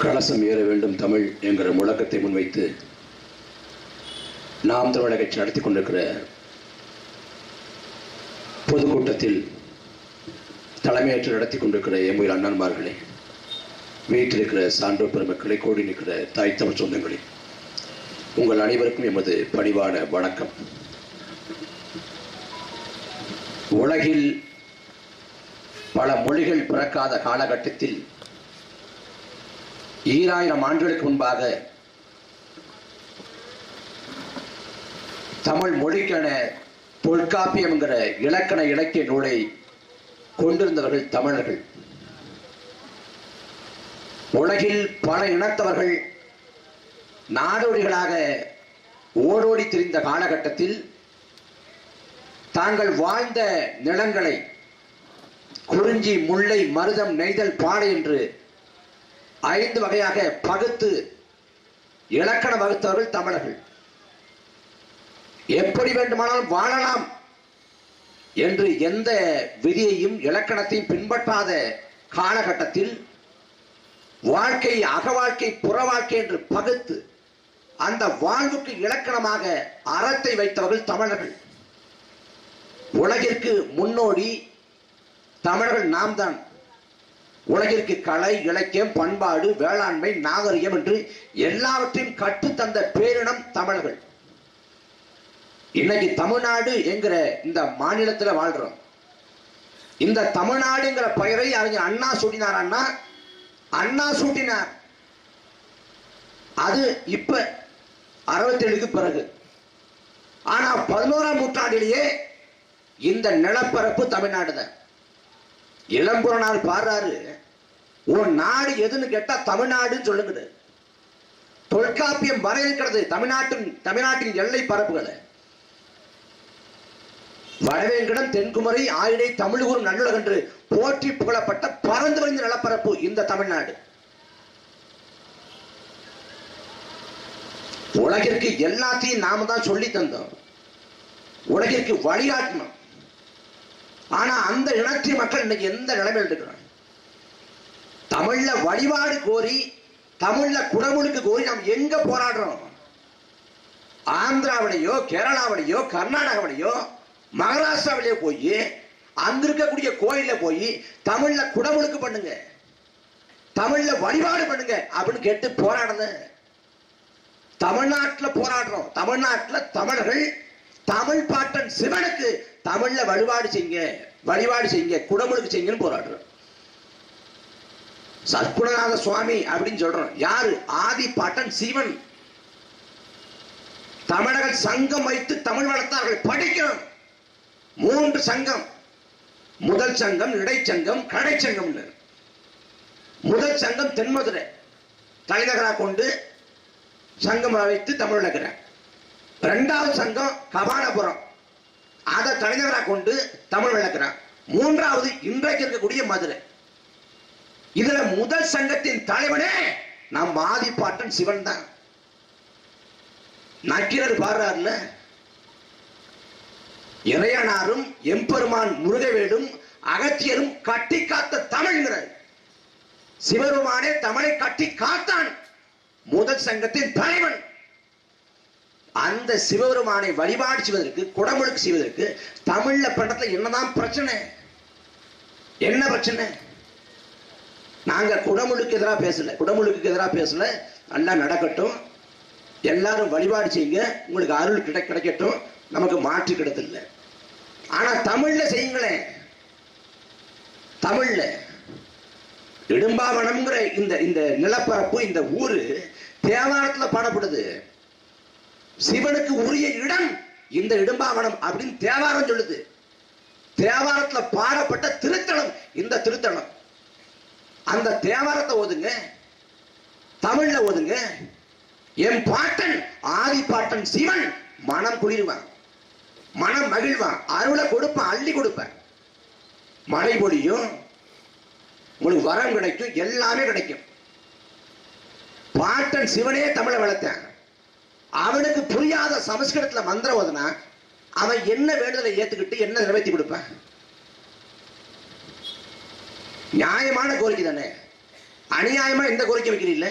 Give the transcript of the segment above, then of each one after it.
கலசம் ஏற வேண்டும் தமிழ் என்கிற முழக்கத்தை முன்வைத்து நாம் தமிழக கட்சி நடத்தி கொண்டிருக்கிற பொதுக்கூட்டத்தில் தலைமையேற்று நடத்தி கொண்டிருக்கிற எம்முயிர் அண்ணன்மார்களே, வீட்டில் இருக்கிற சான்றோர் பெருமக்களை, கோடி நிற்கிற தாய் தமிழ் சொந்தங்களே, உங்கள் அனைவருக்கும் எமது பணிவான வணக்கம். உலகில் பல மொழிகள் பிறக்காத காலகட்டத்தில் 2000 ஆண்டுகளுக்கு முன்பாக தமிழ் மொழிக்கான தொல்காப்பியம் என்கிற இலக்கண இலக்கிய நூலை கொண்டிருந்தவர்கள் தமிழர்கள். உலகில் பல இனத்தவர்கள் நாடோடிகளாக ஓடோடி திரிந்த காலகட்டத்தில் தாங்கள் வாழ்ந்த நிலங்களை குறிஞ்சி, முல்லை, மருதம், நெய்தல், பாடை என்று 5 வகையாக பகுத்து இலக்கண வகுத்தவர்கள் தமிழர்கள். எப்படி வேண்டுமானாலும் வாழலாம் என்று எந்த விதியையும் இலக்கணத்தையும் பின்பற்றாத காலகட்டத்தில் வாழ்க்கை, அக வாழ்க்கை, புற வாழ்க்கை என்று பகுத்து அந்த வாழ்வுக்கு இலக்கணமாக அறத்தை வைத்தவர்கள் தமிழர்கள். உலகிற்கு முன்னோடி தமிழர்கள் நாம் தான். உலகிற்கு கலை, இலக்கியம், பண்பாடு, வேளாண்மை, நாகரிகம் என்று எல்லாவற்றையும் கற்றுத்தந்த பேரினம் தமிழர்கள். இன்னைக்கு தமிழ்நாடு என்கிற இந்த மாநிலத்தில் வாழ்றோம். இந்த தமிழ்நாடுங்கிற பெயரை அறிஞர் அண்ணா சூட்டினார். அண்ணா சூட்டினார். அது இப்ப 67க்கு பிறகு. ஆனா 11ஆம் நூற்றாண்டிலேயே இந்த நிலப்பரப்பு தமிழ்நாடு தான். இளம்புறனார் பாடுறாரு, உன் நாடு எதுன்னு கேட்டா தமிழ்நாடுன்னு சொல்லுங்க. தொல்காப்பியம் வரையறுக்கிறது தமிழ்நாட்டின் எல்லை பரப்புகளை. வடவேங்கடம், தென்குமரி, ஆயிடை, தமிழ்கூறும் நல்லுலகம் என்று போற்றி புகழப்பட்ட பறந்து விரிந்த நிலப்பரப்பு இந்த தமிழ்நாடு. உலகிற்கு எல்லாத்தையும் நாம தான் சொல்லி தந்தோம், உலகிற்கு வழிகாட்டணும். ஆனா அந்த இனத்திய மக்கள் இன்னைக்கு எந்த நிலைமையில் இருக்கிறாங்க? தமிழ்ல வழிபாடு கோரி, தமிழ்ல குடமுழுக்கு கோரி நாம் எங்க போராடுறோம்? ஆந்திராவிலேயோ, கேரளாவிலேயோ, கர்நாடகாவிலேயோ, மகாராஷ்டிராவிலேயோ போய் அங்க இருக்கக்கூடிய கோயில போய் தமிழ்ல குடமுழுக்கு பண்ணுங்க, தமிழ்ல வழிபாடு பண்ணுங்க அப்படின்னு கேட்டு போராடுங்க. தமிழ்நாட்டில் போராடுறோம். தமிழ்நாட்டில் தமிழர்கள் தமிழ் பாட்டன் சிவனுக்கு தமிழ்ல வழிபாடு செய்யுங்க, குடமுழுக்கு செய்யுங்கன்னு போராடுறோம். சற்குணநாத சுவாமி அப்படின்னு சொல்றோம். யாரு? ஆதி பாட்டன் சிவன். தமிழர்கள் சங்கம் வைத்து தமிழ் வளர்த்தார்கள். படிக்கணும். 3 சங்கம். முதல் சங்கம், இடைச்சங்கம், கடைச்சங்கம். முதல் சங்கம் தென்மதுரை தலைநகராக கொண்டு சங்கம் வைத்து தமிழ் வளர்க்கிறார். 2வது சங்கம் கபாலபுரம், அதை தலைநகராக கொண்டு தமிழ் வளர்க்கிறார். 3வது இன்றைக்கு இருக்கக்கூடிய மதுரை. இதுல முதல் சங்கத்தின் தலைவனே நம் ஆதிப்பாட்டன் சிவன் தான். நக்கீரர் பாடுறாருல, இறையனாரும் எம்பெருமான் முருகவேடும் அகத்தியரும் கட்டி காத்த தமிழ்கிறார். சிவபெருமானே தமிழை கட்டி காத்தான். முதல் சங்கத்தின் தலைவன். அந்த சிவபெருமானை வழிபாடு செய்வதற்கு, குடமுழுக்கு செய்வதற்கு தமிழ்ல பண்றதுல என்னதான் பிரச்சனை? என்ன பிரச்சனை? நாங்க குடமுழுக்கு எதிராக பேசல. நல்லா நடக்கட்டும், எல்லாரும் வழிபாடு செய்யுங்க, உங்களுக்கு அருள் கிடைக்கட்டும், நமக்கு மாற்று கிடைத்தல. ஆனா தமிழ்ல செய்யுங்களேன். தமிழ்ல இடும்பாவனம்ங்கிற இந்த நிலப்பரப்பு, இந்த ஊரு தேவாரத்துல பாடப்படுது. சிவனுக்கு உரிய இடம் இந்த இடும்பாவனம் அப்படின்னு தேவாரம் சொல்லுது. தேவாரத்துல பாடப்பட்ட திருத்தலம் இந்த திருத்தலம். அந்த தேவாரத்தை ஓதுங்க, தமிழ்ல ஓதுங்க. என் பாட்டன் ஆதி பாட்டன் சிவன் மனம் குளிர்வான், மனம் மகிழ்வான், அருளை கொடுப்பான், அள்ளி கொடுப்பான். மழை பொழியும், உங்களுக்கு வரம் கிடைக்கும், எல்லாமே கிடைக்கும். பாட்டன் சிவனே தமிழை வளர்த்தான். அவனுக்கு புரியாத சமஸ்கிருதத்துல மந்திரம் ஓதுனா அவன் என்ன வேண்டுதலை ஏத்துக்கிட்டு என்ன நிறைவேற்றி கொடுப்பான்? நியாயமான கோரிக்கை தானே. அநியாயமா எந்த கோரிக்கை வைக்கிறீல்ல?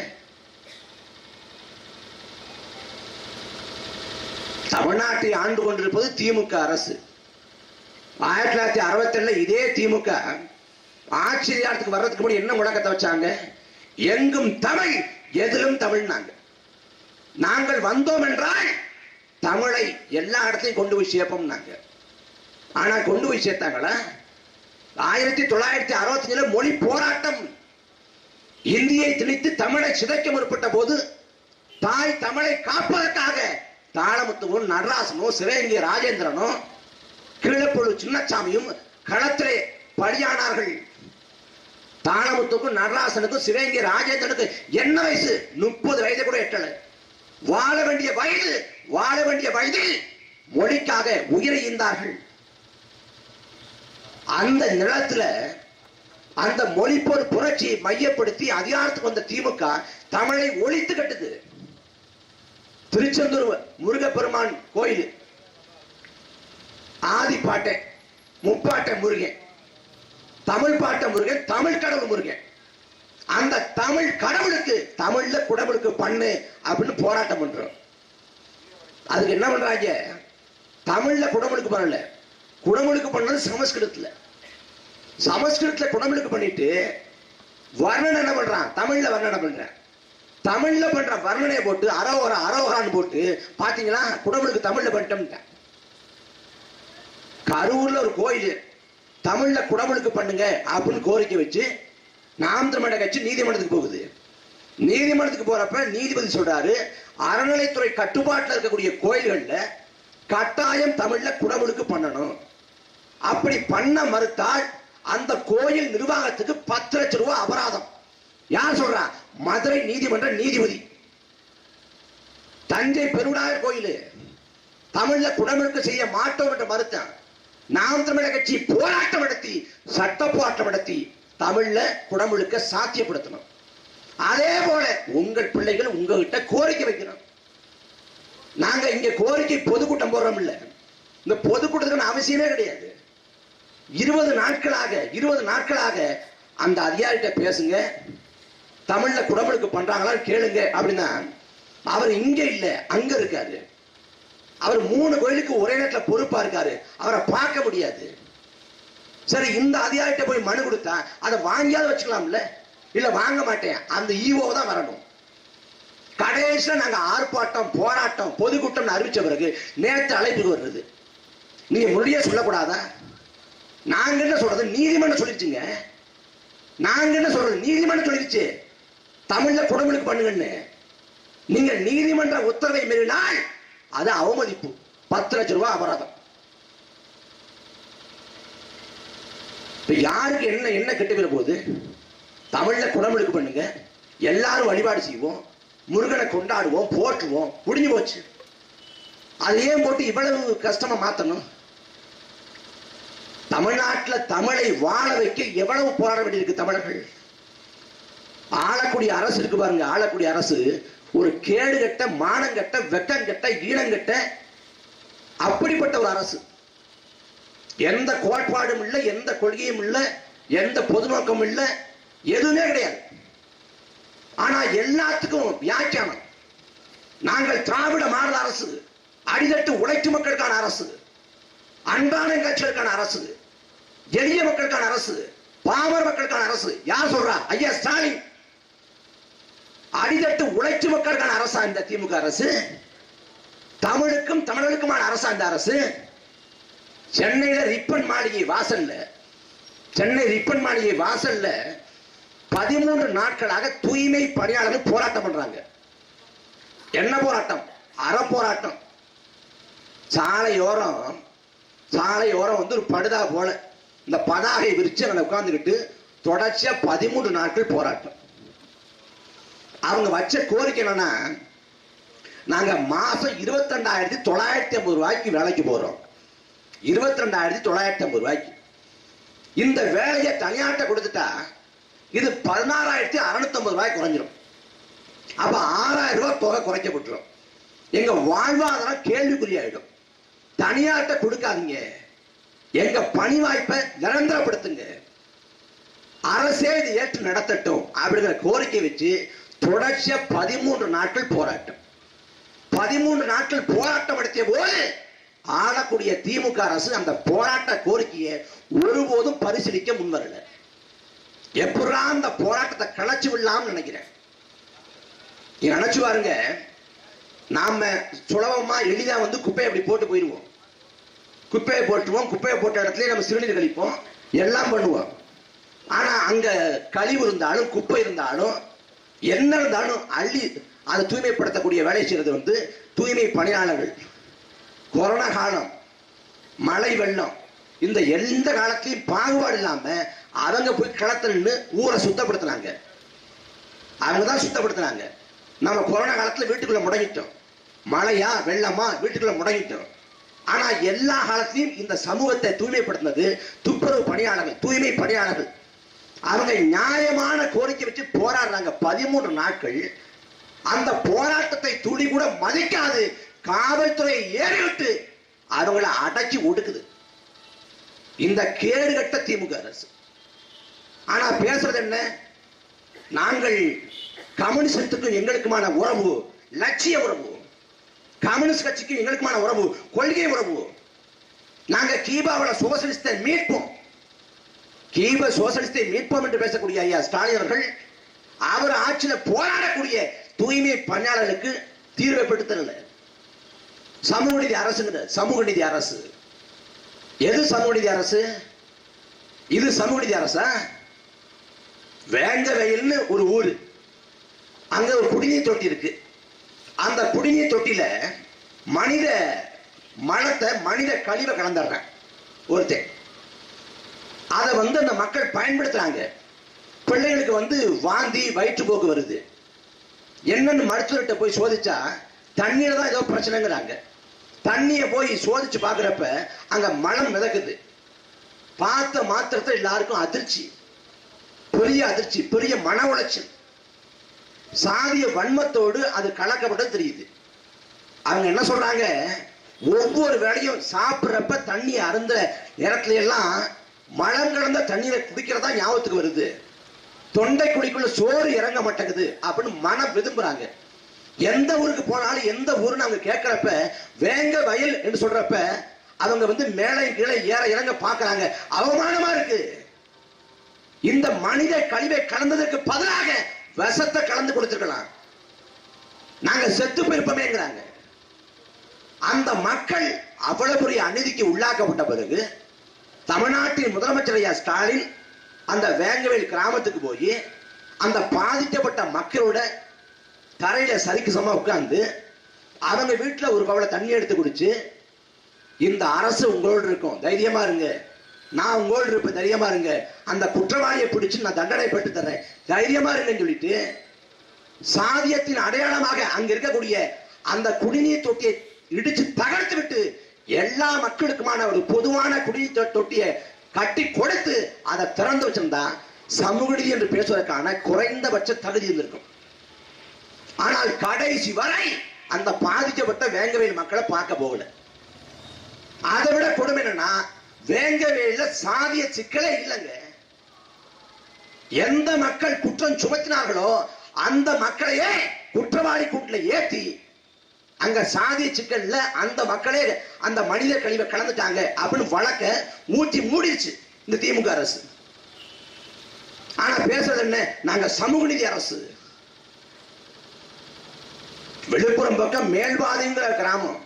தமிழ்நாட்டை ஆண்டு கொண்டிருப்பது திமுக அரசு. 1967 இதே திமுக ஆட்சி அதிகாரத்துக்கு வர்றதுக்கு முன்னாடி என்ன முழக்கத்தை வச்சாங்க? எங்கும் தமிழ், எதிலும் தமிழ்னாங்க. நாங்கள் வந்தோம் என்றால் தமிழை எல்லா இடத்தையும் கொண்டு போய் சேர்ப்போம்னாங்க. ஆனா கொண்டு போய் சேர்த்தாங்களா? 1965 மொழி போராட்டம், இந்தியை திணித்து தமிழை சிதைக்க முற்பட்ட போது தாய் தமிழை காப்பதற்காக தாளமுத்துவும் நடராசனும் சிவகங்கை ராஜேந்திரனும் கீழப்பொழு சின்னசாமியும் களத்திலே பலியானார்கள். தாளமுத்துக்கும் நடராசனுக்கும் சிவகங்கை ராஜேந்திரனுக்கு என்ன வயசு? 30 வயது கூட எட்டல. வாழ வேண்டிய வயதில் மொழிக்காக உயிரை ஈந்தார்கள். அந்த நிலத்துல அந்த மொழிப்போர் புரட்சியை மையப்படுத்தி அதிகாரத்துக்கு வந்த திமுக தமிழை ஒழித்து கட்டுது. திருச்செந்தூர் முருகப்பெருமான் கோயில் ஆதிப்பாட்டை முப்பாட்டை முருகன், தமிழ் பாட்ட முருகன், தமிழ் கடவுள் முருகன். அந்த தமிழ் கடவுளுக்கு தமிழ்ல குடமுழுக்கு பண்ணு அப்படின்னு போராட்டம் பண்றோம். அதுக்கு என்ன பண்றாங்க? தமிழ்ல குடமுழுக்கு பண்ணல, குடமுழுக்கு பண்ணது சமஸ்கிருதத்துல குடமுழுக்கு பண்ணிட்டு வர்ணனை என்ன பண்றான்? தமிழ்ல வர்ணனை பண்றான். தமிழ்ல பண்ற வர்ணனையை போட்டு அரோகரான்னு போட்டு பாத்தீங்களா குடமுழுக்கு தமிழ்ல பண்ணிட்டோம். கரூர்ல ஒரு கோயில் தமிழ்ல குடமுழுக்கு பண்ணுங்க அப்படின்னு கோரிக்கை வச்சு நாம் தமிழர் கட்சி நீதிமன்றத்துக்கு போகுது. நீதிமன்றத்துக்கு போறப்ப நீதிபதி சொல்றாரு, அறநிலைத்துறை கட்டுப்பாட்டில் இருக்கக்கூடிய கோயில்கள்ல கட்டாயம் தமிழ்ல குடமுழுக்கு பண்ணணும். அப்படி பண்ண மறுத்தால் அந்த கோயில் நிர்வாகத்துக்கு 10 லட்சம் ரூபாய் அபராதம். யார் சொல்றா? மதுரை நீதிமன்ற நீதிபதி. தஞ்சை பெருவுடையார் கோயில் தமிழ்ல குடமுழுக்கு செய்ய மாட்டோம் என்று மறுத்தான். நாம் தமிழர் கட்சி போராட்டம் நடத்தி, சட்ட போராட்டம் நடத்தி தமிழ்ல குடமுழுக்க சாத்தியப்படுத்தணும். அதே போல உங்கள் பிள்ளைகள் உங்ககிட்ட கோரிக்கை வைக்கணும். நாங்க இங்க கோரிக்கை பொதுக்கூட்டம் போடுறோம் இல்ல, இந்த பொதுக்கூட்டத்துக்கு அவசியமே கிடையாது. 20 நாட்களாக அந்த அதிகாரிகிட்ட பேசுங்க, தமிழ்ல குடமுழுக்கு பண்றாங்களான்னு கேளுங்க அப்படின்னா அவர் இங்க இல்ல அங்க இருக்காரு. அவர் 3 கோயிலுக்கு ஒரே நேரத்தில் பொறுப்பா இருக்காரு, அவரை பார்க்க முடியாது. சரி, இந்த அதிகாரிகிட்ட போய் மனு கொடுத்தா அதை வாங்கியாவது வச்சுக்கலாம்ல? இல்ல வாங்க மாட்டேன், அந்த ஈவோ தான் வரணும். கடைசியில் நாங்க ஆர்ப்பாட்டம் போராட்டம் பொதுக்கூட்டம் அறிவிச்ச பிறகு நேற்று அழைப்புக்கு வருது. நீங்க முன்னாடியே சொல்லக்கூடாதா? நாங்க என்ன சொல்றது? நீதிமன்றம் சொல்லிருச்சுங்க. நாங்க என்ன சொல்றது? நீதிமன்றம் சொல்லிருச்சு தமிழ்ல குடமுழுக்கு பண்ணுங்கன்னு. நீங்க நீதிமன்ற உத்தரவை மீறினால் அது அவமதிப்பு, 10 லட்சம் ரூபாய் அபராதம். யாருக்கு என்ன கெட்டு போகுது? தமிழ்ல குடமுழுக்கு பண்ணுங்க, எல்லாரும் வழிபாடு செய்வோம், முருகனை கொண்டாடுவோம், போற்றுவோம், முடிஞ்சு போச்சு. அது ஏன் போட்டு இவ்வளவு கஷ்டமா மாத்தணும்? தமிழ்நாட்டில் தமிழை வாழ வைக்க எவ்வளவு போராட வேண்டியிருக்கு தமிழர்கள். ஆளக்கூடிய அரசு இருக்கு பாருங்க, ஆளக்கூடிய அரசு ஒரு கேடுகட்ட, மானங்கட்ட, வெக்கங்கட்ட, ஈனங்கட்ட அப்படிப்பட்ட ஒரு அரசு. எந்த கோட்பாடும் இல்லை, எந்த கொள்கையும் இல்லை, எந்த பொது நோக்கமும் இல்லை, எதுவுமே கிடையாது. ஆனா எல்லாத்துக்கும் வியாக்கியானம். நாங்கள் திராவிட மாடல் அரசு, அடித்தட்டு உழைக்கும் மக்களுக்கான அரசு, அன்றாட கட்சிகளுக்கான அரசு, எளிய மக்களுக்கான அரசு, பாமர மக்களுக்கான அரசு. யார் சொல்றா? ஐயா ஸ்டாலின். அடித்தட்டு உழைக்கும் மக்களுக்கான அரசா இந்த திமுக அரசு? தமிழுக்கும் தமிழர்களுக்குமான அரசா இந்த அரசு? சென்னையில ரிப்பன் மாளிகை வாசல்ல, சென்னை ரிப்பன் மாளிகை வாசல்ல 13 நாட்களாக தூய்மை பணியாளர்கள் போராட்டம் பண்றாங்க. என்ன போராட்டம்? அறப்போராட்டம். சாலையோரம் வந்து ஒரு படுதா போல இந்த பதாகை விரிச்சு அங்க உட்கார்ந்துக்கிட்டு தொடர்ச்சியா 13 நாட்கள் போராட்டம். அவங்க வச்ச கோரிக்கை என்னன்னா, நாங்க மாசம் 22,950 ரூபாய்க்கு வேலைக்கு போறோம். 22,950 ரூபாய்க்கு இந்த வேலையை தனியாட்ட கொடுத்துட்டா இது 16,650 ரூபாய் குறைஞ்சிடும். அப்ப 6,000 ரூபாய் தொகை குறைக்கப்பட்டுரும். எங்க வாழ்வாதாரம் கேள்விக்குறியாயிடும். தனியாட்ட கொடுக்காதீங்க, எங்க பணி வாய்ப்பை நிரந்தரப்படுத்துங்க. அரசே இது ஏற்று நடத்தட்டும் அப்படிங்கிற கோரிக்கை வச்சு தொடர்ச்சியா 13 நாட்கள் போராட்டம். 13 நாட்கள் போராட்டம் நடத்திய போது ஆளக்கூடிய திமுக அரசு அந்த போராட்ட கோரிக்கையை ஒருபோதும் பரிசீலிக்க முன்வரல. எப்படா அந்த போராட்டத்தை களைச்சு விடலாம்னு நினைக்கிறேன். நினைச்சு பாருங்க, நாம சுலபமா எளிதா குப்பையை அப்படி போட்டு போயிடுவோம். குப்பையை போட்டுருவோம், குப்பையை போட்ட இடத்துல நம்ம சிறுநீர் கழிப்போம், எல்லாம் பண்ணுவோம். ஆனா அங்க கழிவு இருந்தாலும் குப்பை இருந்தாலும் என்ன இருந்தாலும் அள்ளி அதை தூய்மைப்படுத்தக்கூடிய வேலை செய்யறது தூய்மை பணியாளர்கள். கொரோனா காலம், மழை வெள்ளம், இந்த எந்த காலத்திலையும் பாகுபாடு இல்லாம அவங்க போய் களத்துல ஊரை சுத்தப்படுத்தினாங்க. அவங்க தான் சுத்தப்படுத்தினாங்க. நம்ம கொரோனா காலத்துல வீட்டுக்குள்ள முடங்கிட்டோம். மழையா வெள்ளமா வீட்டுக்குள்ள முடங்கிட்டோம். ஆனா எல்லா காலத்திலையும் இந்த சமூகத்தை தூய்மைப்படுத்தினது துப்புரவு பணியாளர்கள், தூய்மை பணியாளர்கள். அவங்க நியாயமான கோரிக்கை வச்சு போராடுறாங்க 13 நாட்கள். அந்த போராட்டத்தை துளி கூட மதிக்காது காவல்துறையை ஏறிவிட்டு அவங்கள அடைச்சி ஒடுக்குது இந்த கேடுகட்ட திமுக அரசு. ஆனா பேசுறது என்ன? நாங்கள் கம்யூனிஸ்டுக்கும் எங்களுக்குமான உறவு லட்சிய உறவு, கம்யூனிஸ்ட் கட்சிக்கும் எங்களுக்குமான உறவு கொள்கை உறவு. நாங்க கீபாவோட சோசலிஸ்டை மீட்போம், கீப சோசலிஸ்டை மீட்போம் என்று பேசக்கூடிய ஐயா ஸ்டாலின் அவர்கள் அவர் ஆட்சியில போராடக்கூடிய தூய்மை பணியாளர்களுக்கு தீர்வை பெற்றுத்தரல. சமூக நீதி அரசுங்கிற சமூக நீதி அரசு எது? சமூக நீதி அரசு இது சமூக நீதி அரசா? வேங்கவயல்னு ஒரு ஊரு, அங்க ஒரு குடிநீர் தொட்டி இருக்கு. அந்த குடிநீர் தொட்டியில மனித மலத்தை மனித கழிவை கலந்துடுறான் ஒருத்தன். அதை அந்த மக்கள் பயன்படுத்துறாங்க. பிள்ளைகளுக்கு வாந்தி வயிற்றுப்போக்கு வருது. என்னன்னு மருத்துவர்கிட்ட போய் சோதிச்சா தண்ணீர் தான் ஏதோ பிரச்சனைங்கிறாங்க. தண்ணியை போய் சோதிச்சு பாக்குறப்ப அங்க மலம் மிதக்குது. பார்த்த மாத்திரத்தை எல்லாருக்கும் அதிர்ச்சி, பெரிய அதிர்ச்சி, பெரிய மன உளைச்சல், சாதிய வன்மத்தோடு அது கலக்கப்பட்டது தெரியுது. அவங்க என்ன சொல்றாங்க? ஒவ்வொரு வேளையும் சாப்பிட்றப்ப தண்ணி அருந்த இடத்துல எல்லாம் மலம் கலந்த தண்ணீரை குடிக்கிறதா ஞாபகத்துக்கு வருது. தொண்டை குழிக்குள்ள சோறு இறங்க மாட்டேங்குது அப்படின்னு மனம் விரும்புறாங்க. எந்த ஊருக்கு போனாலும் எந்த ஊருன்னு அவங்க கேட்கிறப்ப வேங்க வயல் என்று சொல்றப்ப அவங்க மேலே கீழே ஏற இறங்க பாக்குறாங்க. அவமானமா இருக்கு. இந்த மனித கழிவை கலந்ததற்கு பதிலாக விஷத்தை கலந்து கொடுத்திருக்கலாம், நாங்க செத்து போயிருப்போமேங்கிறாங்க. அந்த மக்கள் அவ்வளவு பெரிய அநீதிக்கு உள்ளாக்கப்பட்ட பிறகு தமிழ்நாட்டின் முதலமைச்சர் ஐயா ஸ்டாலின் அந்த வேங்கவேல் கிராமத்துக்கு போய் அந்த பாதிக்கப்பட்ட மக்களோட தரையில சரிக்கு சம உட்கார்ந்து அவங்க வீட்டுல ஒரு கவலை தண்ணி எடுத்து குடிச்சு, இந்த அரசு உங்களோடு இருக்கும், தைரியமா இருங்க, நான் உங்களோடு இருப்பேன், தைரியமா இருங்க, அந்த குற்றவாளியை பிடிச்சு நான் தண்டனை பெற்று தர்றேன், தைரியமா இருங்கன்னு சொல்லிட்டு சாதியத்தின் அடையாளமாக அங்க இருக்கக்கூடிய அந்த குடிநீர் தொட்டியை இடிச்சு தகர்த்து விட்டு எல்லா மக்களுக்குமான ஒரு பொதுவான குடிநீர் தொட்டியை கட்டி கொடுத்து அதை திறந்து வச்சிருந்தா சமூக நீதி என்று பேசுவதற்கான குறைந்தபட்ச தகுதி இருந்திருக்கும். ஆனால் கடைசி வரை அந்த பாதிக்கப்பட்ட வேங்கவேல் மக்களை பார்க்க போகல. அதை விட கொடுமை என்னன்னா, வேங்கவேல சாதிய சிக்கலே இல்லைங்க. எந்த மக்கள் குற்றம் சுமத்தினார்களோ அந்த மக்களையே குற்றவாளி கூட்டில் ஏற்றி அங்க சாதிய சிக்கல்ல அந்த மக்களே அந்த மனித கழிவை கலந்துட்டாங்க அப்படின்னு வழக்க மூடிடுச்சு இந்த திமுக அரசு. ஆனா பேசுறது என்ன? நாங்க சமூக நீதி அரசு. விழுப்புரம் பக்கம் மேல்வாதிங்கிற கிராமம்,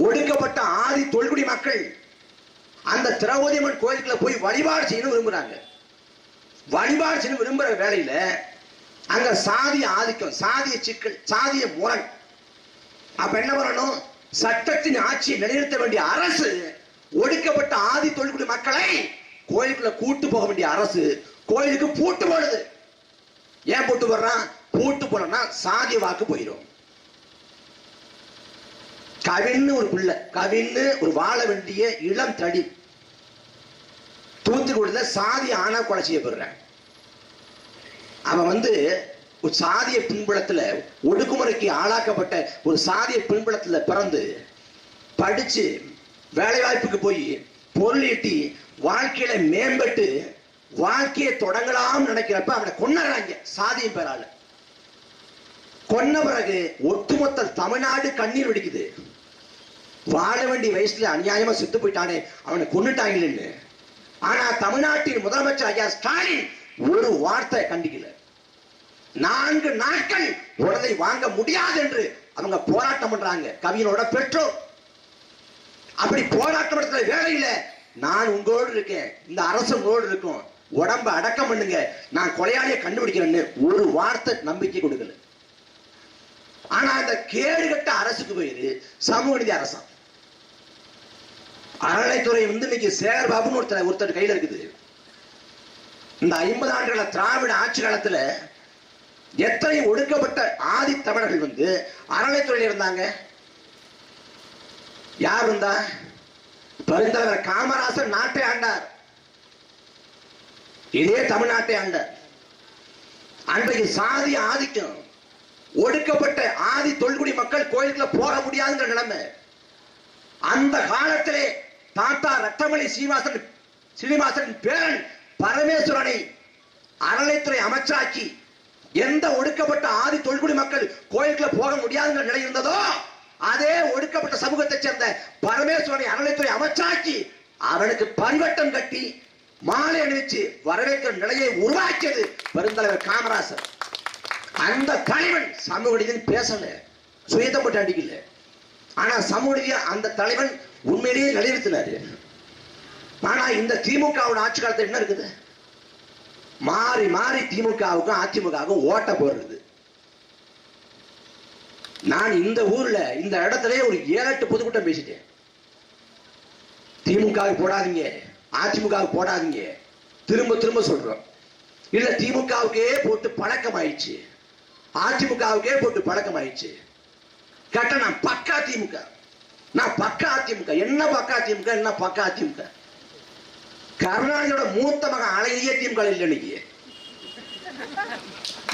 ஒடுக்கப்பட்ட ஆதி தொல்குடி மக்கள் அந்த திரௌபதி அம்மன் கோயிலுக்குள்ள போய் வழிபாடு செய்யணும் விரும்புறாங்க. வழிபாடு செய்யணும் விரும்புற வேலையில அங்க சாதிய ஆதிக்கம், சாதிய சிக்கல், சாதிய முரண். அப்ப என்ன பண்ணணும்? சட்டத்தின் ஆட்சியை நிலைநிறுத்த வேண்டிய அரசு ஒடுக்கப்பட்ட ஆதி தொல்குடி மக்களை கோயிலுக்குள்ள கூட்டு போக வேண்டிய அரசு கோயிலுக்கு பூட்டு போடுது. ஏன் பூட்டு போடுறான்? பூட்டு போடனா சாதிய வாக்கு போயிடும். கவின்னு ஒரு பிள்ளை, கவின்னு ஒரு வாழ வேண்டிய இளம் தடி தூத்துக்குடியில சாதிய ஆணா கொலை செய்யப்படுறான். அவன் ஒரு சாதிய பின்புலத்துல ஒடுக்குமுறைக்கு ஆளாக்கப்பட்ட ஒரு சாதிய பின்புலத்துல பிறந்து படிச்சு வேலை வாய்ப்புக்கு போய் பொருள் ஈட்டி வாழ்க்கையில மேம்பட்டு வாழ்க்கையை தொடங்கலாம் நினைக்கிறப்ப அவனை கொன்னறாங்க சாதியும் பெறால. கொன்ன பிறகு ஒட்டுமொத்த தமிழ்நாடு கண்ணீர் வெடிக்குது. வாழ வேண்டிய வயசுல அநியாயமா செத்து போயிட்டானே, அவனை கொன்னுட்டாங்கன்னு. ஆனா தமிழ்நாட்டின் முதலமைச்சர் ஐயா ஸ்டாலின் ஒரு வார்த்தை கண்டிக்கல. 4 நாட்கள் உடலை வாங்க முடியாது என்று அவங்க போராட்டம் பண்றாங்க. கவிஞனோட பெற்றோர் அப்படி போராட்டம் நடத்துற வேலையில நான் உங்களோடு இருக்கேன், இந்த அரசு உங்களோடு இருக்கும், உடம்ப அடக்கம் பண்ணுங்க, நான் கொலையாளியை கண்டுபிடிக்கிறேன்னு ஒரு வார்த்தை நம்பிக்கை கொடுக்கல. ஆனா அந்த கேடுகட்ட அரசுக்கு போயிரு சமூக நீதி அரசாங்கம். அறநிலைத்துறை இன்னைக்கு சேகர் பாபுன்னு ஒருத்தர் கையில இருக்குது. இந்த 50 ஆண்டுகள திராவிட ஆட்சி காலத்துல எத்தனை ஒடுக்கப்பட்ட ஆதி தமிழர்கள் அறநிலைத்துறையில் இருந்தாங்க. யார் இருந்தா? பெருந்தலைவர் காமராசர் நாட்டை ஆண்டார், இதே தமிழ்நாட்டை ஆண்டார். அன்றைக்கு சாதி ஆதிக்கம், ஒடுக்கப்பட்ட ஆதி தொல்குடி மக்கள் கோயிலுக்குள்ள போக முடியாதுங்கிற நிலைமை. அந்த காலத்திலே தாத்தா ரத்தமணி சீனிவாசன் பேரன் பரமேஸ்வரனை அறநிலைத்துறை அமைச்சராக்கி எந்த ஒடுக்கப்பட்ட ஆதி தொல்குடி மக்கள் கோயிலுக்குள்ள போக முடியாதுங்கிற நிலை இருந்ததோ அதே ஒடுக்கப்பட்ட சமூகத்தை சேர்ந்த பரமேஸ்வரனை அறநிலைத்துறை அமைச்சராக்கி அவனுக்கு பரிவட்டம் கட்டி மாலை அணிவிச்சு வரவேற்கிற நிலையை உருவாக்கியது பெருந்தலைவர் காமராசர். அந்த தலைவன் சமூக நீதினு பேசல, சுயதம் போட்டு அடிக்கல. ஆனா சமூக நீதியை அந்த தலைவன் உண்மையிலேயே நிலைநிறுத்தினாரு. ஆனா இந்த திமுகவோட ஆட்சி காலத்தில் என்ன இருக்குது? மாறி மாறி திமுகவுக்கும் அதிமுகவுக்கும் ஓட்ட போடுறது. நான் இந்த ஊர்ல இந்த இடத்துல ஒரு 7-8 பொதுக்கூட்டம் பேசிட்டேன். திமுகவுக்கு போடாதீங்க, அதிமுகவுக்கு போடாதீங்க, திரும்ப திரும்ப சொல்றோம். இல்ல திமுகவுக்கே போட்டு பழக்கம் ஆயிடுச்சு, அதிமுகவுக்கே போட்டு பழக்கம் ஆயிடுச்சு. கேட்ட நான் பக்கா திமுக, நான் பக்கா அதிமுக. என்ன பக்கா திமுக, என்ன பக்கா அதிமுக? கருணாநிதியோட மூத்த மகன் அழகிய திமுக இல்லை இன்னைக்கு.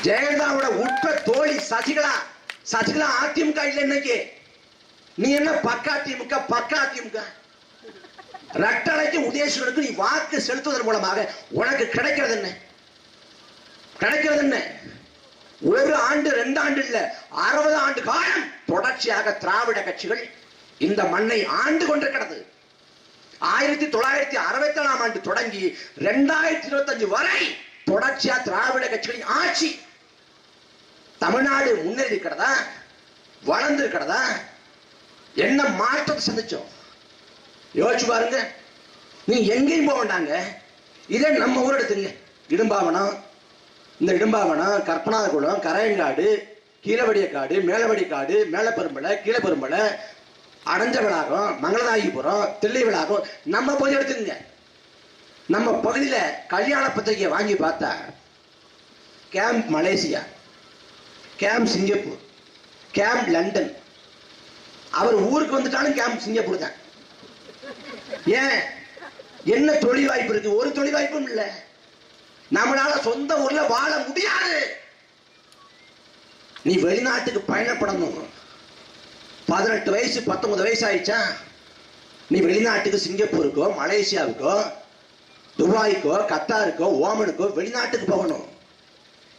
ஜெயலலிதாவோட உட்ப தோழி சசிகலா அதிமுக இல்லை இன்னைக்கு. நீ என்ன பக்கா திமுக, பக்கா அதிமுக? ரட்டளைக்கு உதயசூரனுக்கு நீ வாக்கு செலுத்துவதன் மூலமாக உனக்கு கிடைக்கிறது என்ன? கிடைக்கிறது என்ன? 1 ஆண்டு 2 ஆண்டு இல்ல, 60 ஆண்டு காலம் தொடர்ச்சியாக திராவிட கட்சிகள் இந்த மண்ணை ஆண்டு கொண்டிருக்கிறது. 1967ஆம் ஆண்டு தொடங்கி 2025 வரை தொடர்ச்சியா திராவிட கட்சிகளின் ஆட்சி. தமிழ்நாடு முன்னேறி இருக்கிறதா, வளர்ந்து இருக்கிறதா? என்ன மாற்றத்தை சந்திச்சோம் யோசிச்சு பாருங்க. நீ எங்கேயும் போக வேண்டாங்க, இதே நம்ம ஊர் எடுத்துங்க. இடும்பாவனம், இந்த இடும்பாவனம், கற்பனாகுளம், கரையங்காடு, கீழவடியக்காடு, மேலவடிக்காடு, மேலப்பெரும்பலை, கீழப்பெரும்பலை, அடைஞ்ச விளாகம், மங்களநாயகிபுரம், தில்லை விளாகம், நம்ம பகுதி எடுத்துங்க. நம்ம பகுதியில கல்யாண பத்திரிகை வாங்கி பார்த்தா camp Malaysia, camp Singapore, camp London. அவர் ஊருக்கு வந்துட்டாலும் கேம்ப் சிங்கப்பூர் தான். ஏன்? என்ன தொழில் வாய்ப்பு இருக்கு? ஒரு தொழில் வாய்ப்பும் இல்ல. நம்மளால சொந்த ஊர்ல வாழ முடியாது. நீ வெளிநாட்டுக்கு பயணப்படணும். 18 வயசு 19 வயசு ஆயிடுச்சா, நீ வெளிநாட்டுக்கு சிங்கப்பூருக்கோ, மலேசியாவுக்கோ, துபாய்க்கோ, கத்தாருக்கோ, ஓமனுக்கோ வெளிநாட்டுக்கு போகணும்.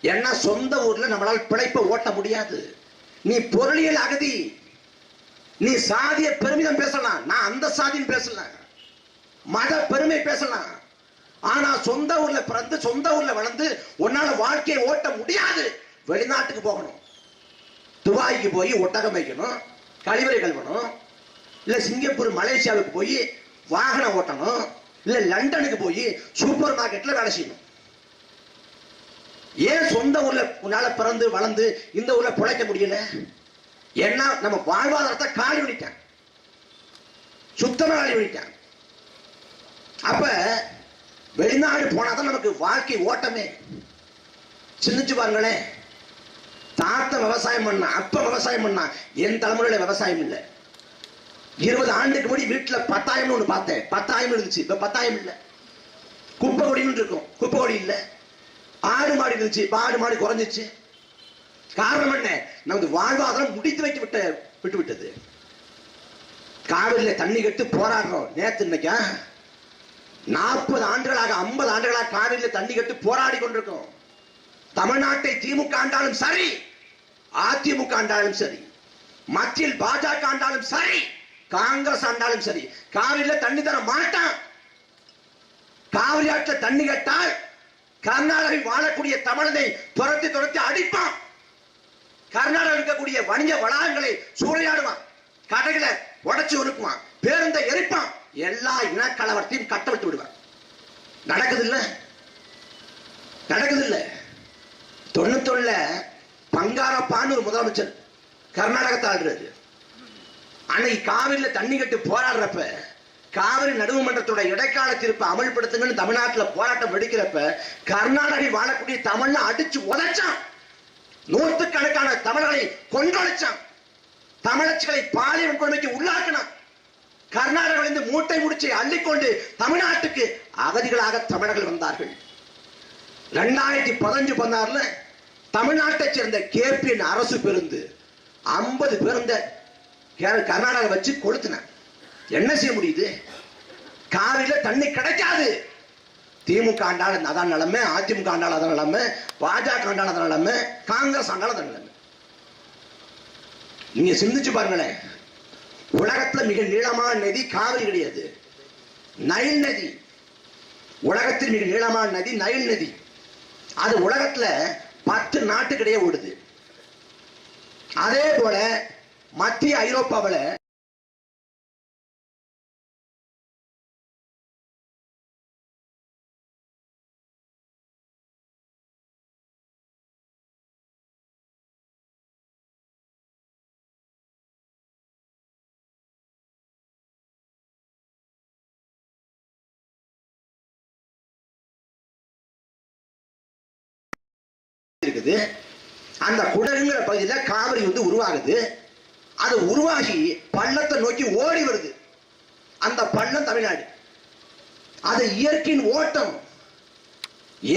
ஏன்னா சொந்த ஊர்ல நம்மளால பிழைப்ப ஓட்ட முடியாது. நீ பொருளியல் அகதி. நீ சாதிய பெருமிதம் பேசலாம், நான் அந்த சாதின்னு பேசலாம், மத பெருமை பேசலாம். ஆனா சொந்த ஊர்ல பிறந்து சொந்த ஊர்ல வளர்ந்து உன்னால வாழ்க்கையை ஓட்ட முடியாது. வெளிநாட்டுக்கு போகணும். துபாய்க்கு போய் ஒட்டகம் வைக்கணும், கழிவறை கழுவணும், இல்ல சிங்கப்பூர் மலேசியாவுக்கு போய் வாகனம் ஓட்டணும், இல்ல லண்டனுக்கு போய் சூப்பர் மார்க்கெட்ல வேலை செய்யணும். ஏன் சொந்த ஊர்ல உன்னால பிறந்து வளர்ந்து இந்த ஊர்ல பிழைக்க முடியல? ஏன்னா நம்ம வாழ்வாதாரத்தை காலி பண்ணிட்டான், சுத்தமா காலி பண்ணிட்டான். அப்ப வெளிநாடு போனாதான் நமக்கு வாழ்க்கை ஓட்டமே. சிந்திச்சு பாருங்களேன். தாத்த விவசாயம் பண்ணா, அப்ப விவசாயம் பண்ணா, என் தலைமுறையில விவசாயம் இல்லை. 20 ஆண்டுக்கு முன்னாடி வீட்டுல 10,000 ஒண்ணு பார்த்தேன். 10,000 இருந்துச்சு, இப்ப 10,000 இல்ல. குப்பை கொடின்னு இருக்கும், குப்பை கொடி இல்ல. ஆடு மாடு இருந்துச்சு, ஆடு மாடு குறைஞ்சிச்சு. காரணம் என்ன? நமது வாழ்வாதாரம் முடித்து வைக்க விட்டு விட்டது. காவிரியில தண்ணி கட்டு போராடுறோம். நேத்து இன்னைக்கா 40 ஆண்டுகளாக 50 ஆண்டுகளாக காவிரியில் தண்ணி கட்டு போராடி கொண்டிருக்கோம். தமிழ்நாட்டை திமுக ஆண்டாலும் சரி, அதிமுக ஆண்டாலும் சரி, மத்தியில் பாஜக ஆண்டாலும் சரி, காங்கிரஸ் ஆண்டாலும் சரி, காவிரியில் தண்ணி தர மாட்டான். காவிரி ஆற்றில் தண்ணி கட்டால் கர்நாடகாவில் வாழக்கூடிய தமிழனை துரத்தி துரத்தி அடிப்பான். கர்நாடகா இருக்கக்கூடிய வணிக வளாகங்களை சூறையாடுவான், கடைகளை உடைச்சு ஒடுக்குவான், பேருந்தை எரிப்பான், எல்லா இனக்கலவரத்தையும் கட்டவிட்டு விடுவான். நடக்குது இல்ல? நடக்குது இல்ல? 91 பங்காரப்பான்னு ஒரு முதலமைச்சர் கர்நாடகத்தை ஆள்றாரு. அன்னைக்கு காவிரியில தண்ணி கட்டு போராடுறப்ப, காவிரி நடுவு மன்றத்தோட இடைக்கால தீர்ப்பை அமல்படுத்துங்கன்னு தமிழ்நாட்டில் போராட்டம் வெடிக்கிறப்ப, கர்நாடகாவில் வாழக்கூடிய தமிழ்ல அடிச்சு உதைச்சான். 100கணக்கான தமிழர்களை கொன்றொழிச்சான். தமிழச்சிகளை பாலியல் வன்கொடுமைக்கு உள்ளாக்கினான். கர்நாடகாவிலிருந்து மூட்டை முடிச்சை அள்ளிக்கொண்டு தமிழ்நாட்டுக்கு அகதிகளாக தமிழர்கள் வந்தார்கள். 2015-16 தமிழ்நாட்டை சேர்ந்த கேபிஎன் அரசு பேருந்து 50 பேருந்த கர்நாடகா வச்சு கொளுத்தின. என்ன செய்ய முடியுது? காவிரியில தண்ணி கிடைக்காது. திமுக ஆண்டாலும் அதான் நிலைமை, அதிமுக ஆண்டாலும் அதான் நிலைமை, பாஜக ஆண்டாலும் அதான் நிலைமை, காங்கிரஸ் ஆண்டாலும் அதான் நிலைமை. நீங்க சிந்திச்சு பாருங்களேன். உலகத்துல மிக நீளமான நதி காவிரி கிடையாது, நைல் நதி. உலகத்தில் மிக நீளமான நதி நைல் நதி. அது உலகத்துல 10 நாட்டுக்கிடையே ஓடுது. அதே போல மத்திய ஐரோப்பாவில் இருக்குது. அந்த குடகுங்கிற பகுதியில் காவிரி வந்து உருவாகுது. அது உருவாகி பள்ளத்தை நோக்கி ஓடி வருது. அந்த பள்ளம் தமிழ்நாடு. அது இயற்கையின் ஓட்டம்.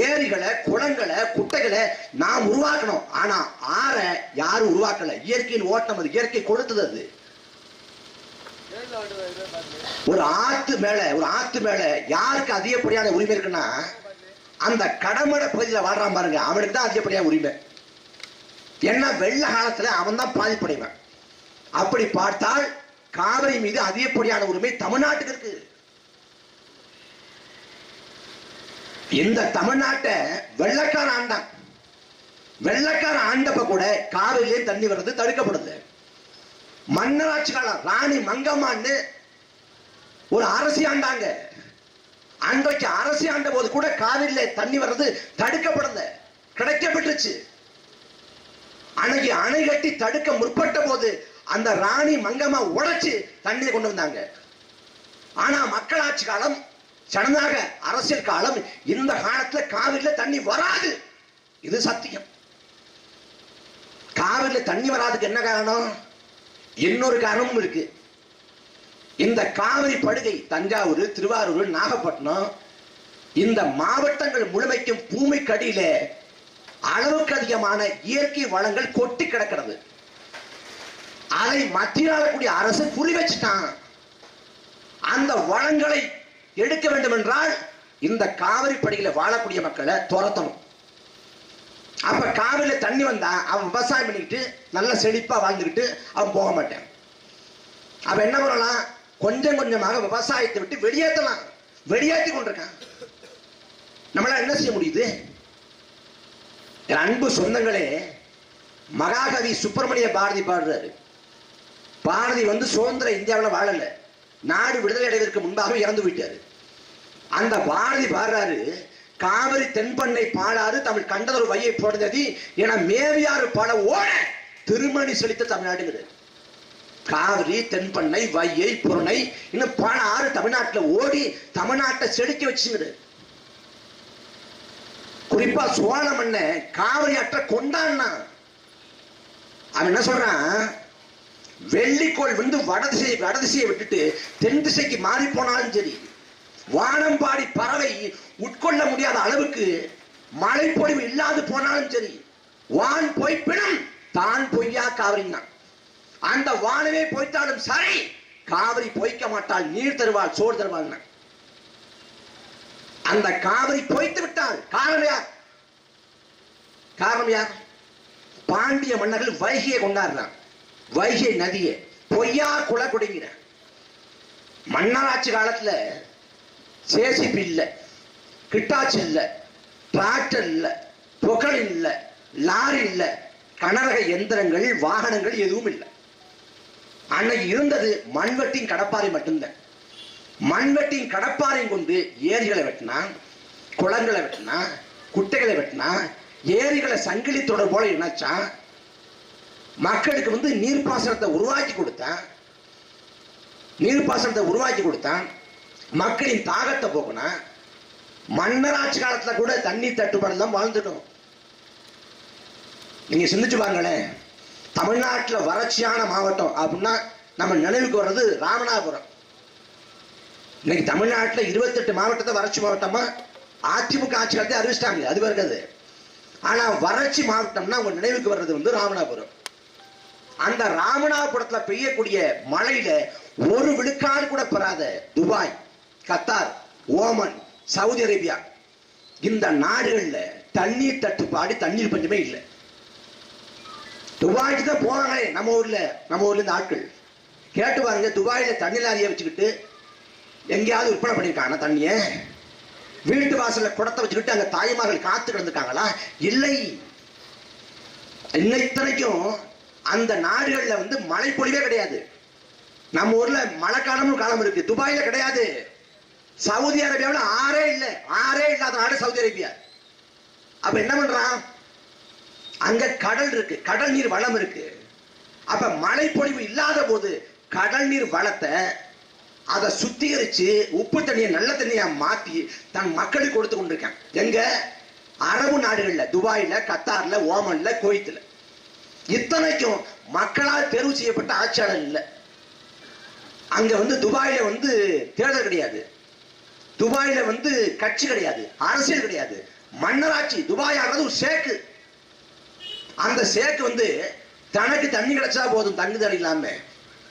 ஏரிகளை, குளங்களை, குட்டைகளை நாம் உருவாக்கணும். ஆனா ஆற யாரும் உருவாக்கல. இயற்கையின் ஓட்டம், அது இயற்கை கொடுத்தது. அது ஒரு ஆத்து மேல யாருக்கு அதிகப்படியான உரிமை இருக்குன்னா, அந்த கடமடை பகுதியில் வாழ்றான் பாருங்க, அவனுக்கு தான் அதிகப்படியான உரிமை. ஏன்னா வெள்ள காலத்துல அவன் தான் பாதிப்படைவான். அப்படி பார்த்தால் காவிரி மீது அதிகப்படியான உரிமை தமிழ்நாட்டுக்கு இருக்கு. இந்த தமிழ்நாட்டை வெள்ளக்கார ஆண்டான். வெள்ளக்கார ஆண்டப்ப கூட காவிரியிலே தண்ணி வர்றது தடுக்கப்படுது. மன்னராட்சி காலம் ராணி மங்கம்மான்னு ஒரு அரசி ஆண்டாங்க. அன்றைக்கு அரசி ஆண்ட போது கூட காவிரியில தண்ணி வர்றது தடுக்கப்படல, கிடைக்கப்பட்டுச்சு. அன்னைக்கு அணை கட்டி தடுக்க முற்பட்ட போது அந்த ராணி மங்கம்மா உடைச்சு தண்ணியை கொண்டு வந்தாங்க. ஆனா மக்களாட்சி காலம், ஜனநாயக அரசியல் காலம், இந்த காலத்துல காவிரியில தண்ணி வராது. இது சத்தியம். காவிரியில தண்ணி வராதுக்கு என்ன காரணம்? இன்னொரு காரணமும் இருக்கு. இந்த காவிரி படுகை தஞ்சாவூர், திருவாரூர், நாகப்பட்டினம் இந்த மாவட்டங்கள் முழுமைக்கும் பூமிக்கடியில அளவுக்கு அதிகமான இயற்கை வளங்கள் கொட்டி கிடக்கிறது. அதை மத்திய ஆளக்கூடிய அரசு புரி வச்சுட்டான். அந்த வளங்களை எடுக்க வேண்டும் என்றால் இந்த காவிரி படுகையில வாழக்கூடிய மக்களை துரத்தணும். அப்ப காவிரியில தண்ணி வந்தா அவன் விவசாயம் பண்ணிக்கிட்டு நல்ல செழிப்பா வாழ்ந்துக்கிட்டு அவன் போக மாட்டான். அப்ப என்ன பண்ணலாம்? கொஞ்சம் கொஞ்சமாக விவசாயத்தை விட்டு வெளியேற்றலாம். வெளியேற்றி கொண்டிருக்கான். நம்மளால என்ன செய்ய முடியுது? அன்பு சொந்தங்களே, மகாகவி சுப்பிரமணிய பாரதி பாடுறாரு. பாரதி வந்து சுதந்திர இந்தியாவில் வாழல, நாடு விடுதலை அடைவதற்கு முன்பாக இறந்து விட்டாரு. அந்த பாரதி பாடுறாரு, காவிரி தென்பண்ணை பாடாது தமிழ் கண்டதொரு வையை போடுறது என மேவியாறு பாட ஓட திருமணி செழித்த தமிழ்நாடுங்கிறது. காவிரி, தென்பண்ணை, வையை, புறணை இன்னும் பல ஆறு தமிழ்நாட்டில் ஓடி தமிழ்நாட்டை செழிக்க வச்சுங்கிறது. குறிப்பா சோழ மண்ண காவிரி ஆற்ற கொண்டான்னா அவன் என்ன சொல்றான்? வெள்ளிக்கோள் வந்து வடதிசையை விட்டுட்டு தென் திசைக்கு மாறி போனாலும் சரி, வானம்பாடி பறவை உட்கொள்ள முடியாத அளவுக்கு மழை பொழிவு இல்லாது போனாலும் சரி, வான் பொய்ப்பினும் தான் பொய்யா காவிரின்னா. அந்த வானமே பொய்த்தாலும் சரி, காவிரி பொய்க்க மாட்டாள், நீர் தருவாள், சோறு தருவாள். அந்த காவிரி பொய்த்து விட்டால் காரணம் யார்? காரணம் யார்? பாண்டிய மன்னர்கள் வைகையை கொண்டாடுறான். வைகை நதியை பொய்யா குலை குடிங்கிற மன்னராட்சி காலத்துல சேசிபி இல்ல, கிட்டாச்சி இல்ல, டிராக்டர் இல்ல, புகழ் இல்ல, லாரி இல்ல, கனரக எந்திரங்கள் வாகனங்கள் எதுவும் இல்லை. அன்னைக்கு இருந்தது மண்வெட்டின் கடப்பாறை மட்டும்தான். மண்வெட்டின் கடப்பாறையும் கொண்டு ஏரிகளை வெட்டினா, குளங்களை வெட்டினா, குட்டைகளை வெட்டினா, ஏரிகளை சங்கிலி தொடர் போல இணைச்சான். மக்களுக்கு நீர்ப்பாசனத்தை உருவாக்கி கொடுத்தான். நீர்ப்பாசனத்தை உருவாக்கி கொடுத்தான். மக்களின் தாகத்தை போக்குனா. மன்னராட்சி காலத்துல கூட தண்ணீர் தட்டுப்பாடு தான் வாழ்ந்துட்டோம். நீங்க சிந்திச்சு பாருங்களேன், தமிழ்நாட்டில் வறட்சியான மாவட்டம் அப்படின்னா நம்ம நினைவுக்கு வர்றது ராமநாதபுரம். இன்னைக்கு தமிழ்நாட்டில் 28 மாவட்டத்தை வறட்சி மாவட்டமா அதிமுக ஆட்சி காலத்தை அறிவிச்சிட்டாங்க, அது வருகிறது. ஆனா வறட்சி மாவட்டம்னா உங்க நினைவுக்கு வர்றது ராமநாதபுரம். அந்த ராமநாதபுரத்துல பெய்யக்கூடிய மழையில ஒரு விழுக்காடு கூட பெறாத Dubai, Qatar, Oman, Saudi Arabia இந்த நாடுகள்ல தண்ணீர் தட்டுப்பாடு, தண்ணீர் பஞ்சமே இல்லை. துபாய்க்கு தான் போறாங்களே நம்ம ஊர்ல இருந்து ஆட்கள். கேட்டு பாருங்க, துபாயில தண்ணி லாரியை வச்சுக்கிட்டு எங்கேயாவது விற்பனை பண்ணிருக்காங்க தண்ணிய? வீட்டு வாசல்ல குடத்தை வச்சுக்கிட்டு அங்க தாய்மார்கள் காத்து கிடந்துருக்காங்களா? இல்லை. இன்னைக்கும் அந்த நாடுகள்ல மழை பொழிவே கிடையாது. நம்ம ஊர்ல மழை காலமும் காலம் இருக்கு, துபாயில கிடையாது. சவுதி அரேபியாவில் ஆறே இல்லாத நாடு சவுதி அரேபியா. அப்ப என்ன பண்றான்? அங்க கடல் இருக்கு, கடல் நீர் வளம் இருக்கு. அப்ப மழை பொழிவு இல்லாத போது கடல் நீர் வளத்தை அதை சுத்திகரிச்சு உப்பு தண்ணியை நல்ல தண்ணியா மாத்தி தன் மக்களுக்கு கொடுத்து கொண்டிருக்கான். எங்க? அரபு நாடுகள்ல, துபாயில, கத்தார்ல, ஓமன்ல, குவைத்துல. இத்தனைக்கும் மக்களால் தேர்வு செய்யப்பட்ட ஆட்சியாளர் இல்லை. அங்க துபாயில தேர்தல் கிடையாது, துபாயில கட்சி கிடையாது, அரசியல் கிடையாது, மன்னராட்சி. துபாய் ஆகிறது ஒரு சேக்கு. அந்த சேக்கு தனக்கு தண்ணி கிடைச்சா போதும், தங்குதல் இல்லாம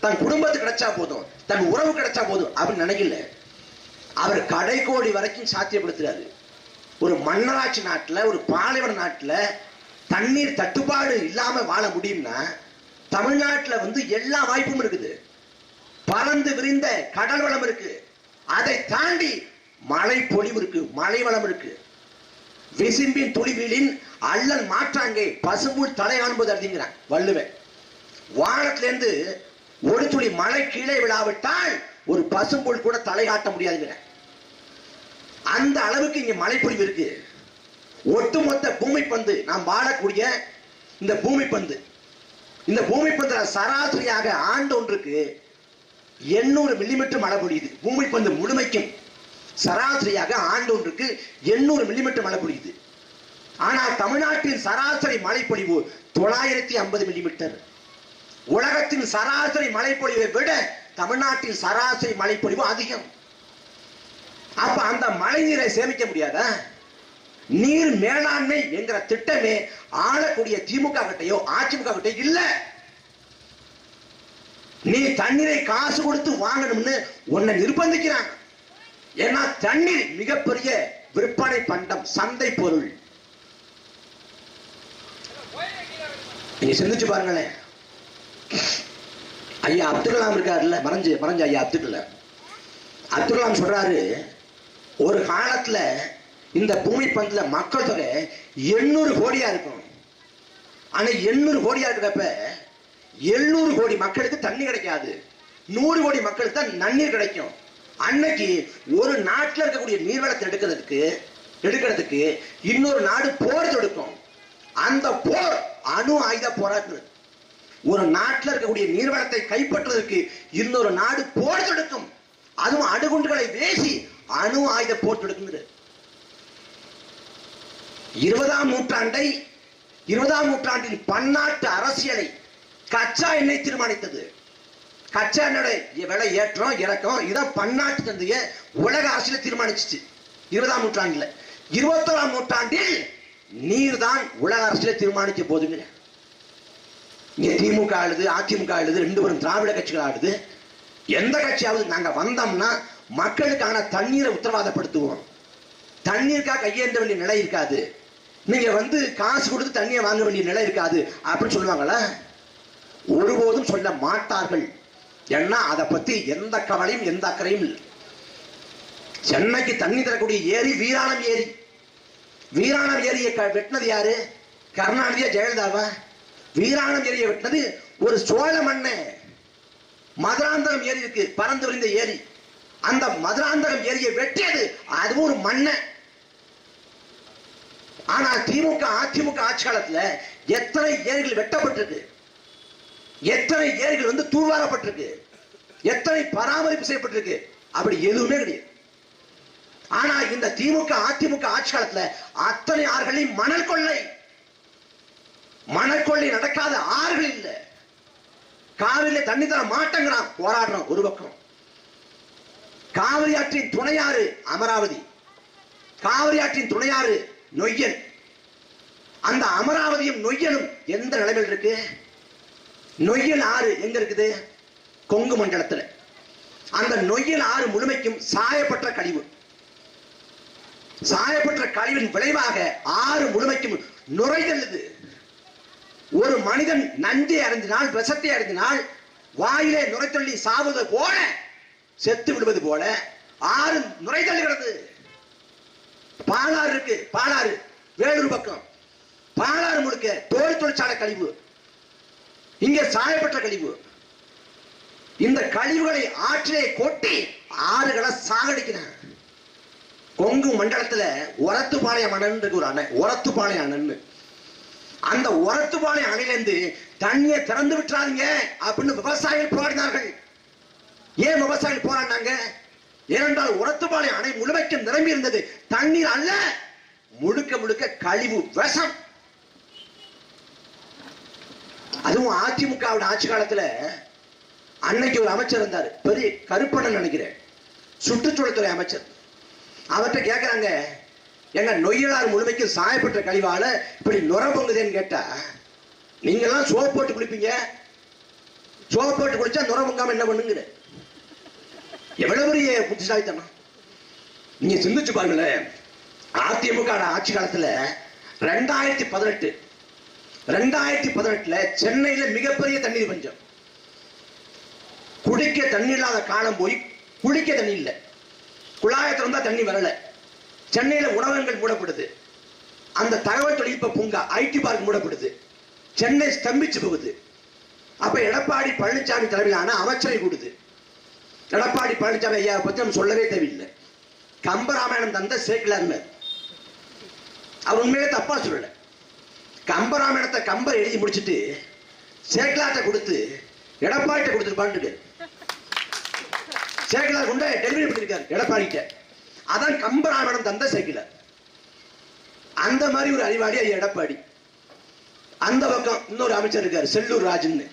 தன் குடும்பத்துக்கு கிடைச்சா போதும், தன் உறவு கிடைச்சா போதும் அப்படின்னு நினைக்கல. அவர் கடைக்கோடி வரைக்கும் சாத்தியப்படுத்துறாரு. ஒரு மன்னராட்சி நாட்டுல, ஒரு பாலைவன நாட்டுல தண்ணீர் தட்டுப்பாடு இல்லாம வாழ முடியும்னா தமிழ்நாட்டுல எல்லா வாய்ப்பும் இருக்குது. பறந்து விரிந்த கடல் வளம் இருக்கு, அதை தாண்டி மழை பொழிவு இருக்கு, மழை வளம் இருக்கு. விசிம்பின் துளிவீலின் அல்லல் மாற்றாங்கே பசும்புல் தலை காண்பது அப்படிங்கிறான் வள்ளுவன். வானத்திலிருந்து ஒரு துளி மழை கீழே விழாவிட்டால் ஒரு பசும்புல் கூட தலை காட்ட முடியாதுங்கிற அந்த அளவுக்கு இங்க மழை பொழிவு இருக்கு. ஒட்டுமொத்த பூமி பந்து, நாம் வாழக்கூடிய இந்த பூமி பந்து, இந்த பூமி பந்துல சராசரியாக ஆண்டு ஒன்றுக்கு 800 மில்லிமீட்டர் மழை பொழியுது. பூமி பந்து முழுமைக்கும் சராசரியாக ஆண்டு ஒன்றுக்கு 800 மில்லிமீட்டர் மழை பொழியுது. ஆனால் தமிழ்நாட்டின் சராசரி மழை பொழிவு 950 மில்லிமீட்டர். உலகத்தின் சராசரி மழை பொழிவை விட தமிழ்நாட்டின் சராசரி மழை பொழிவு அதிகம். அப்ப அந்த மழை நீரை சேமிக்க முடியாதா? நீர் மேலாண்மை என்கிற திட்டமே ஆளக்கூடிய திமுக கிட்டையோ அதிமுக கிட்டையோ இல்ல. நீ தண்ணீரை காசு கொடுத்து வாங்கணும்னு உன்னை நிர்பந்திக்கிறான். ஏன்னா தண்ணீர் மிகப்பெரிய விற்பனை பண்டம், சந்தை பொருள். நீங்க சிந்திச்சு பாருங்களேன். ஐயா அப்துல் கலாம் இருக்காருல்ல, மறைஞ்ச ஐயா அப்துல் கலாம் சொல்றாரு, ஒரு காலத்துல இந்த பூமி பந்துல மக்கள் தொகை 800 கோடியா இருக்கும். ஆனா 800 கோடியா இருக்கிறப்ப 700 கோடி மக்களுக்கு தண்ணி கிடைக்காது, 100 கோடி மக்களுக்கு தான் நன்னீர் கிடைக்கும். அன்னைக்கு ஒரு நாட்டில் இருக்கக்கூடிய நீர்வளத்தை எடுக்கிறதுக்கு இன்னொரு நாடு போர் தொடுக்கும். அந்த போர் அணு ஆயுத போராட்டு. ஒரு நாட்டில் இருக்கக்கூடிய நீர்வளத்தை கைப்பற்றுவதற்கு இன்னொரு நாடு போர் தொடுக்கும். அதுவும் அணுகுண்டுகளை வீசி அணு ஆயுத போர் தொடுக்கும். 20ஆம் நூற்றாண்டின் பன்னாட்டு அரசியலை கச்சா எண்ணெய் தீர்மானித்தது. கச்சா எண்ணெய் விலை ஏற்றம் இறக்கம் இதான் பன்னாட்டு சந்தைய உலக அரசியல் தீர்மானிச்சு 20ஆம் நூற்றாண்டுல. 21ஆம் நூற்றாண்டில் நீர் தான் உலக அரசியலை தீர்மானிக்க போதுங்க. இங்க திமுக ஆளுது, அதிமுக ஆளுது, 2 பேரும் திராவிட கட்சிகள் ஆளுது. எந்த கட்சியாவது நாங்க வந்தோம்னா மக்களுக்கான தண்ணீரை உத்தரவாதப்படுத்துவோம், தண்ணீருக்காக கையேந்த வேண்டிய நிலை இருக்காது. நீங்க வந்து காசு கொடுத்து தண்ணியை வாங்க வேண்டிய நிலை இருக்காது அப்படின்னு சொல்லுவாங்களா? ஒருபோதும் சொல்ல மாட்டார்கள். ஏன்னா அதை பத்தி எந்த கவலையும் எந்த அக்கறையும் இல்லை. சென்னைக்கு தண்ணி தரக்கூடிய ஏரி வீராணம் ஏரி. வீராணம் ஏரியை வெட்டினது யாரு? கருணாநிதியா ஜெயலலிதாவா? வீராணம் ஏரியை வெட்டினது ஒரு சோழ மண்ணு. மதுராந்தகம் ஏரி இருக்கு, பறந்து விரிந்த ஏரி. அந்த மதுராந்தகம் ஏரியை வெட்டியது அது ஒரு மண்ணை. ஆனா திமுக அதிமுக ஆட்சி காலத்துல எத்தனை ஏரிகள் வெட்டப்பட்டிருக்கு, எத்தனை ஏரிகள் வந்து தூர்வாரப்பட்டிருக்கு, எத்தனை பராமரிப்பு செய்யப்பட்டிருக்கு? அப்படி எதுவுமே கிடையாது. ஆனா இந்த திமுக அதிமுக ஆட்சி காலத்துல அத்தனை ஆறுகளையும் மணல் கொள்ளை. மணல் கொள்ளை நடக்காத ஆறுகள் இல்ல. காவிரியில தண்ணி தர மாட்டேங்கிறான், போராடுறோம் ஒரு பக்கம். காவிரி ஆற்றின் துணையாறு அமராவதி, காவிரி ஆற்றின் துணையாறு நொய்யல். அந்த அமராவதியும் நொய்யலும் எந்த நிலைமையில் இருக்கு? நொய்யல் ஆறு எங்க இருக்குது? கொங்கு மண்டலத்தில். அந்த நொய்யல் ஆறு முழுமைக்கும் சாயப்பட்ட கழிவு. சாயப்பட்ட கழிவின் விளைவாக ஆறு முழுமைக்கும் நுரைதள்ளுது. ஒரு மனிதன் நஞ்சை அருந்தினால், விஷத்தை அருந்தினால் வாயிலே நுரைத்தள்ளி சாவது போல, செத்து விடுவது போல ஆறு நுரைதள்ளுகிறது. பாலாறு இருக்கு, பாலாறு வேலூர் பக்கம். பாலாறு முழுக்க தோல் தொழிற்சாலை கழிவு, இங்க சாயப்பட்ட கழிவு. இந்த கழிவுகளை ஆற்றிலே கொட்டி ஆறுகளை சாகடிக்கிறாங்க. கொங்கு மண்டலத்துல ஒரத்துப்பாளையம் அணை இருக்கு, ஒரு அணை, ஒரத்துப்பாளையம் அணைன்னு. அந்த ஒரத்துப்பாளையம் அணையிலிருந்து தண்ணியை திறந்து விட்டுறாதீங்க அப்படின்னு விவசாயிகள் போராடினார்கள். ஏன் விவசாயிகள் போராடினாங்க? ஏனென்றால் ஒரத்துப்பாளையம் அணை முழுமைக்கு நிரம்பி இருந்தது தண்ணீர் அல்ல, முழுக்க முழுக்க கழிவு, விஷம். அதுவும் அதிமுக ஆட்சி காலத்துல அன்னைக்கு ஒரு அமைச்சர் இருந்தார், பெரிய கருப்பண்ணன் நினைக்கிறேன், சுற்றுச்சூழல்துறை அமைச்சர். அவர்கிட்ட கேட்கிறாங்க, எங்க நொய்யலாறு முழுமைக்கு சாயப்பட்ட கழிவால இப்படி நுர பொங்குதேன்னு கேட்டா, நீங்க எல்லாம் சோப்பு போட்டு குளிப்பீங்க, சோப்பு போட்டு குளிச்சா நுர பொங்காம என்ன பண்ணுங்க? எவ்வளவு பெரிய புத்திசாலித்தனம்! நீங்க சிந்திச்சு பாருங்களேன். அதிமுக ஆட்சி காலத்துல 2018 சென்னையில மிகப்பெரிய தண்ணீர் பஞ்சம். குடிக்க தண்ணி இல்லாத காலம் போய் குடிக்க தண்ணி இல்லை. குழாயத்தில் இருந்தா தண்ணி வரல. சென்னையில உணவகங்கள் மூடப்படுது. அந்த தகவல் தொழில்நுட்ப பூங்கா ஐடி பார்க் மூடப்படுது. சென்னை ஸ்தம்பிச்சு போகுது. அப்ப எடப்பாடி பழனிசாமி தலைமையிலான அமைச்சரை கூடுது. எடப்பாடி பழனிசாமி ஐயா பத்தி நம்ம சொல்லவே தேவையில்லை. கம்பராமாயணம் தந்த சேக்கிலார். அவர் உண்மையிலே தப்பா சொல்லல. கம்பராமாயணத்தை கம்பர் எழுதி முடிச்சுட்டு சேக்கிலார்ட்ட கொடுத்து எடப்பாடிட்ட கொடுத்துருப்பான்னு சேக்கிலார் கொண்டு டெலிவரி பண்ணிருக்காரு எடப்பாடிட்ட. அதான் கம்பராமாயணம் தந்த சேக்கிலார். அந்த மாதிரி ஒரு அறிவாளி ஐயா எடப்பாடி. அந்த பக்கம் இன்னொரு அமைச்சர் இருக்காரு, செல்லூர் ராஜுன்னு.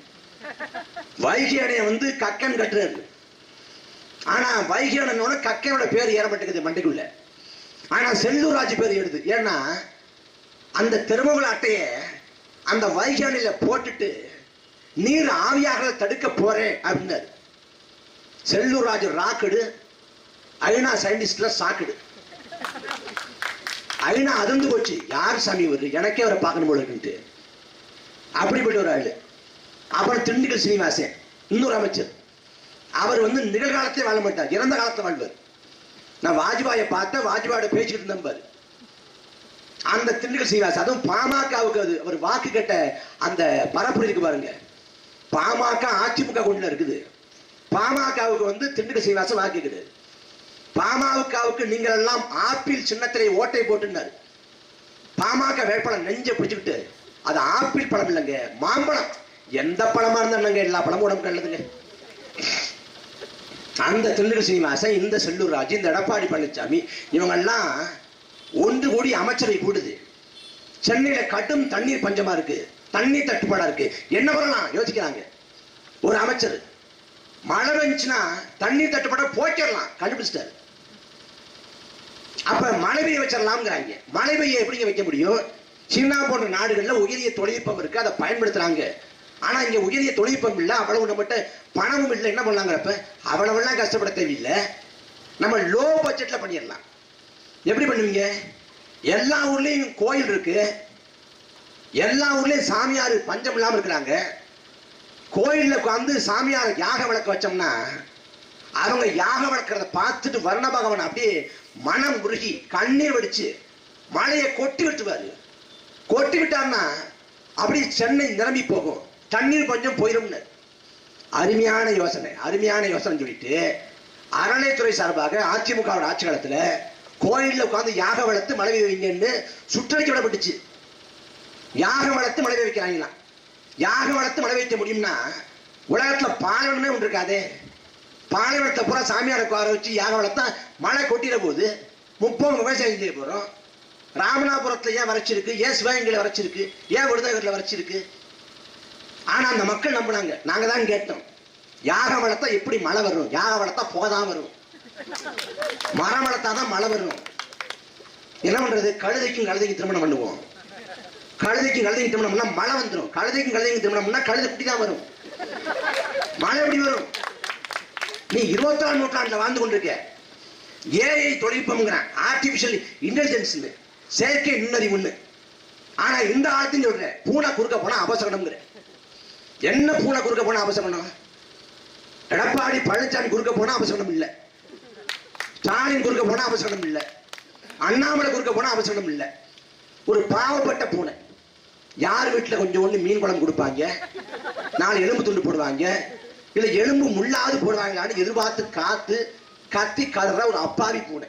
வைகை அணையை வந்து கக்கன் கட்டுறாரு. ஆனா வைகை அணையோட கக்கையோட பேர் ஏற மாட்டேங்குது மண்டைக்குள்ள. ஆனா செல்லூர் ராஜு பேர் எடுது. ஏன்னா அந்த திருமகள் அட்டையை அந்த வைகை அணையில போட்டுட்டு நீர் ஆவியாக தடுக்க போறேன் அப்படின்னாரு. செல்லூர் ராஜு ராக்கெடு, ஐநா சயின்டிஸ்ட்ல சாக்கெடு. ஐநா அதிர்ந்து போச்சு, யார் சாமி வருது, எனக்கே அவரை பார்க்கணும் போல இருக்குன்ட்டு. அப்படிப்பட்ட ஒரு ஆளு. அப்புறம் திண்டுக்கல் சீனிவாசன் இன்னொரு அமைச்சர். அவர் வந்து நிகழ்காலத்திலே வாழ மாட்டார், இறந்த காலத்தில் வாழ்வார். நான் வாஜ்பாயை பார்த்தேன், வாஜ்பாயோட பேசிக்கிட்டு இருந்தேன். அந்த திண்டுக்கல் சீனிவாசன், அதுவும் பாமகவுக்கு அது அவர் வாக்கு கேட்ட அந்த பரப்புரை இருக்கு பாருங்க. பாமக அதிமுக கொண்டுல இருக்குது. பாமகவுக்கு வந்து திண்டுக்கல் சீனிவாசன் வாக்கு இருக்குது. பாமகவுக்கு நீங்கள் எல்லாம் ஆப்பிள் சின்னத்திலே ஓட்டை போட்டுனாரு. பாமக வேட்பாளர் நெஞ்ச பிடிச்சுக்கிட்டு, அது ஆப்பிள் பழம் இல்லைங்க, மாம்பழம். எந்த பழமா இருந்தாங்க, எல்லா பழமும் உடம்பு நல்லதுங்க. அந்த திண்டுக்கல் சீனிவாசன், இந்த செல்லூர் ராஜு, இந்த எடப்பாடி பழனிசாமி, இவங்க எல்லாம் ஒன்று கூடி அமைச்சரை கூடுது. சென்னையில கடும் தண்ணீர் பஞ்சமா இருக்கு, தண்ணீர் தட்டுப்பாடா இருக்கு, என்ன பண்ணலாம் யோசிக்கிறாங்க. ஒரு அமைச்சர் மழை பெஞ்சுன்னா தண்ணீர் தட்டுப்பாட போக்கிடலாம் கண்டுபிடிச்சிட்டாரு. அப்ப மழை பெய்ய வச்சிடலாம்ங்கிறாங்க. மழை பெய்ய எப்படிங்க வைக்க முடியும்? சீனா போன்ற நாடுகள்ல உயரிய தொழில்நுட்பம் இருக்கு, அதை பயன்படுத்துறாங்க. ஆனா இங்க உயரிய தொழில்நுட்பம் இல்லை, அவ்வளவு நம்மகிட்ட பணமும் இல்லை. என்ன பண்ணலாங்கிறப்ப அவ்வளவெல்லாம் கஷ்டப்பட தேவையில்லை, நம்ம லோ பட்ஜெட்ல பண்ணிடலாம். எப்படி பண்ணுவீங்க? எல்லா ஊர்லயும் கோயில் இருக்கு, எல்லா ஊர்லயும் சாமியார் பஞ்சம் இல்லாம இருக்கிறாங்க. கோயில்ல உட்காந்து சாமியார் யாக விளக்க வச்சோம்னா அவங்க யாக விளக்கிறத பார்த்துட்டு வர்ண பகவான் அப்படியே மனம் உருகி கண்ணீர் வடிச்சு மழையை கொட்டி விட்டுவாரு. கொட்டி விட்டார்னா அப்படி சென்னை நிரம்பி போகும், தண்ணீர் கொஞ்சம் போயிடும்னு. அருமையான யோசனை, அருமையான யோசனை சொல்லிட்டு அறநிலைத்துறை சார்பாக அதிமுக ஆட்சி காலத்துல கோயில்ல உட்காந்து யாக வளர்த்து மழை வைங்கன்னு சுற்றறிக்கை விடப்பட்டுச்சு. யாக வளர்த்து மழை வைக்கிறாங்களாம். யாக வளர்த்து மழை வைக்க முடியும்னா உலகத்துல பாலைவனமே ஒன்று இருக்காதே. பாலைவனத்தை பூரா சாமியாரை உட்கார வச்சு யாக வளர்த்தா மழை கொட்டிட போகுது, 30 விவசாயம் செய்ய போறோம். ராமநாதபுரத்துல ஏன் வறட்சிருக்கு, ஏன் சிவகங்கையில வறட்சிருக்கு, ஏன் விருதுநகர்ல வறட்சிருக்கு? ஆனா அந்த மக்கள் நம்பினாங்க. நாங்க தான் கேட்டோம், யாக வளர்த்தா எப்படி மழை வரும்? யாக வளர்த்தா போதான் வரும், மரம் வளர்த்தாதான் மழை வரும். என்ன பண்றது? கழுதைக்கும் கழுதைக்கும் திருமணம் பண்ணுவோம். கழுதைக்கும் கழுதைக்கும் திருமணம் பண்ணா மழை வந்துடும். கழுதைக்கும் கழுதைக்கும் திருமணம் பண்ணா கழுதை குட்டி தான் வரும், மழை எப்படி வரும்? நீ 21ஆம் நூற்றாண்டுல வாழ்ந்து கொண்டிருக்க. ஏஐ தொழில்நுட்பம், ஆர்டிபிஷியல் இன்டெலிஜென்ஸ், செயற்கை நுண்ணறிவுன்னு. ஆனா இந்த ஆழத்தையும் சொல்ற, பூனை குறுக்க போனா அபசகனம்ங்கிற. என்ன பூனை குறுக்க போனா அபசகனம்? எடப்பாடி பழனிசாமி குறுக்க போனா அபசகனம் இல்ல, ஸ்டாலின் குறுக்க போனா அபசகனம் இல்ல, அண்ணாமலை குறுக்க போனா அபசகனம் இல்ல. ஒரு பாவப்பட்ட பூனை, யார் வீட்டுல கொஞ்சம் ஒண்ணு மீன் குழம்பு கொடுப்பாங்க, 4 எலும்பு துண்டு போடுவாங்க, இல்ல எலும்பு முள்ளாவது போடுவாங்களான்னு எதிர்பார்த்து காத்து கத்தி கதற ஒரு அப்பாவி பூனை.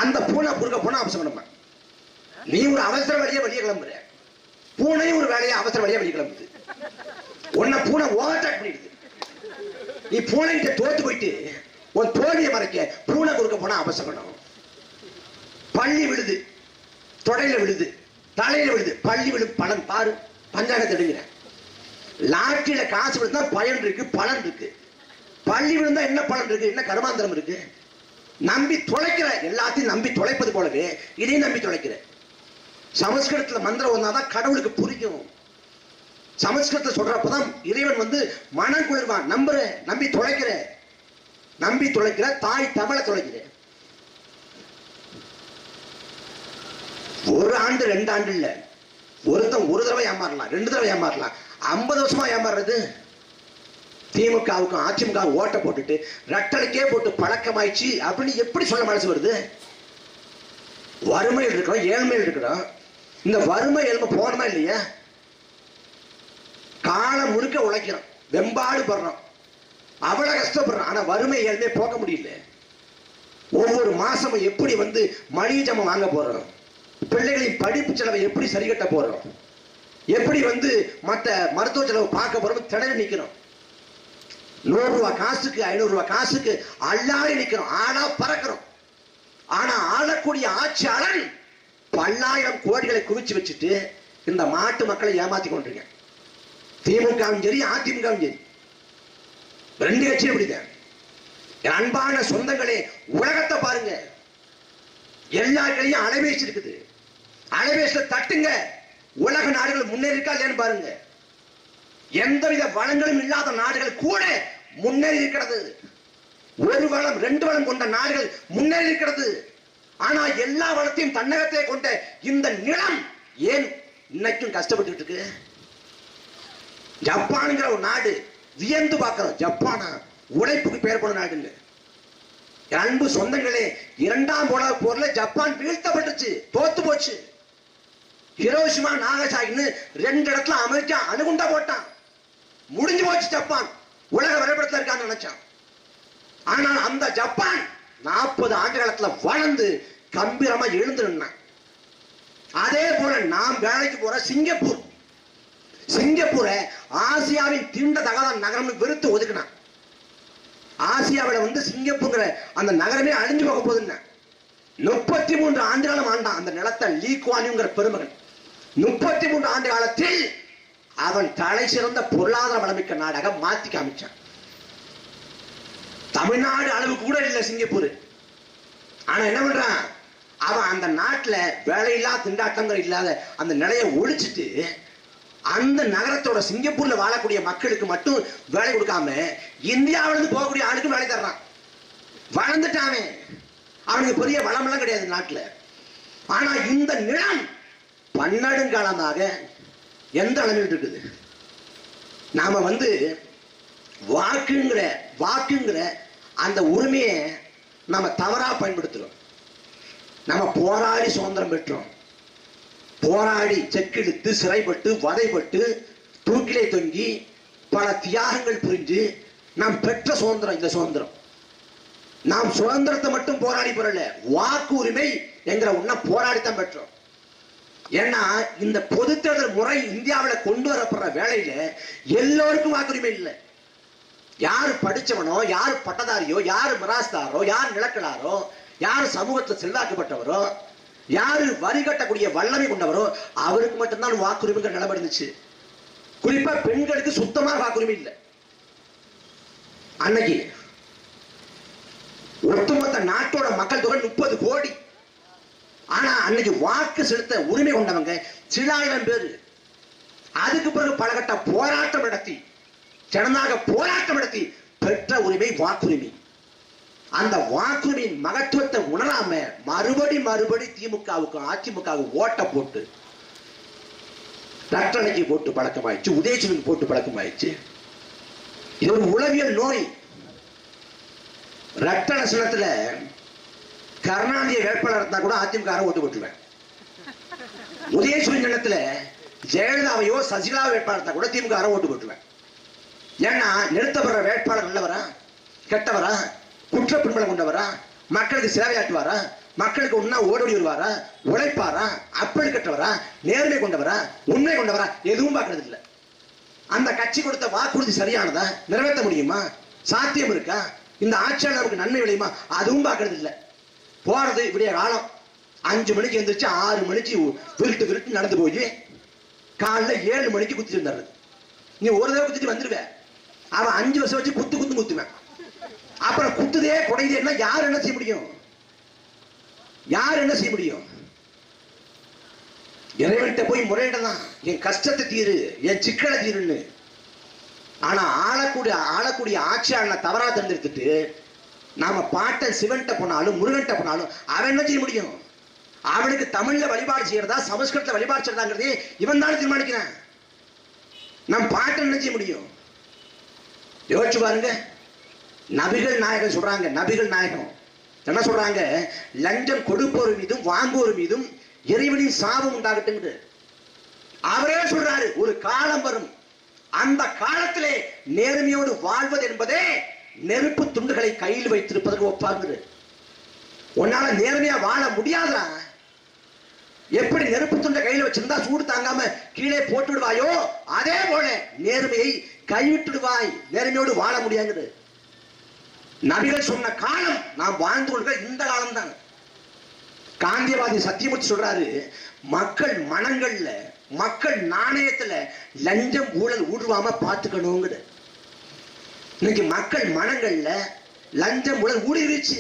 அந்த பூனை குறுக்க போனா அபசகனமா? நீ ஒரு அவசர வழியா வெளியே கிளம்புற, பூனையும் ஒரு வேலையா அவசர வழியா வெளியே கிளம்புது. உன்னை பூனை ஓவர்டேக் பண்ணிடுது. நீ பூனைகிட்ட தோத்து போயிட்டு உன் தோல்வியை மறைக்க பூனை குறுக்க போனா அபசகனம். பள்ளி விழுது, தொடையில விழுது, தலையில விழுது, பள்ளி விழு பலன் பாரு. பஞ்சாங்கத்தை எடுங்கிற லாட்டில காசு விழுந்தா பயன் இருக்கு, பலன் இருக்கு. பள்ளி விழுந்தா என்ன பலன் இருக்கு? என்ன கர்மாந்திரம் இருக்கு? நம்பி தொலைக்கிற, எல்லாத்தையும் நம்பி தொலைப்பது போலவே இதையும் நம்பி தொலைக்கிற. சமஸ்கிருதத்துல மந்திரம் வந்தாதான் கடவுளுக்கு புரியும். சமஸ்கிருதத்தை சொல்றப்பதான் இறைவன் வந்து மனம் குளிர்வான். நம்புற, நம்பி தொலைக்கிற, நம்பி தொலைக்கிற, தாய் தமிழ தொலைக்கிற. 1 ஆண்டு 2 ஆண்டு இல்ல, ஒருத்தன் ஒரு தடவை ஏமாறலாம், 2 தடவை ஏமாறலாம், 50 வருஷமா ஏமாறுறது. திமுகவுக்கும் அதிமுக ஓட்ட போட்டுட்டு ரெட்டலைக்கே போட்டு பழக்கமாயிடுச்சு அப்படின்னு எப்படி சொல்ல மனசு வருது? வறுமையில் இருக்கிறோம், ஏழ்மையில் இருக்கிறோம். இந்த வறுமை ஏழ்மை போனமா இல்லையா? காலம் முழுக்க உழைக்கிறோம், வெம்பாடு படுறோம், அவ்வளவு கஷ்டப்படுறோம். ஆனா வறுமை ஏழ்மை போக முடியல. ஒவ்வொரு மாசமும் எப்படி வந்து மளிகை ஜாமான் வாங்க போறோம், பிள்ளைகளின் படிப்பு செலவை எப்படி சரி கட்ட போறோம், எப்படி வந்து மற்ற மருத்துவ செலவு பார்க்க போறோம், திடல் நிக்கிறோம். 100 ரூபாய் காசுக்கு 500 ரூபாய் காசுக்கு அல்லாடி நிக்கிறோம், ஆளா பறக்கிறோம். ஆனா ஆளக்கூடிய ஆட்சியாளன் பல்லாயிரம் கோடிகளை குவிச்சு வச்சுட்டு இந்த மாட்டு மக்களை ஏமாத்தி கொண்டிருக்க. திமுகவும் சரி அதிமுகவும் சரி, 2 கட்சியும் இப்படிதான். அன்பான சொந்தங்களே, உலகத்தை பாருங்க, எல்லா கையும் அலைபேசி இருக்குது. அலைபேசியில தட்டுங்க, உலக நாடுகள் முன்னேறி இருக்கா இல்லையான்னு பாருங்க. எந்தவித வளங்களும் இல்லாத நாடுகள் கூட முன்னேறி இருக்கிறது. 1 வளம் 2 வளம் கொண்ட நாடுகள் முன்னேறி இருக்கிறது. ஆனா எல்லா வளத்தையும் தன்னகத்தை கொண்ட இந்த நிலம் ஏன் இன்னைக்கும் கஷ்டப்பட்டு இருக்கு? ஜப்பானுங்கிற ஒரு நாடு வியந்து பார்க்கிறோம். ஜப்பானா உழைப்புக்கு பெயர் போன நாடுன்னு. அன்பு சொந்தங்களே, 2ஆம் உலக போர்ல ஜப்பான் வீழ்த்தப்பட்டுச்சு, தோத்து போச்சு. ஹிரோஷிமா நாகசாகின்னு 2 இடத்துல அமெரிக்கா அணுகுண்டா போட்டான், முடிஞ்சு போச்சு. ஜப்பான் உலக வரைபடத்தில் இருக்கான்னு நினைச்சான். ஆனால் அந்த ஜப்பான் 40 ஆண்டு காலத்துல வளர்ந்து கம்பீரமா எழுந்து நின்னான். அதே போல நாம் வேலைக்கு போற சிங்கப்பூர், சிங்கப்பூரை ஆசியாவின் தீண்டத்தகாத நகரம் வெறுத்து ஒதுக்கினான். ஆசியாவில வந்து சிங்கப்பூர் அந்த நகரமே அழிஞ்சு போக போகுதுன்னு 33 ஆண்டு காலம் ஆண்டான் அந்த நிலத்தை லீ குவான் யூங்கிற பெருமகன். 33 ஆண்டு காலத்தில் அவன் தலை சிறந்த பொருளாதார வளமிக்க நாடாக மாத்தி காமிச்சான். தமிழ்நாடு அளவு கூட இல்ல சிங்கப்பூர். ஆனா என்ன பண்றான் அவன்? அந்த நாட்டுல வேலையில்லா திண்டாட்டங்கள் இல்லாத அந்த நிலையை ஒழிச்சிட்டு அந்த நகரத்தோட சிங்கப்பூர்ல வாழக்கூடிய மக்களுக்கு மட்டும் வேலை கொடுக்காம இந்தியாவிலிருந்து போகக்கூடிய ஆளுக்கு வேலை தர்றான். வளர்ந்துட்டாமே. அவனுக்கு பெரிய வளமெல்லாம் கிடையாது நாட்டுல. ஆனா இந்த நிலம் பன்னெடுங்காலமாக எந்த அளவில் இருக்குது. நாம வாக்குங்கிற அந்த உரிமையை நாம தவறா பயன்படுத்துறோம். நம்ம போராடி சுதந்திரம் பெற்றோம். போராடி செக்கெடுத்து சிறைப்பட்டு வதைப்பட்டு தூக்கிலே தொங்கி பல தியாகங்கள் புரிஞ்சு நாம் பெற்ற சுதந்திரம். இந்த சுதந்திரம் நாம் சுதந்திரத்தை மட்டும் போராடி பெறல, வாக்கு உரிமை என்கிற ஒன்ன போராடித்தான் பெற்றோம். ஏன்னா இந்த பொது தேர்தல் முறை இந்தியாவில் கொண்டு வரப்படுற வேலையில எல்லோருக்கும் வாக்குரிமை இல்லை. யாரு படிச்சவனோ, யாரு பட்டதாரியோ, யாரு மிராஸ்தாரோ, யார் நிலக்கலாரோ, யார் சமூகத்தில் செல்வாக்கப்பட்டவரோ, யாரு வரி கட்டக்கூடிய வல்லமை கொண்டவரோ அவருக்கு மட்டும்தான் வாக்குரிமைங்கிற நிலைமை இருந்துச்சு. குறிப்பா பெண்களுக்கு சுத்தமாக வாக்குரிமை இல்லை. அன்னைக்கு ஒட்டுமொத்த நாட்டோட மக்கள் தொகை 30 கோடி. ஆனா அன்னைக்கு வாக்கு செலுத்த உரிமை கொண்டவங்க சில ஆயிரம் பேர். அதுக்கு பிறகு பலகட்ட போராட்டம் நடத்தி ஜனநாயக போராட்டம் நடத்தி பெற்ற உரிமை வாக்குரிமை. அந்த வாக்குரிமையின் மகத்துவத்தை உணராம மறுபடி திமுகவுக்கும் அதிமுகவுக்கும் ஓட்ட போட்டு ரட்டணைக்கு போட்டு பழக்கமாயிடுச்சு, உதயசூரியன் போட்டு பழக்கமாயிடுச்சு. இது ஒரு உளவியல் நோய். ரட்டண சின்னத்துல கருணாநிதி வேட்பாளர் இருந்தா கூட அதிமுக ஓட்டு போட்டுருவேன். உதயசூரியன் சின்னத்துல ஜெயலலிதாவையோ சசிகலா வேட்பாளர் இருந்தா கூட திமுக ஓட்டு போட்டுருவேன். ஏன்னா நிறுத்தப்படுற வேட்பாளர் நல்லவரா, கெட்டவரா, குற்ற பின்பலம் கொண்டவரா, மக்களுக்கு சேவையாற்றுவாரா, மக்களுக்கு ஒன்னா ஓடி வருவாரா, உழைப்பாரா, அப்படி கட்டவரா, நேர்மை கொண்டவரா, உண்மை கொண்டவரா, எதுவும் பார்க்கறது இல்லை. அந்த கட்சி கொடுத்த வாக்குறுதி சரியானதா, நிறைவேற்ற முடியுமா, சாத்தியம் இருக்கா, இந்த ஆட்சியாளர் நமக்கு நன்மை விளையுமா, அதுவும் பார்க்கறது இல்லை. போறது இப்படியே காலம். 5 மணிக்கு எந்திரிச்சு 6 மணிக்கு விருட்டு நடந்து போய் காலைல 7 மணிக்கு குத்திட்டு வந்துடுறது. நீ ஒரு தடவை குத்திட்டு வந்துருவ, அவன் 5 வருஷம் வச்சு குத்துவேன். அப்புறம் குத்துதே குடையுதேன்னா யார் என்ன செய்ய முடியும்? யார் என்ன செய்ய முடியும்? இறைவன்கிட்ட போய் முறையிடலாம், என் கஷ்டத்தை தீரு, என் சிக்கலை தீருன்னு. ஆனா ஆளக்கூடிய ஆட்சியாளனை தவறா தேர்ந்தெடுத்துட்டு நாம பாட்டன் சிவன்கிட்ட போனாலும் முருகன்கிட்ட போனாலும் அவன் என்ன செய்ய முடியும்? அவனுக்கு தமிழ்ல வழிபாடு செய்யறதா சமஸ்கிருதத்துல வழிபாடு செய்யறதாங்கிறதே இவன் தானே தீர்மானிக்கிறான். நம் பாட்டன் என்ன செய்ய முடியும்? யோசிச்சு பாருங்க. நபிகள் நாயகம் சொல்றாங்க, நபிகள் நாயகம் என்ன சொல்றாங்க? லஞ்சம் கொடுப்போர் மீதும் வாங்குவோர் மீதும் இறைவனின் சாபம் உண்டாகட்டும். அவரே சொல்றாரு, ஒரு காலம் வரும், அந்த காலத்திலே நேர்மையோடு வாழ்வது என்பதே நெருப்பு துண்டுகளை கையில் வைத்திருப்பதற்கு ஒப்பாகுது. உன்னால நேர்மையா வாழ முடியாதா? எப்படி நெருப்பு துண்டை கையில் வச்சிருந்தா சூடு தாங்காம கீழே போட்டு விடுவாயோ, அதே போல நேர்மையை கைவிட்டுடுவாய், நேர்மையோடு வாழ முடியாது. நபிகள் சொன்ன காலம் நாம் வாழ்ந்து கொள்கிற இந்த காலம் தான். காந்தியவாதி சத்தியமூர்த்தி சொல்றாரு, மக்கள் மனங்கள்ல, மக்கள் நாணயத்துல லஞ்சம் ஊழல் ஊடுருவாம பார்த்துக்கணுங்கிற. இன்னைக்கு மக்கள் மனங்கள்ல லஞ்சம் ஊழல் ஊடுருவிச்சு.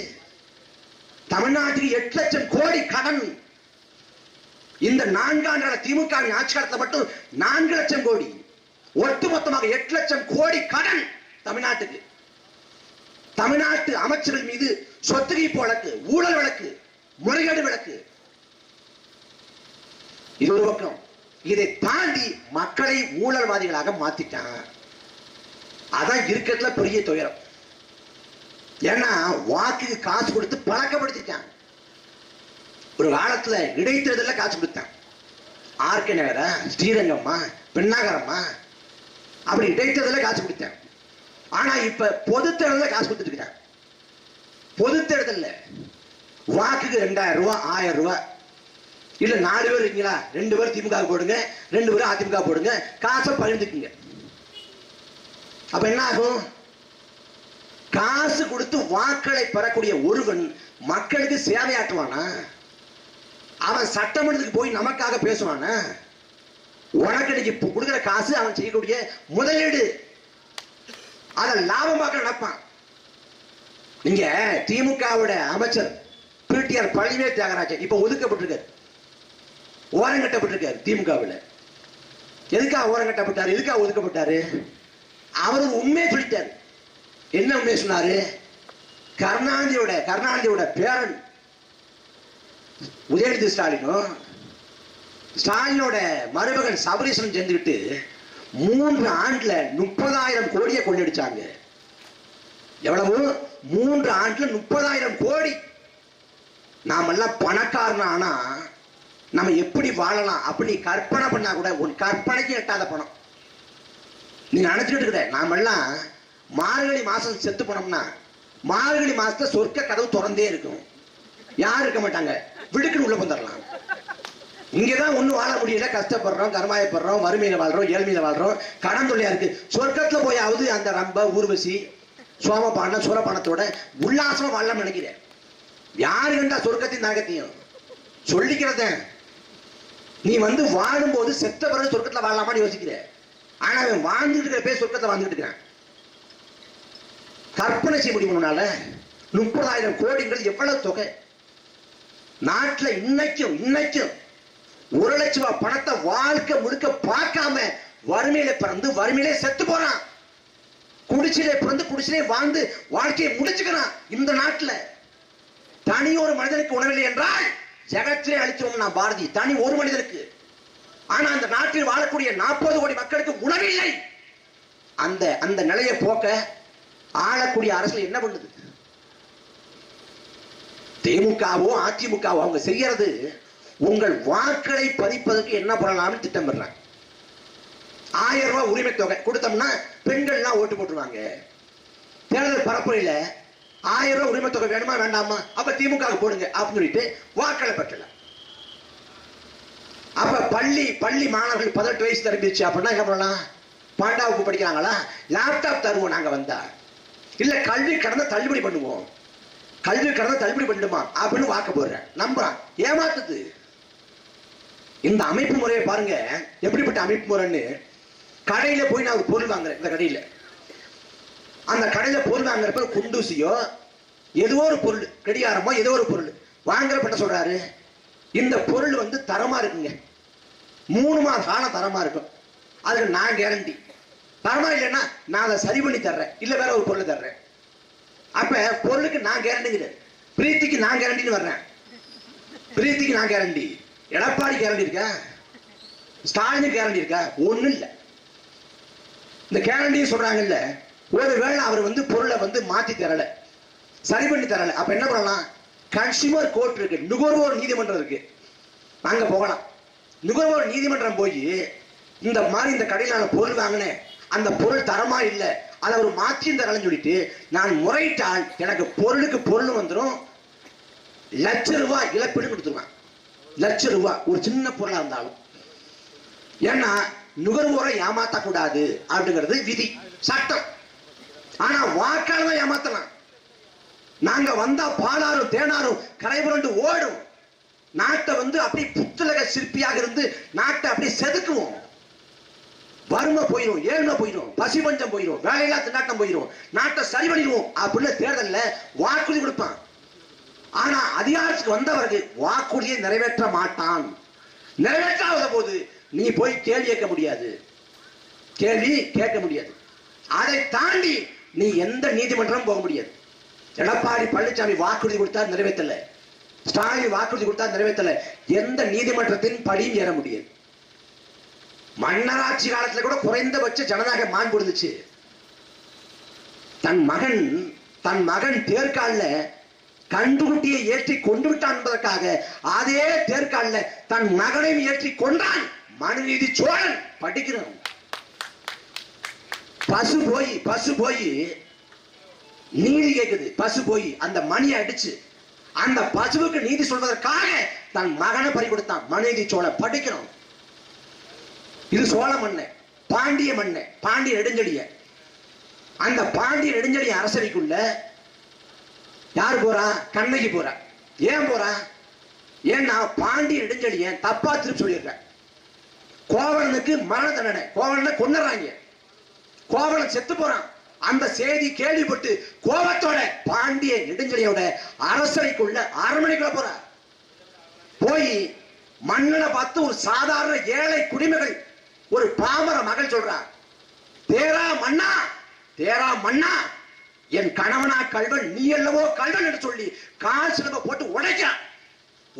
தமிழ்நாட்டுக்கு 8 லட்சம் கோடி கடன். இந்த 4 ஆண்டு திமுக ஆட்சி காலத்துல மட்டும் 4 லட்சம் கோடி, ஒட்டுமொத்தமாக 8 லட்சம் கோடி கடன் தமிழ்நாட்டுக்கு. தமிழ்நாட்டு அமைச்சர்கள் மீது சொத்துகைப்பு வழக்கு, ஊழல் வழக்கு, முறைகேடு வழக்கு. இது ஒரு பக்கம். இதை தாண்டி மக்களை ஊழல்வாதிகளாக மாத்திட்டாங்க. அதான் இருக்கிறதுல பெரிய துயரம். ஏன்னா வாக்குக்கு காசு கொடுத்து பழக்கப்படுத்திட்டாங்க. ஒரு காலத்துல இடைத்தேர்தல காசு கொடுத்தாங்க. ஆர்கே நகரா, ஸ்ரீரங்கம்மா, பெண்ணாகரம்மா, அப்படி இடைத்தேர்தல காசு கொடுத்தாங்க. ஆனா இப்ப பொது தேர்தல காசு கொடுத்துட்டு இருக்காங்க. பொது தேர்தல்ல வாக்குக்கு 2000 ரூபாய், 1000 ரூபாய். இல்ல 4 பேர் இருக்கீங்களா, 2 பேர் திமுக போடுங்க, 2 பேர் அதிமுக போடுங்க, காசை பகிர்ந்துக்குங்க. அப்ப என்ன ஆகும்? காசு கொடுத்து வாக்களை பெறக்கூடிய ஒருவன் மக்களுக்கு சேவையாற்றுவானா? அவன் சட்டமன்றத்துக்கு போய் நமக்காக பேசுவானா? உனக்கு இன்னைக்கு கொடுக்கிற காசு அவன் செய்யக்கூடிய முதலீடு. அதை லாபமாக நடப்பான். நீங்க திமுகவோட அமைச்சர் பிடிஆர் பழனிவேல் தியாகராஜன் இப்ப ஒதுக்கப்பட்டிருக்காரு, ஓரங்கட்டப்பட்டிருக்காரு திமுகவில். எதுக்காக ஓரங்கட்டப்பட்டாரு, எதுக்காக ஒதுக்கப்பட்டாரு? அவர் உண்மையை சொல்லிட்டாரு. என்ன உண்மையை சொன்னாரு? கருணாநிதியோட பேரன் உதயநிதி ஸ்டாலினும் ஸ்டாலினோட மருமகன் சபரீசன் சேர்ந்துக்கிட்டு 3 ஆண்டுல 30,000 கோடியை கொள்ளடிச்சாங்க. எவ்வளவு? 3 ஆண்டுல 30,000 கோடி. நாமெல்லாம் பணக்காரனா ஆனா நம்ம எப்படி வாழலாம் அப்படி கற்பனை பண்ணா கூட உன் கற்பனைக்கு எட்டாத பணம். நீ நினைச்சுக்கிட்டு இருக்க நாமெல்லாம் மார்கழி மாசம் செத்து போனோம்னா மார்கழி மாசத்துல சொர்க்க கதவு திறந்தே இருக்கும். யாரும் இருக்க மாட்டாங்க, விடுக்குன்னு உள்ள வந்துடலாம். இங்கதான் ஒண்ணும் வாழ முடியல, கஷ்டப்படுறோம், கர்மாயப்படுறோம், வறுமையில வாழ்றோம், ஏழ்மையில வாழ்றோம், கடன் தொல்லையா இருக்கு. சொர்க்கத்துல போயாவது அந்த ரம்ப ஊர்வசி சோமபான சூரபானத்தோட உல்லாசமா வாழலாம் நினைக்கிறேன். யாரு கண்டா சொர்க்கத்தையும் நரகத்தையும் சொல்லிக்கிறத நீ வாழும்போது செத்த பிறகு சொர்க்கத்துல வாழலாமான்னு யோசிக்கிற. ஆனா அவன் வாழ்ந்துட்டு இருக்கிற பேர் சொர்க்கத்தை வாழ்ந்துட்டு இருக்கிறான். கற்பனை செய்ய முடியும்னால 30,000 கோடிங்கிறது எவ்வளவு தொகை? நாட்டுல இன்னைக்கும் 1 லட்சம் ரூபாய் பணத்தை வாழ்க்கை முழுக்க பார்க்காம வறுமையில பிறந்து வறுமையிலே செத்து போறான். குடிச்சிலே பிறந்து குடிச்சிலே வாழ்ந்து வாழ்க்கையை முடிச்சுக்கிறான். இந்த நாட்டுல தனி ஒரு மனிதனுக்கு உணவில்லை என்றால் ஜெகத்திலே அழிச்சோம்னா பாரதி தனி ஒரு மனிதனுக்கு. ஆனா அந்த நாட்டில் வாழக்கூடிய 40 கோடி மக்களுக்கு உணவில்லை. அந்த நிலையை போக்க ஆளக்கூடிய அரசு என்ன பண்ணுது? திமுகவோ அதிமுகவோ அவங்க செய்யறது உங்கள் வாக்களை பதிப்பதற்கு என்ன பண்ணலாம்னு திட்டமிடுறாங்க. 1000 ரூபாய் உரிமை தொகை கொடுத்தோம்னா பெண்கள்லாம் ஓட்டு போட்டுருவாங்க. தேர்தல் பரப்புரையில 1000 ரூபாய் உரிமை தொகை வேணுமா வேண்டாமா, அப்ப திமுக போடுங்க அப்படின்னு சொல்லிட்டு வாக்களை பெற்றல. அப்ப பள்ளி மாணவர்கள் 18 வயசு தரம்பிச்சு அப்படின்னா என்ன பண்ணலாம்? 12வது படிக்கிறாங்களா, லேப்டாப் தருவோம் நாங்க வந்தா, இல்ல கல்வி கடனை தள்ளுபடி பண்ணுவோம், கல்வி கடனை தள்ளுபடி பண்ணுமா அப்படின்னு வாக்க போடுறேன். நம்புறான், ஏமாத்துது. இந்த அமைப்பு முறையை பாருங்க எப்படிப்பட்ட அமைப்பு முறைன்னு. கடையில போய் நான் ஒரு பொருள் வாங்குறேன். இந்த கடையில அந்த கடையில பொருள் வாங்குறப்ப குண்டூசியோ ஏதோ ஒரு பொருள், கடிகாரமோ ஏதோ ஒரு பொருள் வாங்குறப்பட்ட சொல்றாரு இந்த பொருள் தரமா இருக்குங்க, 3 மாத காலம் தரமா இருக்கும், அதுக்கு நான் கேரண்டி. தரமா இல்லைன்னா நான் அதை சரி பண்ணி தர்றேன், இல்ல வேற ஒரு பொருள் தர்றேன். அப்ப பொருளுக்கு நான் கேரண்டிங்கிறேன், பிரீத்திக்கு நான் கேரண்டின்னு வர்றேன். பிரீத்திக்கு நான் கேரண்டி, எடப்பாடி கேரண்டி இருக்கா, ஸ்டாலின் கேரண்டி இருக்கா? ஒண்ணு இல்ல. இந்த கேரண்டியும் சொல்றாங்கல்ல, ஒருவேளை அவர் பொருளை மாத்தி தரல, சரி பண்ணி தரல, அப்ப என்ன பண்ணலாம்? கன்சியூமர் கோர்ட் இருக்கு, நுகர்வோர் நீதிமன்றம் இருக்கு, அங்க போகலாம். நுகர்வோர் நீதிமன்றம் போய் இந்த மாதிரி இந்த கடையில நான் பொருள் வாங்கினேன், அந்த பொருள் தரமா இல்ல, அதை அவர் மாற்றியும் தரலன்னு சொல்லிட்டு நான் முறையிட்டால் எனக்கு பொருளுக்கு பொருள் வந்துடும், ₹1,00,000 இழப்பீடு கொடுத்துருவான். ₹1,00,000 ஒரு சின்ன பொருளா இருந்தாலும். ஏன்னா நுகர்வோரை ஏமாத்த கூடாது அப்படிங்கிறது விதி, சட்டம். ஆனா வாக்காளர் தான் ஏமாத்தலாம். நாங்க வந்தா பாலாரும் தேனாரும் கரைபுரண்டு ஓடும். நாட்டை அப்படி புத்தலக சிற்பியாக இருந்து நாட்டை அப்படி செதுக்குவோம். வறுமை போயிடும், ஏழ்மை போயிடும், பசி பஞ்சம் போயிடும், வேலையில்லா திண்டாட்டம் போயிடும், நாட்டை சரி பண்ணிடுவோம் அப்படின்னு தேர்தல்ல வாக்குறுதி கொடுப்பான். ஆனா அதிகாரத்துக்கு வந்தவர்கள் வாக்குறுதியை நிறைவேற்ற மாட்டான். நிறைவேற்றாத போது நீ போய் கேள்வி கேட்க முடியாது, கேள்வி கேட்க முடியாது. அதை தாண்டி நீ எந்த நீதிமன்றம் போக முடியாது. எடப்பாடி பழனிசாமி வாக்குறுதி கொடுத்தா நிறைவேற்றல, ஸ்டாலின் வாக்குறுதி கொடுத்தா நிறைவேற்றல, எந்த நீதிமன்றத்தின் படியும் ஏற முடியாது. மன்னராட்சி காலத்துல கூட குறைந்தபட்ச ஜனநாயக மாண்பு இருந்துச்சு. தன் மகன் தேர்கால்ல கண்டுகுட்டியை ஏற்றி கொண்டு விட்டான் என்பதற்காக அதே தேர்கால்ல தன் மகனையும் ஏற்றி கொண்டான் மனுநீதி சோழன். படிக்கிறோம். பசு போய் நீதி கேக்குது, பசு போய் அந்த மணியை அடிச்சு அந்த பசுவுக்கு நீதி சொல்வதற்காக தன் மகனை பறி கொடுத்தான் மனுநீதி சோழன். படிக்கிறோம். இது சோழ மண்ணு, பாண்டிய மண்ணு, பாண்டிய நெடுஞ்செழிய. அந்த பாண்டிய நெடுஞ்செழிய அரசவைக்குள்ள யாரு போறா? கண்ணகி போறா. ஏன் போறா? ஏன்னா பாண்டிய நெடுஞ்செழிய தப்பா திருப்பி சொல்லிடுற. கோவலனுக்கு மரண தண்டனை, கோவலனை கொன்னுறாங்க, கோவலன் செத்து போறான். அந்த செய்தி கேள்விப்பட்டு கோபத்தோட பாண்டிய நெடுஞ்செழியோட அரசவைக்குள்ள அரண்மனைக்குள்ள போறா. போய் மன்னனை பார்த்து ஒரு சாதாரண ஏழை குடிமகள், ஒரு பாமர மகள் சொல்றா, தேரா மன்னா என் கணவனா கல்வன், நீ அல்லவோ கல்வன் என்று சொல்லி கால் சிலம்ப போட்டு உடைக்கிறான்.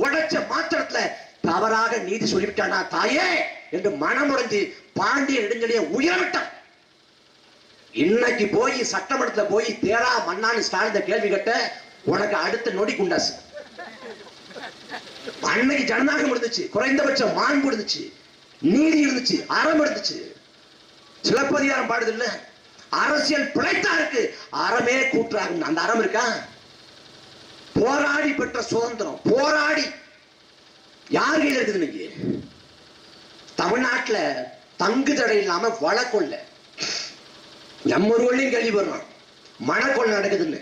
உடைச்ச மாத்திரத்துல தவறாக நீதி சொல்லிவிட்டானா தாயே என்று மனமுடைஞ்சு பாண்டிய நெடுஞ்செழிய உயர்விட்டான். இன்னைக்கு போய் சட்டமன்றத்துல போய் தேரா மன்னான்னு ஸ்டாலின் கேள்வி கேட்ட உனக்கு அடுத்த நொடி குண்டாசு. அன்னைக்கு ஜனநாயகம் இருந்துச்சு, குறைந்தபட்சம் மாண்பு இருந்துச்சு, நீதி இருந்துச்சு, அறம் இருந்துச்சு. சிலப்பதிகாரம் பாடுது இல்ல, அரசியல் பிழைத்தாருக்கு அறமே கூற்றாகும். அந்த அறம் இருக்கா? போராடி பெற்ற சுதந்திரம், போராடி யார் கையில் இருக்குது இன்னைக்கு? தமிழ்நாட்டுல தங்கு தடை இல்லாம வளக்கொள்ள நம்ம ஊர்லயும் கேள்வி வர்றோம், மணக்கொள்ள நடக்குதுன்னு.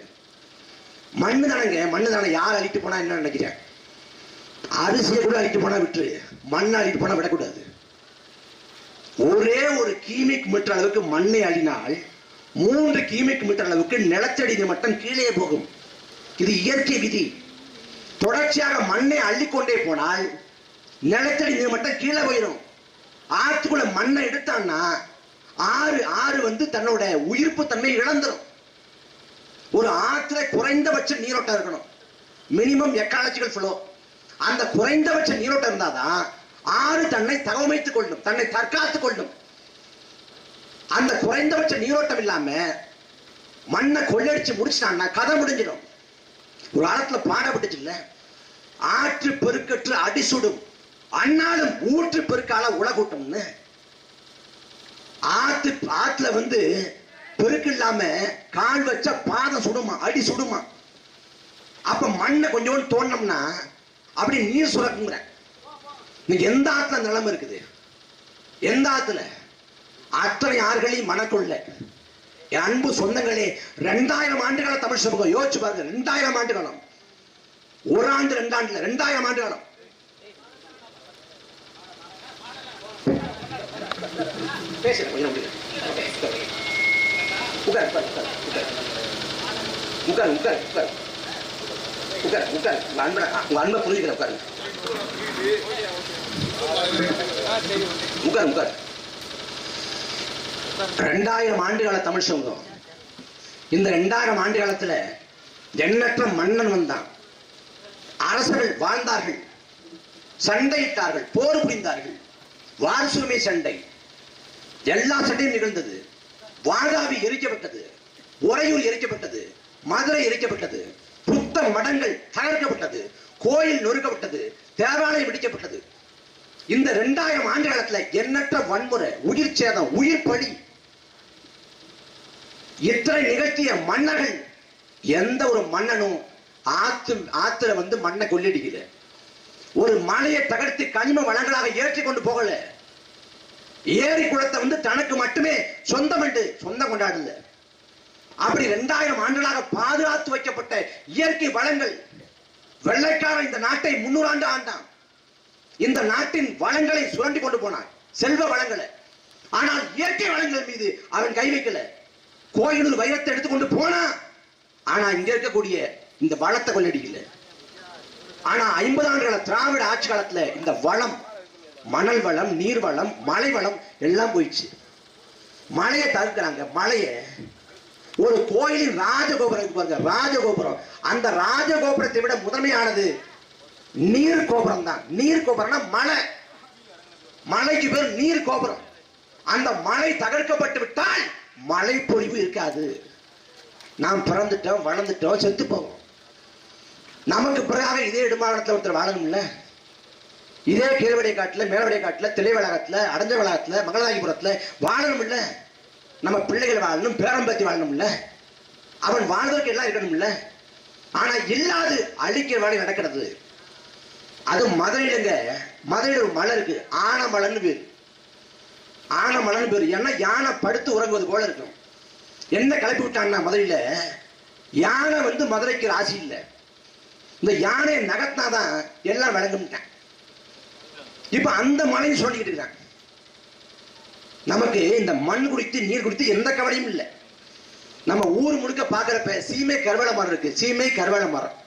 மண்ணு தானங்க, மண்ணு தானே. யார் அழிட்டு போனா என்ன நினைக்கிறேன்? அரிசியை கூட அழிட்டு போனா விட்டு, மண்ணை அழிட்டு போனா விடக்கூடாது. ஒரே ஒரு கியூபிக் மீட்டர் அளவுக்கு மண்ணை அழினால் 3 கியூபிக் மீட்டர் அளவுக்கு நிலத்தடி மட்டம் கீழே போகும். இது இயற்கை விதி. தொடர்ச்சியாக மண்ணை அள்ளிக்கொண்டே போனால் நிலத்தடி நீர் மட்டம் கீழே போயிடும். ஆற்றுக்குள்ள மண்ணை எடுத்தான்னா ஆறு வந்து தன்னோட உயிர்ப்பு தன்மை இழந்துடும். ஒரு ஆற்றுல குறைந்தபட்ச நீரோட்டம் இருக்கணும், மினிமம் எக்காலஜிக்கல் ஃப்ளோ. அந்த குறைந்தபட்ச நீரோட்டம் இருந்தாதான் ஆறு தன்னை தகவமைத்துக் கொள்ளும், தன்னை தற்காத்துக் கொள்ளும். அந்த குறைந்தபட்ச நீரோட்டம் இல்லாம மண்ணை கொள்ளடிச்சு முடிச்சிட்டான்னா கதை முடிஞ்சிடும். ஒரு காலத்துல பாடப்பட்டுச்சு இல்ல, ஆற்று பெருக்கற்று அடிசுடும் அண்ணாலும் ஊற்று பெருக்கால உலகூட்டம்னு. ஆற்றுல வந்து பெருக்கு இல்லாம கால் வச்ச பாதம் சுடுமா, அடி சுடுமா. அப்ப மண்ணை கொஞ்சோண்டு தோண்டோம்னா அப்படி நீர் சுரக்குங்கிற. இன்னைக்கு எந்த ஆத்துல நிலைமை இருக்குது? எந்த ஆத்துல? அத்தனை ஆறுகளையும் மணக்கொள்ள. என் அன்பு சொந்தங்களே, 2000 ஆண்டுகால தமிழ் சமூகம் யோசிச்சு பாருங்க. 2000 ஆண்டு காலம், ஒரு ஆண்டு 2 ஆண்டுல 2000 ஆண்டு காலம். அன்பை புரிஞ்சுக்கிறேன். உட்காரு உட்காரு உட்காரு. 2000 ஆண்டுகால தமிழ் சமூகம். இந்த 2000 ஆண்டு காலத்துல எண்ணற்ற மன்னன் வந்தான், அரசர்கள் வாழ்ந்தார்கள், சண்டையிட்டார்கள், போர் புரிந்தார்கள், வாரசுரிமை சண்டை, எல்லா சண்டையும் நிகழ்ந்தது. வாதாபி எரிக்கப்பட்டது, உறையூர் எரிக்கப்பட்டது, மதுரை எரிக்கப்பட்டது, புத்த மடங்கள் தகர்க்கப்பட்டது, கோயில் நொறுக்கப்பட்டது, தேவாலயம் இடிக்கப்பட்டது. இந்த 2000 ஆண்டு காலத்துல எண்ணற்ற வன்முறை, உயிர் சேதம், உயிர் பலி, இத்தனை நிகழ்த்திய மன்னர்கள். எந்த ஒரு மன்னனும் ஆத்துல வந்து மண்ணை கொள்ளியடிக்கல. ஒரு மலையை தகர்த்து கனிம வளங்களாக ஏற்றி கொண்டு போகல. ஏரி குளத்தை வந்து தனக்கு மட்டுமே சொந்தம் என்று சொந்தம் கொண்டாடல. அப்படி 2000 ஆண்டுகளாக பாதுகாத்து வைக்கப்பட்ட இயற்கை வளங்கள். வெள்ளைக்காரன் இந்த நாட்டை 300 ஆண்டு ஆண்டான். இந்த நாட்டின் வளங்களை சுரண்டி கொண்டு போனான், செல்வ வளங்களை. ஆனால் இயற்கை வளங்கள் மீது அவன் கை வைக்கல. கோயிலூர் வைரத்தை எடுத்துக்கொண்டு போனா, ஆனா இங்க இருக்கக்கூடிய இந்த வளத்தை கொள்ளடிக்கல. ஆனா 50 ஆண்டுகள திராவிட ஆட்சி காலத்துல இந்த வளம், மணல் வளம், நீர் வளம், மலை வளம் எல்லாம் போயிடுச்சு. மலையை தடுக்கிறாங்க. மலைய ஒரு கோயிலின் ராஜகோபுரம் பாருங்க, ராஜகோபுரம். அந்த ராஜகோபுரத்தை விட முதன்மையானது நீர் கோபுரம் தான். நீர் கோபுரம்னா மலை, மலைக்கு பேர் நீர் கோபுரம். அந்த மலை தகர்க்கப்பட்டு விட்டால் மழை பொழிவு இருக்காது. நாம் பிறந்துட்டோம், வளர்ந்துட்டோம், செத்து போவோம். நமக்கு பிறகு இதே இடுமாவளத்தில் ஒருத்தர் வாழணும் இல்ல, இதே கீழ்வடைய காட்டுல, மேலவடைய காட்டுல, திலை வளாகத்துல, அடைஞ்ச வளாகத்துல, மங்களநாயகிபுரத்துல வாழணும் இல்ல. நம்ம பிள்ளைகள் வாழணும், பேரம்பத்தி வாழணும் இல்ல. அவன் வாழ்வதற்கு எல்லாம் இருக்கணும் இல்ல. ஆனா இல்லாது அழிக்கிற வேலை நடக்கிறது. அது மதுரையிலங்க, மதுரையில் ஒரு மலை இருக்கு, ஆனமலைன்னு பேரு. ஆனமலைன்னு பேரு. ஏன்னா யானை படுத்து உறங்குவது போல இருக்கும். என்ன கிளப்பி விட்டாங்கன்னா, மதுரையில யானை வந்து மதுரைக்கு ராசி இல்லை. இந்த யானையை நகர்த்தினாதான் எல்லாம் விளங்குட்டான். இப்ப அந்த மலைன்னு சொல்லிக்கிட்டு இருக்காங்க. நமக்கு இந்த மண் குடித்து நீர் குடித்து எந்த கவலையும் இல்லை. நம்ம ஊர் முழுக்க பாக்குறப்ப சீமை கருவேல மரம் இருக்கு, சீமை கருவேல மரம்.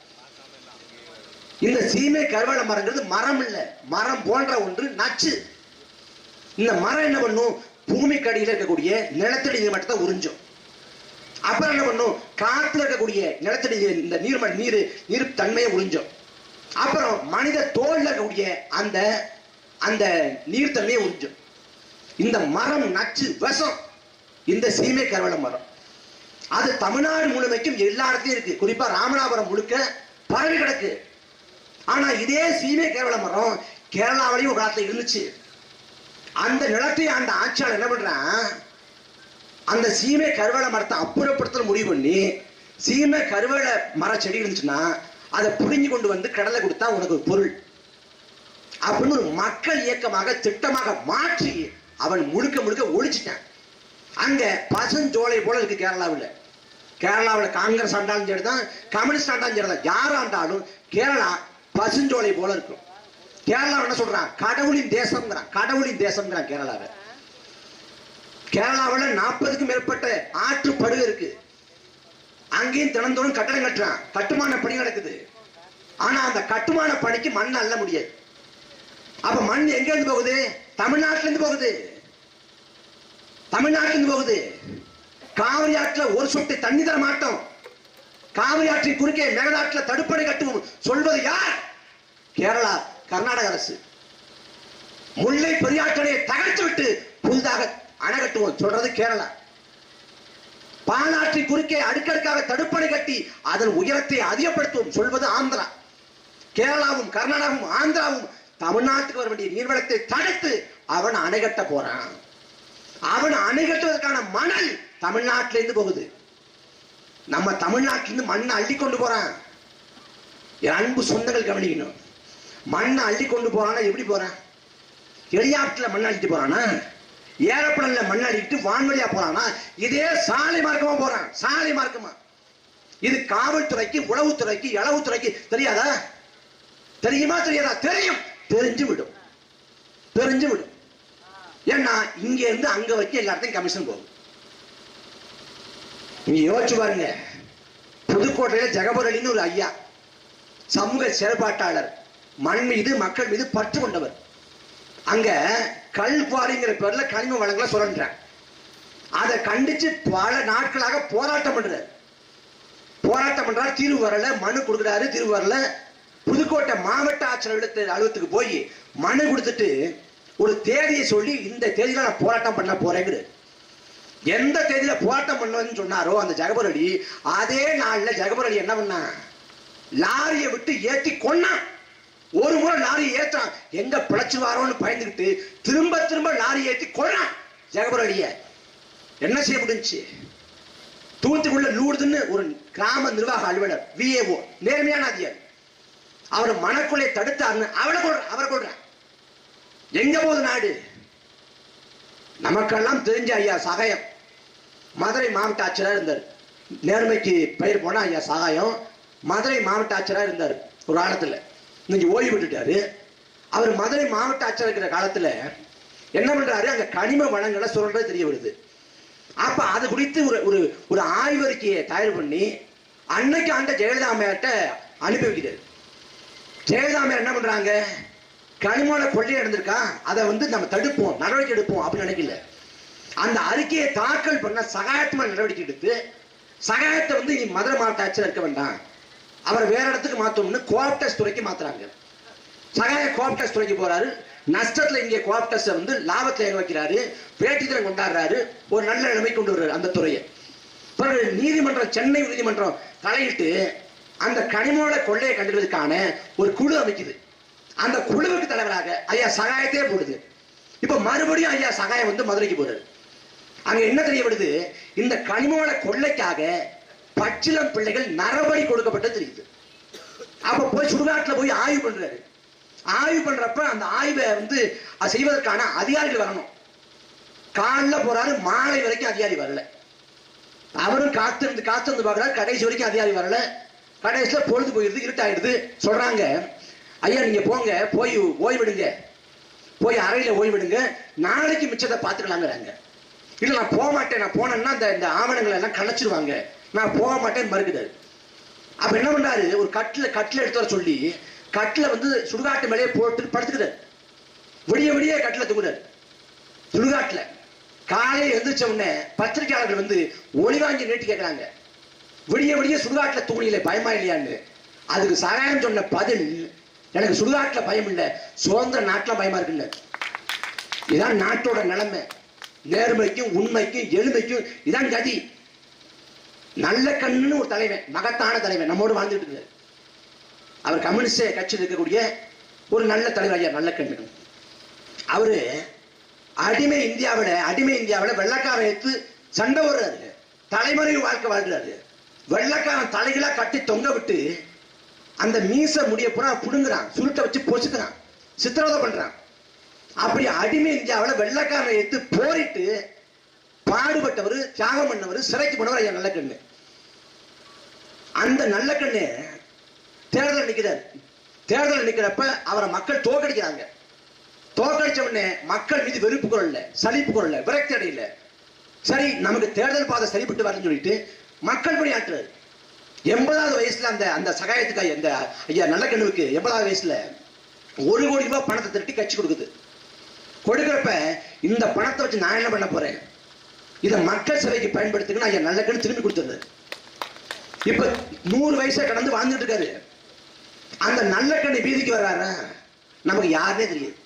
இந்த சீமை கருவேல மரங்கிறது மரம் இல்ல, மரம் போன்ற ஒன்று நச்சு. இந்த மரம் என்ன பண்ணும்? பூமிக்கு அடியில் இருக்கக்கூடிய நிலத்தடி நீர் மட்டத்தை உறிஞ்சும். அப்புறம் என்ன பண்ணும்? காத்துல இருக்கக்கூடிய நிலத்தடி இந்த நீர் தன்மையை உறிஞ்சும். அப்புறம் மனித தோல்ல கூடிய அந்த அந்த நீர்த்தன்மையை உறிஞ்சும். இந்த மரம் நச்சு விஷம். இந்த சீமை கருவேல மரம் அது தமிழ்நாடு முழுமைக்கும் எல்லா இடத்துலயும் இருக்கு. குறிப்பா ராமநாதபுரம் முழுக்க பரவி கிடக்கு. ஆனா இதே சீமை கருவேல மரம் கேரளாவிலையும் ஒரு காலத்துல இருந்துச்சு. அந்த நிலத்தை அந்த ஆட்சியாளர் என்ன பண்றான், அந்த சீமை கருவேல மரத்தை அப்புறப்படுத்த முடிவு பண்ணி, சீமை கருவேல மர செடி இருந்துச்சுன்னா அதை புடுங்கி கொண்டு வந்து கடலை கொடுத்தா உனக்கு ஒரு பொருள் அப்படின்னு ஒரு மக்கள் இயக்கமாக திட்டமாக மாற்றி அவன் முழுக்க முழுக்க ஒழிச்சிட்டான். அங்க பசுஞ்சோலை போல இருக்கு கேரளாவில். கேரளாவில் காங்கிரஸ் ஆண்டாலும் சரிதான், கம்யூனிஸ்ட் ஆண்டாலும் சரிதான், யார் ஆண்டாலும் கேரளா பசுஞ்சோலை போல இருக்கும். கேரளா என்ன சொல்றான், கடவுளின் தேசம்ங்கிறான். கடவுளின் தேசம்ங்கிறான் கேரளாவை. கேரளாவில் 40க்கும் மேற்பட்ட ஆற்று படுகை இருக்கு. அங்கேயும் தினந்தோறும் கட்டடம் கட்டுறான், கட்டுமான பணி நடக்குது. ஆனா அந்த கட்டுமான பணிக்கு மண் அள்ள முடியாது. அப்ப மண் எங்க இருந்து போகுது, தமிழ்நாட்டில இருந்து போகுது. தமிழ்நாட்டில இருந்து போகுது. காவிரி ஆற்றுல ஒரு சொட்டு தண்ணி தர மாட்டோம், காவிரி ஆற்றின் குறுக்கே மேகதாட்டுல தடுப்பணை கட்டுவோம் சொல்வது யார், கேரளா கர்நாடக அரசு. முல்லை பெரியாற்றணையை தகர்த்து விட்டு புதிதாக அணை கட்டுவோம் சொல்றது கேரளா. பாலாற்றி குறுக்கே அடுக்கடுக்காக தடுப்பணை கட்டி அதன் உயரத்தை அதிகப்படுத்துவோம் சொல்வது ஆந்திரா. கேரளாவும் கர்நாடகாவும் ஆந்திராவும் தமிழ்நாட்டுக்கு வர வேண்டிய நீர்வளத்தை தடுத்து அவன் அணை கட்ட போறான். அவன் அணை கட்டுவதற்கான மணல் தமிழ்நாட்டிலிருந்து போகுது. நம்ம தமிழ்நாட்டிலிருந்து மண்ணை அள்ளி கொண்டு போறான். அன்பு சொந்தங்கள் கவனிக்கணும். மண்ணை அள்ளி கொண்டு போறானா எப்படி போறான், ஹெலிகாப்டர்ல மண்ணை அள்ளிட்டு போறானா, ஏரோப்ளேன்ல மண் அடிக்கிட்டு வான்வழியா போறானா, இதே சாலை மார்க்கமா போறான். சாலை மார்க்கமா. இது காவல்துறைக்கு, உளவுத்துறைக்கு, இளவுத்துறைக்கு தெரியாதா? தெரியுமா தெரியாதா? தெரியும். தெரிஞ்சு விடும், தெரிஞ்சு விடும். ஏன்னா இங்க இருந்து அங்க வரைக்கும் எல்லாத்தையும் கமிஷன் போகும். நீங்க யோசிச்சு பாருங்க. புதுக்கோட்டையில ஜெகபர் அலின்னு ஒரு ஐயா, சமூக செயல்பாட்டாளர், மண் மீது மக்கள் மீது பற்று கொண்டவர். அங்க கல்குவாரிங்கிற பேர்ல கனிம வளங்களை சுரண்டுறாங்க. அதை கண்டிச்சு பல நாட்களாக போராட்டம் பண்றாரு. போராட்டம் பண்றாரு, தீர்வு வரல. மனு கொடுக்குறாரு, தீர்வு வரல. புதுக்கோட்டை மாவட்ட ஆட்சியர் அலுவலகத்துக்கு போய் மனு கொடுத்துட்டு ஒரு தேதியை சொல்லி, இந்த தேதியில நான் போராட்டம் பண்ண போறேங்கிறது. எந்த தேதியில போராட்டம் பண்ணுவேன்னு சொன்னாரோ அந்த ஜெகபர் அலி, அதே நாள்ல ஜெகபர் அலி என்ன பண்ணா, லாரியை விட்டு ஏத்தி கொன்னான். ஒரு முறை லாரி ஏற்றான், எங்க பிழைச்சுவாரோன்னு பயந்துக்கிட்டு திரும்ப திரும்ப லாரி ஏற்றி கொள்றான் ஜெகபர் அலிய. என்ன செய்ய முடிஞ்சு? தூத்துக்குள்ள லூடுதுன்னு ஒரு கிராம நிர்வாக அலுவலர், விஏஓ, நேர்மையான அதிகாரி, அவர் மனக்குள்ளே தடுத்தாருன்னு அவரை கொள்றான். எங்க போகுது நாடு? நமக்கெல்லாம் தெரிஞ்ச ஐயா சகாயம் மதுரை மாவட்ட ஆட்சியராக இருந்தார். நேர்மைக்கு பெயர் போனா ஐயா சகாயம் மதுரை மாவட்ட ஆட்சியராக இருந்தார் ஒரு காலத்துல. இன்னைக்கு ஓய்வு விட்டுட்டாரு. அவர் மதுரை மாவட்ட ஆட்சியர் இருக்கிற காலத்துல என்ன பண்றாரு, அங்க கனிம வளங்களை சுரண்டது தெரிய வருது. அப்ப அது குறித்து ஒரு ஒரு ஆய்வறிக்கையை தயார் பண்ணி அன்னைக்கு அந்த ஜெயலலிதா அம்மையார்ட்ட அனுப்பி வைக்கிறாரு. ஜெயலலிதா அம்மையார் என்ன பண்றாங்க, கனிம கொள்ளை நடந்திருக்கா, அதை நம்ம தடுப்போம், நடவடிக்கை எடுப்போம் அப்படின்னு நினைக்கல. அந்த அறிக்கையை தாக்கல் பண்ண சகாயத்துமா நடவடிக்கை எடுத்து சகாயத்தை இனி மதுரை மாவட்ட ஆட்சியர் இருக்க வேண்டாம், அவரை வேற இடத்துக்கு மாத்தோம்னு கோஆப்டஸ் துறைக்கு மாத்துறாங்க. சகாய கோஆப்டஸ் துறைக்கு போறாரு. நஷ்டத்துல இங்கே கோஆப்டஸ் லாபத்துல ஏக வைக்கிறாரு, பேட்டித்திறன் கொண்டாடுறாரு, ஒரு நல்ல நிலைமை கொண்டு வர்றாரு அந்த துறையை. பிறகு நீதிமன்றம், சென்னை நீதிமன்றம் தலையிட்டு அந்த கனிமோட கொள்ளையை கண்டுகிறதுக்கான ஒரு குழு அமைக்குது. அந்த குழுவுக்கு தலைவராக ஐயா சகாயத்தையே போடுது. இப்ப மறுபடியும் ஐயா சகாயம் மதுரைக்கு போறாரு. அங்க என்ன தெரியப்படுது, இந்த கனிமோட கொள்ளைக்காக பச்சிளம் பிள்ளைகள் நரபலி கொடுக்கப்பட்டு தெரியுது. அப்ப போய் சுடுகாட்டுல போய் ஆய்வு பண்றாரு. ஆய்வு பண்றப்ப அந்த ஆய்வை செய்வதற்கான அதிகாரிகள் வரணும். காலைல போறாரு, மாலை வரைக்கும் அதிகாரி வரல. அவரும் காத்திருந்து பாக்குறாரு, கடைசி வரைக்கும் அதிகாரி வரல. கடைசியில பொழுது போயிடுது, இருட்டாயிடுது. சொல்றாங்க, ஐயா நீங்க போங்க, போய் ஓய்விடுங்க, போய் அறையில ஓய்விடுங்க, நாளைக்கு மிச்சத்தை பாத்துக்கலாங்கிறாங்க. இல்ல நான் போக மாட்டேன், நான் போனேன்னா இந்த ஆவணங்களை எல்லாம் கலைச்சிருவாங்க, நான் போக மாட்டேன்னு மறுக்கிறாரு. அப்ப என்ன பண்றாரு, ஒரு கட்டில எடுத்து வர சொல்லி கட்டில சுடுகாட்டு மேலேயே போட்டு படுத்துக்கிறாரு. விடிய கட்டில தூங்குறாரு சுடுகாட்டுல. காலையில் எழுந்திரிச்ச உடனே பத்திரிகையாளர்கள் ஒளிவாங்கி நீட்டி கேட்கிறாங்க, விடிய சுடுகாட்டுல தூங்கிலே பயமா இல்லையான்னு. அதுக்கு சகாயம் சொன்ன பதில், எனக்கு சுடுகாட்டுல பயம் இல்லை, சுதந்திர நாட்டுல பயமா இருக்குல்ல. இதான் நாட்டோட நிலைமை. நேர்மைக்கும் உண்மைக்கும் எளிமைக்கும் இதான் கதி. நல்ல கண்ணுன்னு ஒரு தலைவன், மகத்தான தலைவன் நம்மோடு வாழ்ந்துட்டு இருக்காரு. அவர் கம்யூனிஸ்ட் கட்சியில் இருக்கக்கூடிய ஒரு நல்ல தலைவர் ஐயா நல்ல கண்ணு. அவரு அடிமை இந்தியாவில் வெள்ளக்காரன் எடுத்து சண்டை போடுறாரு, தலைமுறை வாழ்க்கை வாழ்றாரு. வெள்ளக்காரன் தலைகளா கட்டி தொங்க விட்டு அந்த மீச முடிய பூரா புடுங்குறான், சுருட்டை வச்சு பொசுக்கிறான், சித்திரவதை பண்றான். அப்படி அடிமை இந்தியாவில் வெள்ளக்காரனை எடுத்து போரிட்டு பாடுபட்டவர், தியாகம் பண்ணவர், சிறைக்கு போனவர் ஐயா நல்ல கண்ணு. அந்த நல்ல கண்ணு தேர்தல் நிற்கிறார். தேர்தல் நிற்கிறப்ப அவரை மக்கள் தோக்கடிக்கிறாங்க. தோக்கடிச்ச உடனே மக்கள் மீது வெறுப்பு குரல்ல, சலிப்பு குரல்ல, விரக்தி அடையில. சரி, நமக்கு தேர்தல் பாதை சரிப்பட்டு வரணும்னு சொல்லிட்டு மக்கள் பணியாற்றுறாரு. 80வது வயசுல அந்த சகாயத்துக்கு அந்த ஐயா நல்லக்கண்ணுவுக்கு 80வது வயசுல 1 கோடி ரூபாய் பணத்தை திரட்டி கட்சி கொடுக்குது. கொடுக்கிறப்ப இந்த பணத்தை வச்சு நான் என்ன பண்ண போறேன், இதை மக்கள் சேவைக்கு பயன்படுத்துக்கணும் ஐயா நல்லக்கண்ணு திரும்பி கொடுத்துருது. இப்ப 100 வயசை கடந்து வாழ்ந்துட்டு இருக்காரு. அந்த நல்லக்கண்ணு வீதிக்கு வர்றாரு, நமக்கு யாருன்னே தெரியாது.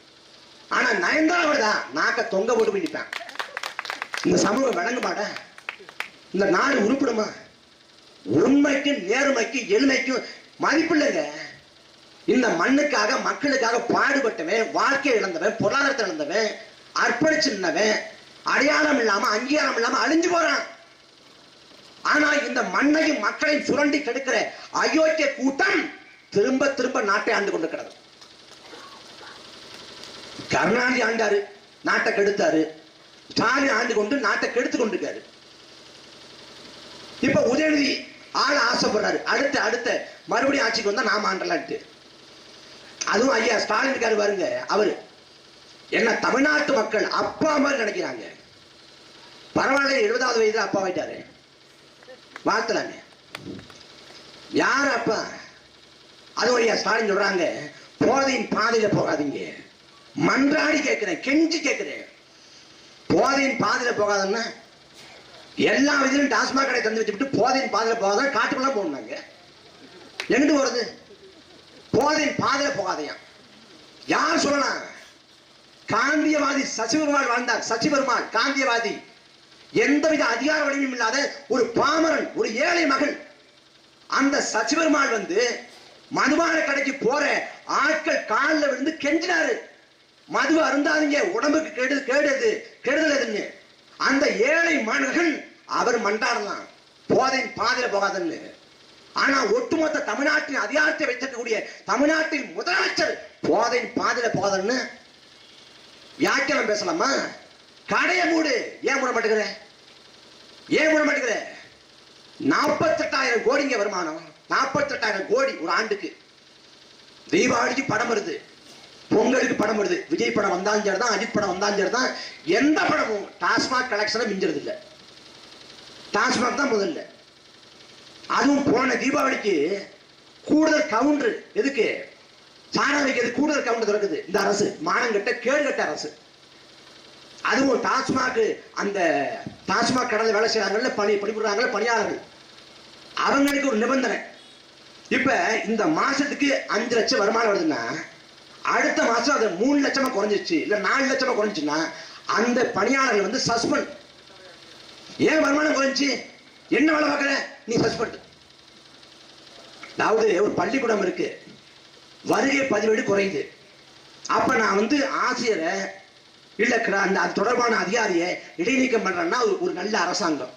ஆனா நயன்தாராவோட தான் நாக்க தொங்க போட்டு போய் நிற்பான். இந்த சமூகம் விளங்க மாட்ட, இந்த நாடு உருப்பிடுமா? உண்மைக்கும் நேர்மைக்கும் எளிமைக்கும் மதிப்பு இல்லைங்க. இந்த மண்ணுக்காக மக்களுக்காக பாடுபட்டவன், வாழ்க்கையை இழந்தவன், பொருளாதாரத்தை இழந்தவன், அர்ப்பணிச்சு நின்றவன் அடையாளம் இல்லாம அங்கீகாரம் இல்லாம அழிஞ்சு போறான். ஆனா இந்த மண்ணையும் மக்களையும் சுரண்டி கெடுக்கிற அயோக்கிய கூட்டம் திரும்ப திரும்ப நாட்டை ஆண்டு கொண்டிருக்கிறது. கருணாநிதி ஆண்டாரு, நாட்டை கெடுத்தாரு. ஸ்டாலின் ஆண்டு கொண்டு நாட்டை கெடுத்து கொண்டிருக்காரு. இப்ப உதயநிதி ஆள ஆசைப்படுறாரு, அடுத்த மறுபடியும் ஆட்சிக்கு வந்தா நாம ஆண்டலான்ட்டு. அதுவும் ஐயா ஸ்டாலின் இருக்காரு பாருங்க, அவரு என்ன தமிழ்நாட்டு மக்கள் அப்பா மாதிரி நினைக்கிறாங்க. பரவாயில்ல, 70வது வயதுல அப்பா ஆயிட்டாரு, வாழ்த்தலாங்க. யார் அப்பா? அதுவும் ஐயா ஸ்டாலின் சொல்றாங்க, போதையின் பாதையில போகாதீங்க. மன்றாடி கேட்கிறேன், கெஞ்சி கேட்கிறேன், போதையின் பாதையில போகாதன்னா எல்லா விதிலும் டாஸ்மாக் கடை தந்து வச்சுட்டு போதையின் பாதையில போகாதான் காட்டுக்குள்ள போனாங்க. எங்கிட்டு போறது? போதையின் பாதையில போகாதையா? யார் சொல்லலாம்? காந்தியவாதி சசிபெருமாள் வாழ்ந்தார். சசிபெருமாள் காந்தியவாதி, எந்தவித அதிகார வலிமையும் இல்லாத ஒரு பாமரன், ஒரு ஏழை மகன். அந்த சசிபெருமாள் வந்து மதுபான கடைக்கு போற ஆட்கள் காலில் விழுந்து கெஞ்சினாரு, மது அருந்தாதீங்க, உடம்புக்கு கெடுதல் எதுன்னு. அந்த ஏழை மகன் அவர் மண்டாடலாம், போதையின் பாதையில போகாதுன்னு. ஆனா ஒட்டுமொத்த தமிழ்நாட்டின் அதிகாரத்தை வைத்திருக்கக்கூடிய தமிழ்நாட்டின் முதலமைச்சர் போதையின் பாதையில போகாதுன்னு வியாக்கியானம் பேசலாமா? கடையை மூடு. ஏன் மூட மாட்டேங்கிற? 48,000 கோடிங்க வருமானம். 48,000 கோடி ஒரு ஆண்டுக்கு. தீபாவளிக்கு படம் வருது, பொங்கலுக்கு படம் வருது, விஜய் படம் வந்தாலும் சரிதான், அஜித் படம் வந்தாலும் சரிதான், எந்த படமும் டாஸ்மாக் கலெக்ஷனை மிஞ்சிறது இல்லை. டாஸ்மாக் தான் முதல்ல. அதுவும் போன தீபாவளிக்கு கூடுதல் கவுண்டர், எதுக்கு சாணா வைக்கிறது, கூடுதல் கவுண்டர் திறக்குது இந்த அரசு. மானங்கட்ட கேடுகட்ட அரசு. அதுவும் டாஸ்மாக், அந்த டாஸ்மாக் கடலை வேலை செய்யறாங்கல்ல, பணிபுரிறாங்கல்ல பணியாளர்கள், அவங்களுக்கு ஒரு நிபந்தனை. இப்ப இந்த மாசத்துக்கு 5 லட்சம் வருமானம் வருதுன்னா அடுத்த மாசம் அது 3 லட்சமா குறைஞ்சிச்சு, இல்ல 4 லட்சமா குறைஞ்சுன்னா அந்த பணியாளர்கள் வந்து சஸ்பெண்ட். ஏன் வருமானம் குறைஞ்சி? என்ன வேலை பார்க்கற நீ? சஸ்பெண்ட். அதாவது ஒரு பள்ளிக்கூடம் இருக்கு, வருகை பதிவேடு குறையுது. அப்ப நான் வந்து ஆசிரியரை இல்ல அந்த தொடர்பான அதிகாரியை இடைநீக்கம் பண்றேன்னா ஒரு நல்ல அரசாங்கம்.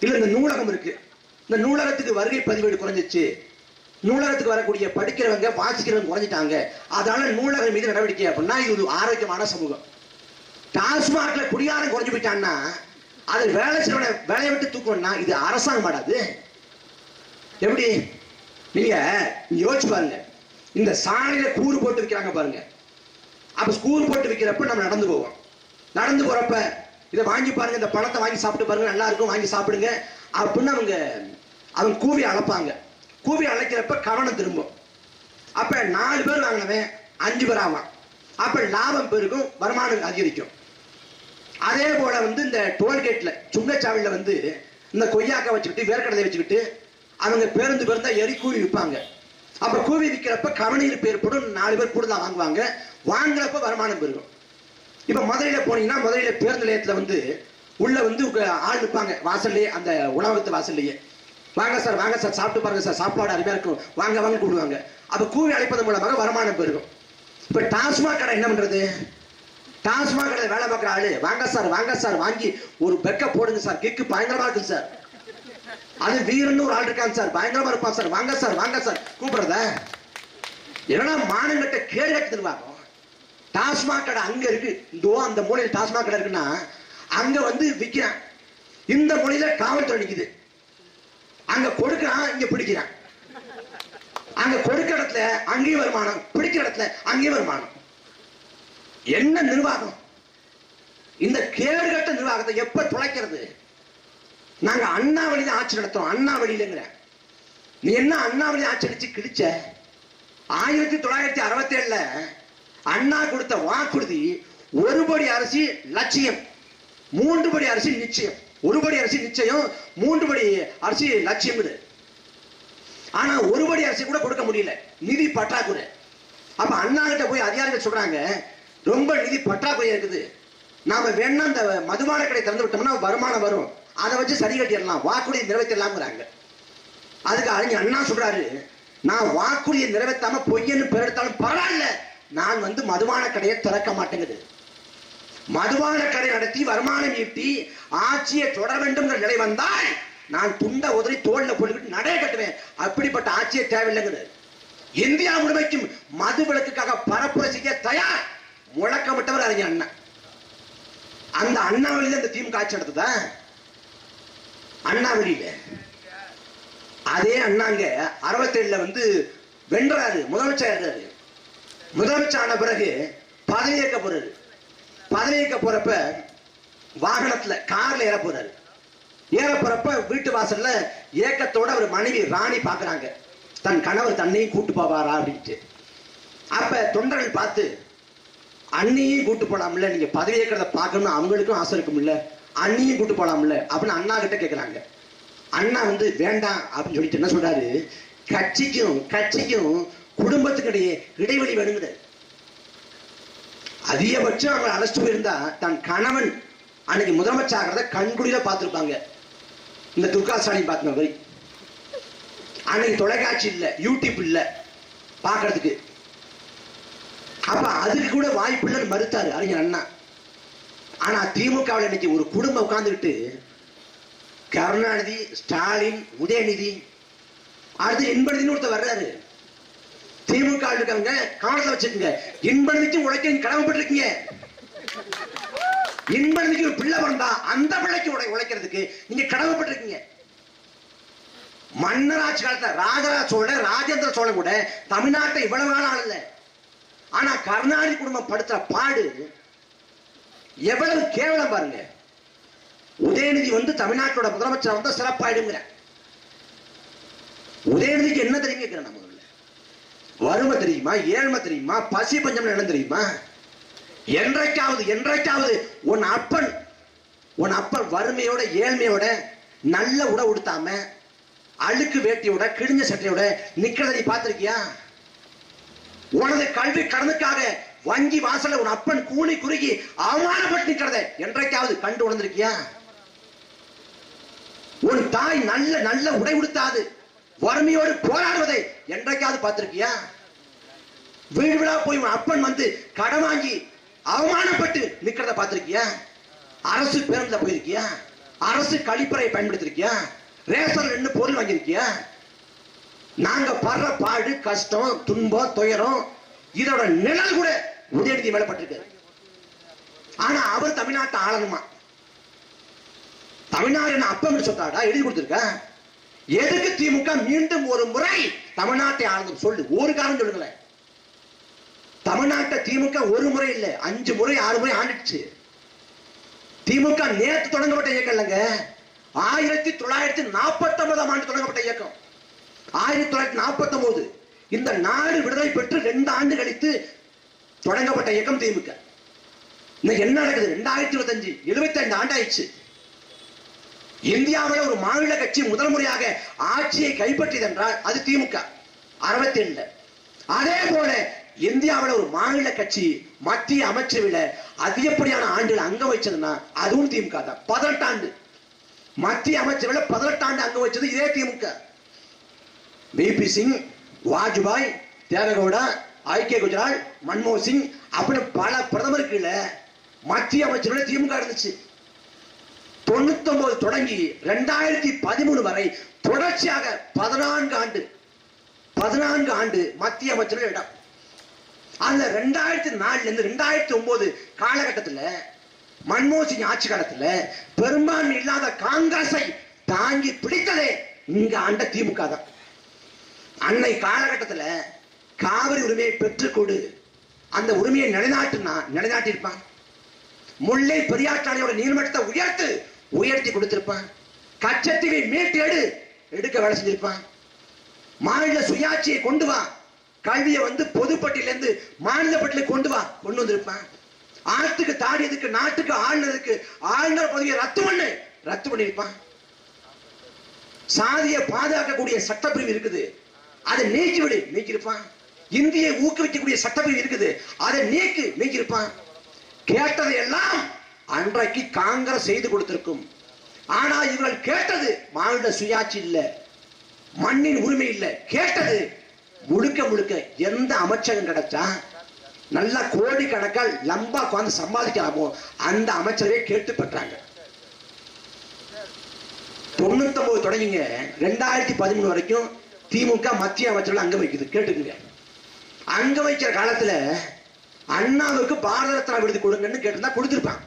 இல்ல இந்த நூலகம் இருக்கு, இந்த நூலகத்துக்கு வருகை பதிவேடு குறைஞ்சிச்சு, நூலகத்துக்கு வரக்கூடிய படிக்கிறவங்க வாசிக்கிறவங்க குறைஞ்சிட்டாங்க, அதனால நூலகம் மீது நடவடிக்கை அப்படின்னா இது ஒரு ஆரோக்கியமான சமூகம். டாஸ்மாக்ல குடியாரம் குறைஞ்சு போயிட்டான்னா அது வேலை செய்யற வேலையை விட்டு தூக்கணும்னா இது அரசாங்கம் மாடாது. எப்படி நீங்க யோசிச்சு பாருங்க, இந்த சாலையில கூறு போட்டு விற்கிறாங்க பாருங்க. அப்ப கூறு போட்டு விற்கிறப்ப நம்ம நடந்து போவோம். நடந்து போறப்ப இதை வாங்கி பாருங்க, இந்த பழத்தை வாங்கி சாப்பிட்டு பாருங்க, நல்லா இருக்கும், வாங்கி சாப்பிடுங்க அப்படின்னு அவங்க கூவி அழைப்பாங்க. கூவி அழைக்கிறப்ப கவனம் திரும்பும். அப்ப 4 பேர் வாங்கினவன் 5 பேர் ஆவான். அப்ப லாபம் பெருகும், வருமானம் அதிகரிக்கும். அதே போல வந்து இந்த டோல்கேட்ல சுங்கச்சாவடியில வந்து இந்த கொய்யாக்காய் வச்சுக்கிட்டு வேர்க்கடலை வச்சுக்கிட்டு அவங்க பேருந்து எரி கூலி விற்பாங்க. அப்ப கூவி விற்கிறப்ப கவனியில் ஏற்படும், 4 பேர் கூடுதலா வாங்குவாங்க, வாங்குறப்ப வருமானம் பெருகும். இப்ப மதுரையில போனீங்கன்னா மதுரையில பேருந்து நிலையத்துல வந்து உள்ள வந்து ஆள் நிற்பாங்க வாசல்லையே, அந்த உணவகத்து வாசல்லையே. வாங்க சார் சாப்பிட்டு பாருங்க சார், சாப்பாடு அருமையா இருக்கும், வாங்க வாங்க கூடுவாங்க. அப்ப கூவி அழைப்பதன் மூலமாக வருமானம் பெருகும். இப்ப டாஸ்மாக் கடை என்ன பண்றது? டாஸ்மாக் கடை வேலை பார்க்குற ஆளு வாங்க சார் வாங்கி ஒரு பெக்க போடுங்க சார், கிக்கு பயங்கரமா இருக்கு சார், அது வீரன்னு ஒரு ஆள் இருக்காங்க சார், பயங்கரமா இருப்பான் சார், வாங்க சார் கூப்பிடுறத என்னன்னா மானங்கட்ட கேடு கட்டுவாங்க. டாஸ்மாக் கடை அங்க இருக்கு, இதோ அந்த மூலையில் டாஸ்மாக் கடை இருக்குன்னா அங்க வந்து விற்கிறான், இந்த மொழியில காவல்துறை நிக்குது, அங்க கொடுக்கிறான் இங்க பிடிக்கிறான், அங்க கொடுக்கிற இடத்துல அங்கேயும் வருமானம், பிடிக்கிற இடத்துல அங்கேயும் வருமானம். என்ன நிர்வாகம்? இந்த கேடுகட்ட நிர்வாகத்தை எப்ப துளைக்கிறது? நாங்க அண்ணா வழியில ஆட்சி நடத்துறோம், அண்ணா வழியிலங்கிற நீ என்ன அண்ணா வழி ஆட்சி அடிச்சு கிழிச்ச? 1967 அண்ணா கொடுத்த வாக்குறுதி 1 படி அரிசி லட்சியம், 3 படி அரிசி நிச்சயம். 1 படி அரிசி நிச்சயம், 3 படி அரிசி லட்சியம். ஆனா 1 படி அரிசி கூட கொடுக்க முடியல, நிதி பற்றாக்குறை. அப்ப அண்ணா கிட்ட போய் அதிகாரிகள் சொல்றாங்க, ரொம்ப நிதி பற்றாக்குறை இருக்குது, நாம வேணா இந்த மதுபான கடை திறந்து விட்டோம்னா வருமானம் வரும், அதை வச்சு சரி கட்டிடலாம், வாக்குறுதியை நிறைவேற்றலாம்ங்கிறாங்க. அதுக்கு அறிஞர் அண்ணா சொல்றாரு, நான் வாக்குறுதியை நிறைவேற்றாம பொய்யன்னு பெருத்தாலும் பரவாயில்ல, நான் வந்து மதுபான கடையை திறக்க மாட்டேங்குது. மதுபான கடை நடத்தி வருமானம் ஈட்டி ஆட்சியை தொடர வேண்டும் என்ற நிலை வந்தால் நான் துண்ட உதறி தோல்ல போட்டுக்கிட்டு நடைய கட்டுவேன். அப்படிப்பட்ட ஆட்சியை தேவையில்லைங்கிறது. இந்தியா முழுமைக்கும் மது விலக்குக்காக பரப்புரை செய்ய தயார் முழக்கமிட்டவர் அறிஞர் அண்ணா. அந்த அண்ணா வழியில இந்த திமுக ஆட்சி நடத்துதா? அண்ணா வழியில அதே அண்ணாங்க 67 வந்து வென்றாரு, முதலமைச்சர். முதலமைச்சர் ஆன பிறகு பதவியேற்க போறாரு. பதவியேற்க போறப்ப வாகனத்துல கார்ல ஏற போறாரு. ஏற போறப்ப வீட்டு வாசல்ல ஏக்கத்தோட ஒரு மனைவி ராணி பாக்குறாங்க, தன் கணவர் தன்னையும் கூட்டு போவாரா அப்படின்ட்டு. அப்ப தொண்டர்கள் பார்த்து, அண்ணியும் கூட்டு போலாம்ல, நீங்க பதவியேற்கிறத பார்க்கணும், அவங்களுக்கும் ஆசை இருக்கும் இல்ல, அண்ணியும் கூட்டு போலாம்ல அப்படின்னு அண்ணா கிட்ட கேட்கிறாங்க. அண்ணா வந்து வேண்டாம் அப்படின்னு சொல்லிட்டு என்ன சொல்றாரு, கட்சிக்கும் குடும்பத்துக்கு இடையே இடைவெளி வேணுங்கிற. அதிகபட்சம் அவங்க அழைச்சிட்டு போயிருந்தா தன் கணவன் அன்னைக்கு முதலமைச்சர் ஆகிறத கண்குடியில பார்த்திருப்பாங்க. இந்த துர்கா ஸ்டாலின் பார்த்த மாதிரி அன்னைக்கு தொலைக்காட்சி இல்ல, யூடியூப் இல்ல பாக்குறதுக்கு. அப்ப அதுக்கு கூட வாய்ப்பு இல்லைன்னு மறுத்தாரு அறிஞர் அண்ணா. ஆனா திமுகவில் இன்னைக்கு ஒரு குடும்பம் உட்கார்ந்துக்கிட்டு கருணாநிதி, ஸ்டாலின், உதயநிதி, அடுத்து இன்பநிதினு ஒருத்தர் வர்றாரு. திமுக இருக்கவங்க கவனத்தை வச்சுக்கோங்க, இன்பநிதிக்கும் உழைக்க கடமைப்பட்டிருக்கீங்க. இன்பநிதிக்கு ஒரு பிள்ளை பிறந்தா அந்த பிள்ளைக்கு உழைக்கிறதுக்கு நீங்க கடமைப்பட்டிருக்கீங்க. மன்னராட்சி காலத்துல ராஜராஜ சோழன், ராஜேந்திர சோழன் கூட தமிழ்நாட்டை இவ்வளவு நாள் ஆளல. ஆனா கருணாநிதி குடும்பம் படுத்துற பாடு எவ்வளவு கேவலம் பாருங்க. உதயநிதி வந்து தமிழ்நாட்டோட முதலமைச்சர் வந்து சிறப்பாயிடுங்கிற. உதயநிதிக்கு என்ன தெரியுங்க? நம்ம வறுமை தெரியுமா, ஏழ்மை தெரியுமா, பசி பஞ்சம் என்ன தெரியுமா? என்றைக்காவது உன் அப்பன் வறுமையோட ஏழ்மையோட நல்ல உடை உடுத்தாம அழுக்கு வேட்டியோட கிழிஞ்ச சட்டையோட நிக்கிறத நீ பார்த்திருக்கியா? உனது கல்வி கடனுக்காக வங்கி வாசல்ல உன் அப்பன் கூனி குறுகி அவமானப்பட்டு நிக்கிறத என்றைக்காவது கண்டு உணர்ந்திருக்கியா? உன் தாய் நல்ல உடை உடுத்தாது வறுமையோடு போராடுவதை என்றைக்காவது பார்த்திருக்கியா? வீடு வீடா போய் உன் அப்பன் வந்து கடன் வாங்கி அவமானப்பட்டு நிக்கிறத பார்த்திருக்கியா? அரசு பேருந்துல போயிருக்கியா? அரசு கழிப்பறையை பயன்படுத்திருக்கியா? ரேஷன்ல நின்று பொருள் வாங்கியிருக்கியா? நாங்க படுற பாடு, கஷ்டம், துன்பம், துயரம் இதோட நிழல் கூட உதயநிதி மேல பட்டிருக்கு. ஆனா அவர் தமிழ்நாட்டை ஆளணுமா? தமிழ்நாடு என்ன அப்பம் சொத்தாடா எழுதி கொடுத்திருக்க? எதுக்கு திமுக மீண்டும் ஒரு முறை தமிழ்நாட்டை ஆளும் சொல்லு, ஒரு காரணம் சொல்லுங்களேன். தமிழ்நாட்டை திமுக ஒரு முறை இல்ல 5 முறை 6 முறை ஆண்டுச்சு. திமுக நேற்று தொடங்கப்பட்ட இயக்கம் இல்லைங்க, 1949 ஆண்டு தொடங்கப்பட்ட இயக்கம். 1949 இந்த நாடு விடுதலை பெற்று 2 ஆண்டு கழித்து தொடங்கப்பட்ட இயக்கம் திமுக. இன்னைக்கு என்ன நடக்குது? 2025 75 ஆண்டு ஆயிடுச்சு. இந்தியாவில் ஒரு மாநில கட்சி முதல் முறையாக ஆட்சியை கைப்பற்றியது என்றால் அது திமுக. 67. அதே போல இந்தியாவில் ஒரு மாநில கட்சி மத்திய அமைச்சரவையில் அதிகப்படியான ஆண்டுகள் அங்க வச்சதுன்னா அதுவும் திமுக தான். 18 ஆண்டு மத்திய அமைச்சரவையில் 18 ஆண்டு அங்க வச்சது இதே திமுக. விபி சிங், வாஜ்பாய், தேவகவுடா, ஐக்கிய குஜரால், மன்மோகன் சிங் அப்படின்னு பல பிரதமருக்கு மத்திய அமைச்சரவையில் திமுக இருந்துச்சு. 99 தொடங்கி 2013 வரை தொடர்ச்சியாக 14 ஆண்டு மத்திய அமைச்சர்கள் இடம். அதுல 2004 இருந்து 2009 காலகட்டத்தில் மன்மோகன் சிங் ஆட்சி காலத்தில் பெரும்பான்மை இல்லாத காங்கிரஸை தாங்கி பிடித்ததே இங்க ஆண்ட திமுக தான். அன்னை காலகட்டத்தில் காவிரி உரிமையை பெற்றுக்கொடு, அந்த உரிமையை நிலைநாட்டி இருப்பான். முல்லை பெரியாற்று அணையோட நீர்மட்டத்தை உயர்த்தி கொடுத்திருப்பான். கச்சத்தீவை மீட்டு எடுக்க வேலை செஞ்சிருப்பான். மாநில சுயாட்சியை கொண்டு வா, கல்வியை பொதுப்பட்டியிலிருந்து மாநில பட்டியலுக்கு கொண்டு வந்திருப்பான். ஆத்துக்கு தாடியதுக்கு நாட்டுக்கு ஆளுநர் பதவியை ரத்து பண்ணிருப்பான். சாதியை பாதுகாக்கக்கூடிய சட்டப்பிரிவு இருக்குது, அதை நீக்கிருப்பான். இந்தியை ஊக்குவிக்கக்கூடிய சட்டப்பிரிவு இருக்குது, அதை நீக்கிருப்பான். கேட்டதை எல்லாம் அன்றைக்கு காங்கிரஸ் செய்து கொடுத்திருக்கும். ஆனா இவர்கள் கேட்டது மாநில சுயாட்சி இல்ல, மண்ணின் உரிமை இல்ல, கேட்டது முழுக்க எந்த அமைச்சகம் கிடைச்சா நல்ல கோடிக்கணக்கால் லம்பா உட்கார்ந்து சம்பாதிக்கலாமோ அந்த அமைச்சரவே கேட்டு பெற்றாங்க. 99 தொடங்கிங்க 2013 வரைக்கும் திமுக மத்திய அமைச்சர்கள் அங்க வைக்குது. கேட்டுக்குங்க, அங்க வைக்கிற காலத்துல அண்ணாவுக்கு பாரத ரத்னா விருது கொடுங்கன்னு கேட்டிருந்தா கொடுத்திருப்பான்.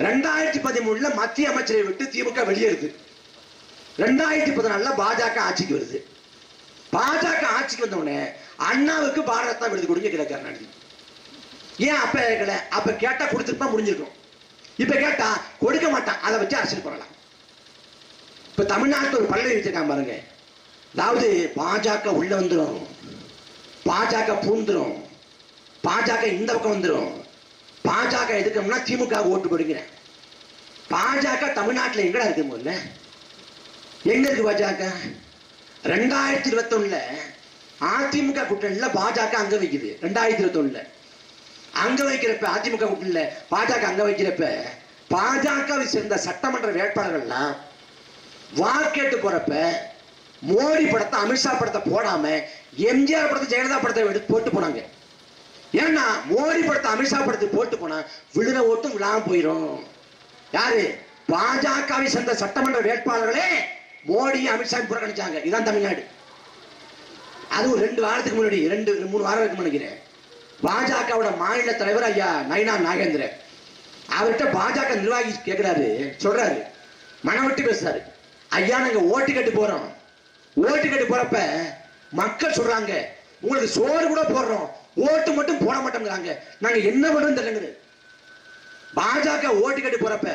2013 மத்திய அமைச்சரை விட்டு திமுக வெளியேறுது. 2014 பாஜக ஆட்சிக்கு வருது. பாஜக ஆட்சிக்கு வந்தவுடனே அண்ணாவுக்கு பாரத ரத்னா விருது கொடுங்க கருணாநிதி. ஏன் அப்ப கேட்டா கொடுத்துருப்பா முடிஞ்சிருக்கும். இப்ப கேட்டா கொடுக்க மாட்டான். அதை வச்சு அரசியல் பண்ணலாம். இப்ப தமிழ்நாட்டில் ஒரு பல்லை வச்சிருக்காங்க பாருங்க. அதாவது பாஜக உள்ள வந்துடும், பாஜக பூந்துரும், பாஜக இந்த பக்கம் வந்துடும், பாஜக எதுக்கணும்னா திமுக ஓட்டு போடுங்க. பாஜக தமிழ்நாட்டில் எங்கடா இருக்கு? முதல்ல எங்க இருக்கு பாஜக? 2021 அதிமுக கூட்டணியில பாஜக அங்க வைக்குது. 2021 அங்க வைக்கிறப்ப அதிமுக கூட்டணியில பாஜக அங்க வைக்கிறப்ப பாஜகவை சேர்ந்த சட்டமன்ற வேட்பாளர்கள்லாம் வாக்கெட்டு போறப்ப மோடி படத்தை அமித்ஷா படத்தை போடாம எம்ஜிஆர் படத்தை ஜெயலலிதா படத்தை எடுத்து போட்டு போனாங்க. ஏன்னா மோடி படத்தை அமித்ஷா படத்தை போட்டு போனா விழுற ஓட்டும் விழாம போயிடும். யாரு? பாஜகவை சேர்ந்த சட்டமன்ற வேட்பாளர்களே மோடி அமித்ஷா புறக்கணிச்சாங்க. இதான் தமிழ்நாடு. அதுவும் 2 வாரத்துக்கு முன்னாடி 2-3 வாரம் நினைக்கிறேன், பாஜகவோட மாநில தலைவர் ஐயா நயினா நாகேந்திரன் அவர்கிட்ட பாஜக நிர்வாகி கேட்கிறாரு, சொல்றாரு, மனம் விட்டு பேசுறாரு, ஐயா நாங்க ஓட்டு கட்டு போறோம், ஓட்டு கட்டு போறப்ப மக்கள் சொல்றாங்க உங்களுக்கு சோறு கூட போடுறோம், ஓட்டு மட்டும் போட மாட்டோங்கிறாங்க, நாங்க என்ன பண்றோம் தெரியல. பாஜக ஓட்டு கட்டு போறப்ப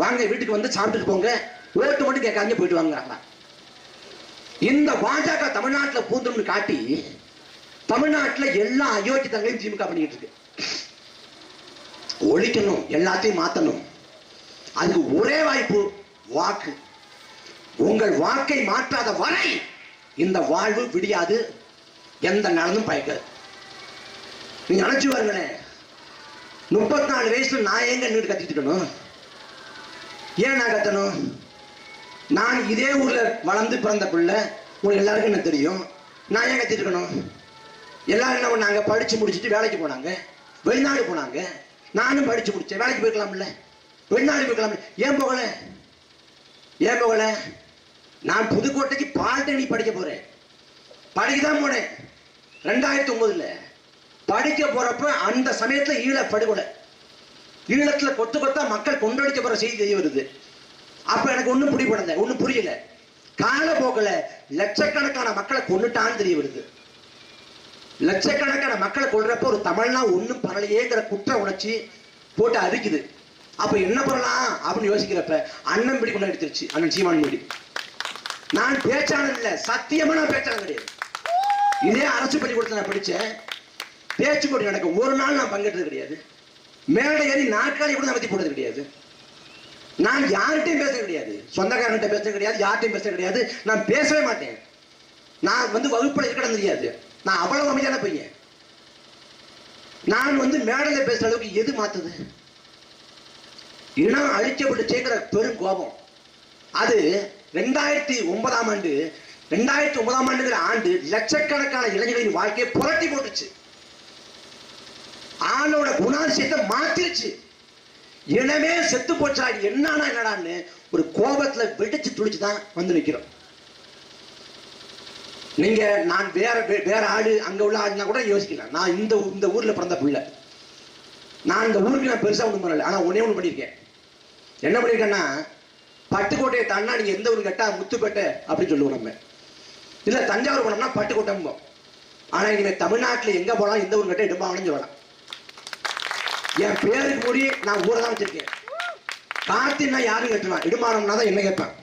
வாங்க வீட்டுக்கு வந்து சாப்பிட்டுட்டு போங்க, ஓட்டு மட்டும் கேட்காங்க போயிட்டு வாங்குறாங்களா. இந்த பாஜக தமிழ்நாட்டில் பூந்துன்னு காட்டி தமிழ்நாட்டில் எல்லா அயோக்கியத்தங்களையும் திமுக பண்ணிட்டு இருக்கு. ஒழிக்கணும், எல்லாத்தையும் மாத்தணும். அதுக்கு ஒரே வாய்ப்பு வாக்கு. உங்கள் வாக்கை மாற்றாத வரை இந்த வாழ்வு விடியாது, எந்த நாளும் பயக்காது. நீங்க நினைச்சு பாருங்களேன், 34 வயசுல நான் எங்க நின்று கத்திட்டு இருக்கணும்? ஏன் நான் கத்தணும்? நான் இதே ஊர்ல வளர்ந்து பிறந்த பிள்ளை, உங்களுக்கு எல்லாருக்கும் என்ன தெரியும். நான் ஏன் கத்திட்டு இருக்கணும்? எல்லாரும் என்ன பண்ணாங்க? படிச்சு முடிச்சுட்டு வேலைக்கு போனாங்க, வெளிநாடு போனாங்க. நானும் படிச்சு முடிச்சேன், வேலைக்கு போய்க்கலாம்ல, வெளிநாடு போய்க்கலாம். ஏன் போகல? நான் புதுக்கோட்டைக்கு பாலிடெக்னிக் படிக்க போறேன், படிக்கதான் போனேன். 2009 படிக்க போறப்ப அந்த சமயத்துல ஈழ படுகொலை, ஈழத்துல கொத்தா மக்கள் கொண்டடிக்க போற செய்தி தெரிய வருது. அப்ப எனக்கு ஒன்னும் புரியல. காலப்போக்கில் லட்சக்கணக்கான மக்களை கொண்டுட்டான்னு தெரிய வருது. லட்சக்கணக்கான மக்களை கொள்றப்ப ஒரு தமிழ்னா ஒன்னும் பண்ணலையேங்கிற குற்ற உணர்ச்சி போட்டு அரிக்குது. அப்ப என்ன பண்ணலாம் அப்படின்னு யோசிக்கிறப்ப அண்ணன் பிடி கொண்டு எடுத்துருச்சு, அண்ணன் சீமான் பிடி. நான் பேச்சாளர் இல்ல, சத்தியமா நான் பேச்சாளர் கிடையாது. இதே அரசு பள்ளிக்கூடத்தில் நான் படிச்சேன், பேச்சு போட்டி நடக்கும், ஒரு நாள் நான் பங்கேற்றது கிடையாது. மேடை ஏறி நாற்காலி கூட நடத்தி போட்டது கிடையாது. நான் யார்கிட்டையும் பேச கிடையாது, சொந்தக்காரன்கிட்ட பேச கிடையாது, யார்கிட்டையும் பேச கிடையாது. நான் பேசவே மாட்டேன். நான் வந்து வகுப்புல இருக்கడం தெரியாது. நான் அவ்வளவு அமைதியான பையன். நான் வந்து மேடையில் பேசுற அளவுக்கு எது மாத்துது? இனம் அழிக்கப்பட்டு சேர்க்கிற பெரும் கோபம். அது 2009ஆம் ஆண்டு 2009ஆம் ஆண்டுங்கிற ஆண்டு லட்சக்கணக்கான இளைஞர்களின் வாழ்க்கையை புரட்டி போட்டுச்சு. ஆளோட குணாதிசயத்தை மாத்திருச்சு. இனமே செத்து போச்சா என்னடான்னு ஒரு கோபத்துல வெடிச்சு துடிச்சுதான் வந்து நிக்கிறோம். நீங்க நான் வேற ஆடு அங்க உள்ள ஆடுனா கூட யோசிக்கலாம். நான் இந்த ஊர்ல பிறந்த பிள்ளை. நான் இந்த ஊருக்கு நான் பெருசா ஒண்ணும் பண்ணல. ஆனா ஒன்னே ஒண்ணு பண்ணிருக்கேன். என்ன பண்ணிருக்கேன்னா, பட்டுக்கோட்டையை தாண்டா நீங்க எந்த ஊர் கேட்டா முத்துப்பேட்டை அப்படின்னு சொல்லுவோம். நம்ம இல்ல தஞ்சாவூர் போனோம்னா பட்டுக்கோட்டை. ஆனா இனிமே தமிழ்நாட்டுல எங்க போலாம் எந்த ஊர் கேட்டா இடும்பாவனு சொல்லலாம். என் பேருக்கு மூடி நான் ஊரை தான் வச்சிருக்கேன். கார்த்தின்னா யாரும் கேட்டுருவான், இடுமானம்னா தான் என்ன கேட்பேன்.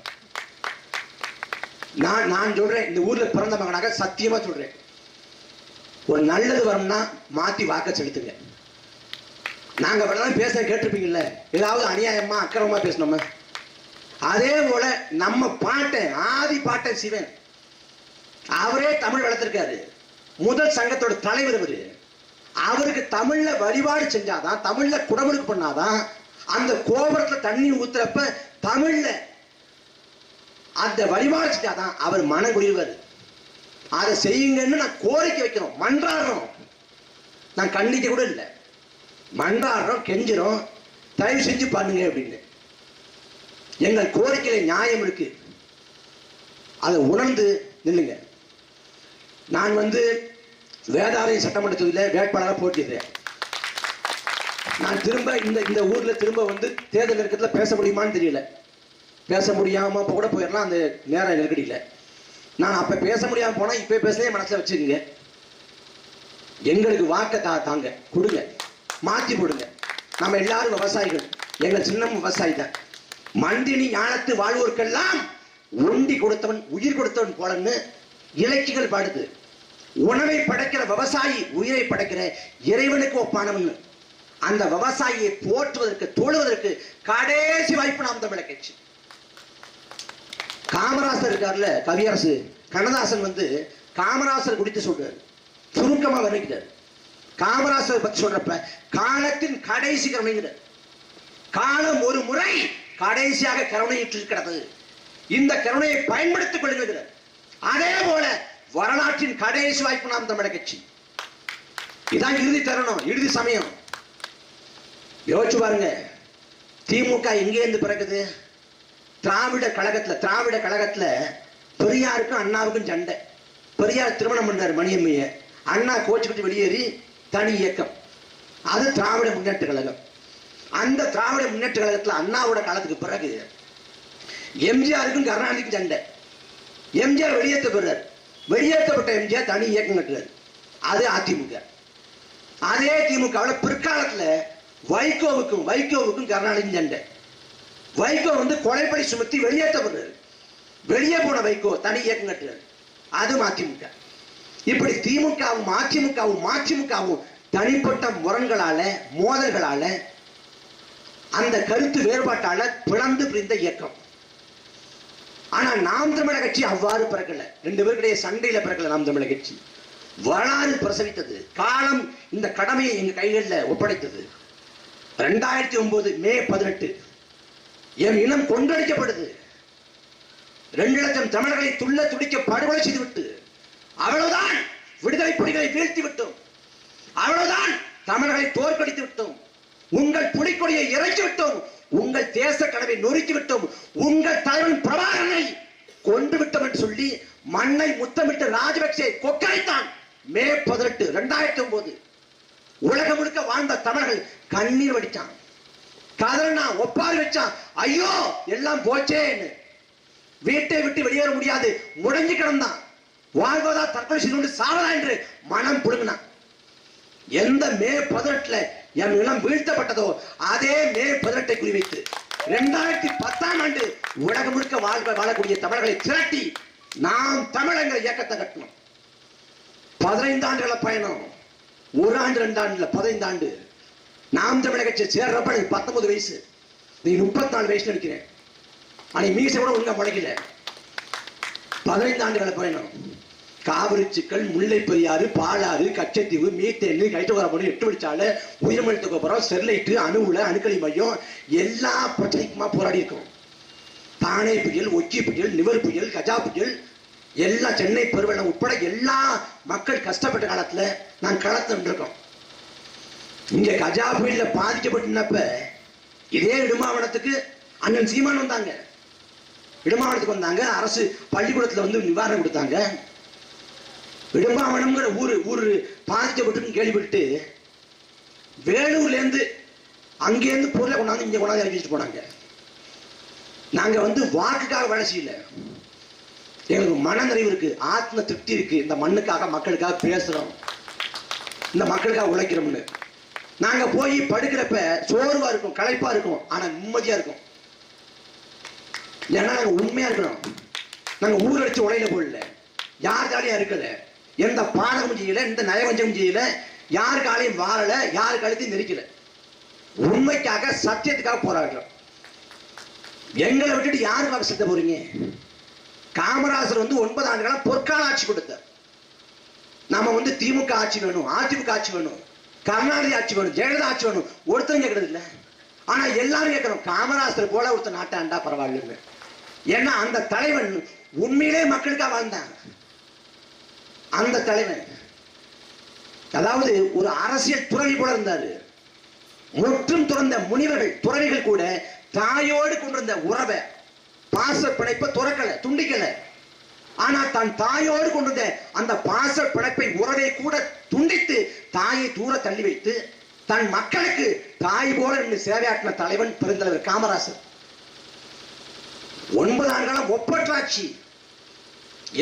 நான் சொல்றேன், இந்த ஊர்ல பிறந்த மகனாக சத்தியமா சொல்றேன், ஒரு நல்லது வரும்னா மாத்தி வாக்க செலுத்துங்க. நாங்க வேணாலும் பேச கேட்டிருப்பீங்கல்ல, ஏதாவது அநியாயமா அக்கிரமமா பேசணுமா? அதே போல நம்ம பாட்டன் ஆதி பாட்டன் சிவன் அவரே தமிழ் வளர்த்திருக்காரு. முதல் சங்கத்தோட தலைவர் அவரு. அவருக்கு தமிழ்ல வழிபாடு செஞ்சாதான், தமிழ்ல குடமுழுக்கு பண்ணாதான், அந்த கோபுரத்துல தண்ணி ஊத்துறப்ப தமிழ்ல அந்த வழிபாடு செஞ்சாதான் அவர் மனம் குளிர்வாரு. அதை செய்யுங்கன்னு நான் கோரிக்கை வைக்கிறோம், மன்றாடுறோம். நான் கண்டிக்க கூட இல்லை, மன்றாடுறோம், கெஞ்சிரோம், தயவு செஞ்சு பண்ணுங்க அப்படின்னு. எங்கள் கோரிக்கையில நியாயம் இருக்கு, அதை உணர்ந்து நில்லுங்க. நான் வந்து வேதாரண்யம் சட்டமன்ற தொகுதியில் வேட்பாளராக போட்டிடுறேன். நான் திரும்ப இந்த ஊர்ல திரும்ப வந்து தேர்தல் நெருக்கத்தில் பேச முடியுமான்னு தெரியல. பேச முடியாம அப்ப கூட போயிடலாம் அந்த நேர நெருக்கடியில். நான் அப்ப பேச முடியாம போனா இப்ப பேசவே மனசுல வச்சுக்கோங்க. எங்களுக்கு வாக்க தாங்க கொடுங்க, மாத்தி போடுங்க. நம்ம எல்லாரும் விவசாயிகள், எங்கள் சின்னம் விவசாயி தான். மண்டினி ஞானத்து வாழ்வோருக்கெல்லாம் ஒண்டி கொடுத்தவன் உயிர் கொடுத்தவன் போலன்னு இலக்கியங்கள் பாடுது. உணவை படைக்கிற விவசாயி உயிரை படைக்கிற இறைவனுக்கு ஒப்பானவன். அந்த விவசாயியை போற்றுவதற்கு தொழுவதற்கு கடைசி வாய்ப்பு நாம் தமிழர் கட்சி. காமராசர் இருக்காருல்ல, கவியரசு கண்ணதாசன் வந்து காமராசர் குறித்து சொல்றாரு, சுருக்கமா வர்ணிக்கிறார். காமராசர் பத்தி சொல்றப்ப காலத்தின் கடைசி கருணைங்கிறார். காலம் ஒரு முறை கடைசியாக கருணையிட்டு இருக்கிறது, இந்த கருணையை பயன்படுத்திக் கொள்ளுகிறார். அதே போல வரலாற்றின் கடைசி வாய்ப்பு நாம் தமிழர் கட்சி. இதான் இறுதி தருணம், இறுதி சமயம். யோசிச்சு பாருங்க, திமுக எங்கே இருந்து பிறகுது? திராவிட கழகத்துல பெரியாருக்கும் அண்ணாவுக்கும் சண்டை. பெரியார் திருமணம் பண்ணார் மணியம்மைய, அண்ணா கோச்சுக்கிட்டு வெளியேறி தனி இயக்கம், அது திராவிட முன்னேற்ற கழகம். அந்த திராவிட முன்னேற்ற கழகத்துல அண்ணாவோட காலத்துக்கு பிறகு எம்ஜிஆருக்கும் கருணாநிதிக்கும் சண்டை. எம்ஜிஆர் வெளியேற்றப்படுறார், வெளியேற்றப்பட்ட எம்ஜிஆர் தனி இயக்கம் கட்டுறாரு, அது அதிமுக. அதே திமுகவில் பிற்காலத்துல வைகோவுக்கும் கருணாநிதி சண்டை. வைகோ வந்து கொலைப்படி சுமத்தி வெளியேற்றப்படுறாரு, வெளியே போன வைகோ தனி இயக்கம் கட்டுறாரு, அது அதிமுக. இப்படி திமுகவும் அதிமுகவும் தனிப்பட்ட முரண்களால மோதல்களால அந்த கருத்து வேறுபாட்டால பிளந்து பிரிந்த இயக்கம். ஆனா நாம் தமிழர் கட்சி அவ்வாறு பிறக்கல, ரெண்டு பேருடைய சண்டையில பிறக்கல. நாம் தமிழர் கட்சி வரலாறு பிரசவித்தது, காலம் இந்த கடமையை எங்க கைகளில் ஒப்படைத்தது. 2009 மே 18 என் இனம் கொன்றடிக்கப்படுது. 2 லட்சம் தமிழர்களை துள்ள துடிக்க படுகொலை செய்துவிட்டு, அவ்வளவுதான் விடுதலை புலிகளை வீழ்த்தி விட்டோம், அவ்வளவுதான் தமிழர்களை தோற்கடித்து விட்டோம், உங்கள் புலிக்கொடியை இறக்கி விட்டோம், உங்கள் தேச கனவை நொறுக்கி விட்டோம், உங்கள் தலைவன் பிரபாகரனை கொண்டு விட்டோம் என்று சொல்லி மண்ணை முத்தமிட்டு ராஜபக்சே கொக்கரைத்தான். மே 18 2009 உலகம் முழுக்க வாழ்ந்த தமிழர்கள் கண்ணீர் வடிச்சான், கதறனா, ஒப்பாரி வச்சான், ஐயோ எல்லாம் போச்சேன்னு. வீட்டை விட்டு வெளியேற முடியாது, முடங்கி கிடந்தான். வாழ்வதா தற்கொலை செய்து கொண்டு சாவதா என்று மனம் புடுங்கினான். எந்த மே 18 என் இனம் வீழ்த்தப்பட்டதோ அதே மே 18 குறிவைத்து 2010ஆம் ஆண்டு உலகம் முழுக்க வாழக்கூடிய தமிழர்களை திரட்டி நாம் தமிழங்கிற இயக்கத்தை கட்டணும். 15 ஆண்டுகள பயணம், 1 ஆண்டு 2 ஆண்டு 15 ஆண்டு. நாம் தமிழர் கட்சி சேர்றப்ப எனக்கு 19 வயசு, நீ 34 வயசுல இருக்கிறேன். அன்னைக்கு மீசை கூட ஒழுங்கா முளைக்கல. 15 ஆண்டுகள பயணம். காவிரி சிக்கல், முல்லை பெரியாறு, பாலாறு, கச்சத்தீவு, மீத்தேன், கைட்டோகரமணி, 8 வழிச்சாலை, உயிர்மழுத்த கோபுரம், ஸ்டெர்லைட்டு, அணுவுல, அணுக்கழி மையம், எல்லா பிரச்சனைக்குமா போராடி இருக்கோம். தானே புயல், ஒக்கி புயல், நிவர் புயல், கஜா புயல், எல்லா சென்னை பெருவெள்ளம் உட்பட எல்லா மக்கள் கஷ்டப்பட்ட காலத்துல நான் களத்துல இருக்கோம். இங்க கஜா புயல்ல பாதிக்கப்பட்டப்ப இதே இடுமாவனத்துக்கு அண்ணன் சீமான் வந்தாங்க. இடுமாவனத்துக்கு வந்தாங்க. அரசு பள்ளிக்கூடத்துல வந்து நிவாரணம் கொடுத்தாங்க. இடுமாவனம்ங்கிற ஊரு பாதிக்கப்பட்டு கேள்விப்பட்டு வேலூர்ல இருந்து அங்கேருந்து பொருளை கொண்டாந்து இங்க கொண்டாந்து இறக்கி வச்சுட்டு போனாங்க. நாங்க வந்து வாக்குக்காக வேலை செய்யல, எங்களுக்கு மன நிறைவு இருக்கு, ஆத்ம திருப்தி இருக்கு. இந்த மண்ணுக்காக மக்களுக்காக பேசுறோம், இந்த மக்களுக்காக உழைக்கிறோம்னு. நாங்க போய் படுக்கிறப்ப சோர்வா இருக்கும், களைப்பா இருக்கும், ஆனா நிம்மதியா இருக்கும். ஏன்னா நாங்க உண்மையா இருக்கிறோம். நாங்க ஊரடிச்சு உடையில போடல, யார் காலையும் இருக்கல, எந்த பாடகமும் செய்யல, எந்த நயவஞ்சமும் செய்யல, யார் காலையும் வாழல, யார் காலத்தையும் நெரிக்கல. உண்மைக்காக சத்தியத்துக்காக போராடுறோம். எங்களை விட்டுட்டு யாருக்காக செத்த போறீங்க? காமராசர் வந்து 9 ஆண்டு காலம் பொற்கால ஆட்சி கொடுத்தார். நாம வந்து திமுக ஆட்சி வேணும், அதிமுக ஆட்சி வேணும், கருணாநிதி ஆட்சி வேணும், ஜெயலலிதா ஆட்சி வேணும், ஒருத்தரும் கேட்கறது இல்லை. ஆனா எல்லாரும் கேட்கிறோம், காமராசர் போல ஒருத்தர் நாட்டாண்டா பரவாயில்ல. ஏன்னா அந்த தலைவன் உண்மையிலே மக்களுக்காக வாழ்ந்தான். அந்த தலைவன் அதாவது ஒரு அரசியல் துறவி போல இருந்தாரு. முற்றும் துறந்த முனிவர்கள், துறவிகள் கூட தாயோடு கொண்டிருந்த உறவை, பாச பிணைப்பை துறக்கல, துண்டிக்கல. ஆனா தன் தாயோடு கொண்டிருந்த அந்த பாச பிணைப்பை, உறவை கூட துண்டித்து தாயை தூர தள்ளி வைத்து தன் மக்களுக்கு தாய் போல நின்று சேவையாற்றின தலைவன் பெருந்தலைவர் காமராசர். 9 ஆண்டு காலம் ஒப்பற்றாட்சி,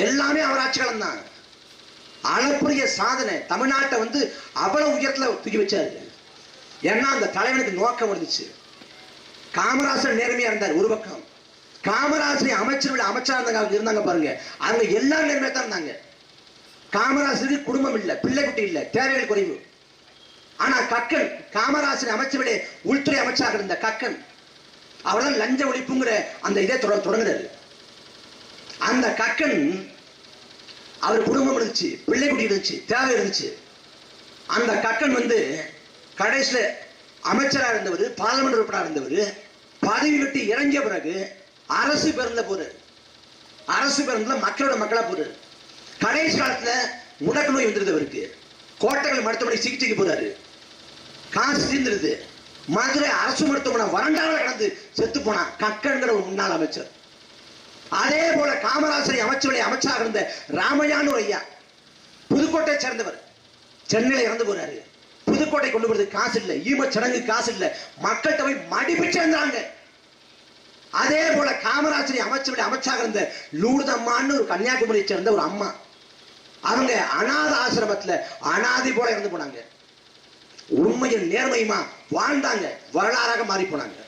எல்லாமே அவர் ஆட்சி காலம் தான். அளப்பரிய சாதனை. தமிழ்நாட்டை வந்து அவ்வளவு உயரத்துல தூக்கி வச்சாரு. ஏன்னா அந்த தலைவனுக்கு நோக்கம் இருந்துச்சு. காமராசர் நேர்மையா இருந்தார் ஒரு பக்கம், காமராசரை அமைச்சர்கள் அமைச்சரா இருந்தாங்க பாருங்க, அவங்க எல்லா நேர்மையா தான் இருந்தாங்க. காமராசருக்கு குடும்பம் இல்ல, பிள்ளை குட்டி இல்ல, தேவைகள் குறைவு. ஆனா கக்கன், காமராசர் அமைச்சர்களே உள்துறை அமைச்சராக இருந்த கக்கன், அவர்தான் லஞ்ச ஒழிப்புங்கிற அந்த இதை தொடங்குறாரு. அந்த கக்கன், அவர் குடும்பம் இருந்துச்சு, பிள்ளை குட்டி இருந்துச்சு, தேவை இருந்துச்சு. அந்த கக்கன் வந்து கடைசியில அமைச்சராக இருந்தவர், பார்லிமெண்ட் உறுப்பினராக இருந்தவர், பதவி விட்டு இறங்கிய பிறகு அரசு பேருந்துல போறாரு. அரசு பேருந்துல மக்களோட மக்களா போறாரு. கடைசி காலத்துல முடக்கு நோய் வந்துருந்தவருக்கு கோட்டைகள் மருத்துவமனை சிகிச்சைக்கு போறாரு. காசு தீர்ந்துருது. மதுரை அரசு மருத்துவமனை வறண்டால கடந்து செத்து போனா கக்கன்கிற ஒரு முன்னாள் அமைச்சர். அதே போல காமராசரை அமைச்சர்களை அமைச்சராக இருந்த ராமையான்னு ஒரு ஐயா, புதுக்கோட்டை சேர்ந்தவர், சென்னையில இறந்து போறாரு. புதுக்கோட்டை கொண்டு போறது காசு இல்ல, ஈமச்சடங்கு காசு இல்ல, மக்கள்கிட்ட போய் மடிப்பிச்சு இருந்தாங்க. அதே போல காமராஜரை அமைச்சருடைய அமைச்சராக இருந்த லூர்தம்மான்னு ஒரு கன்னியாகுமரியை சேர்ந்த ஒரு அம்மா, அவங்க அநாத ஆசிரமத்துல அனாதை போல இறந்து போனாங்க. உண்மையின் நேர்மையுமா வாழ்ந்தாங்க, வரலாறாக மாறி போனாங்க.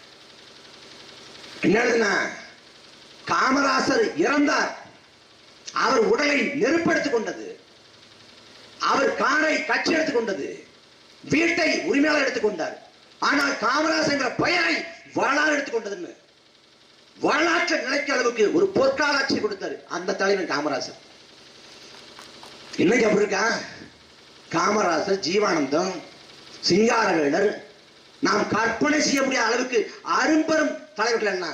என்னதுன்னா, காமராசர் இறந்தார், அவர் உடலை நெருப்பெடுத்துக் கொண்டது, அவர் காரை கட்சி எடுத்துக் கொண்டது, வீட்டை உரிமையாளர் எடுத்துக்கொண்டார். ஆனால் காமராசர் பெயரை வரலாறு எடுத்துக்கொண்டதுன்னு வரலாற்று நிலைக்க அளவுக்கு ஒரு பொற்கால ஆட்சி கொடுத்தாரு அந்த தலைவன் காமராசர். இன்னைக்கு அப்படி இருக்கா? காமராசர், ஜீவானந்தம், சிங்காரவேலர், நாம் கற்பனை செய்ய முடியாத அளவுக்கு அரும்பெரும் தலைவர்கள். என்ன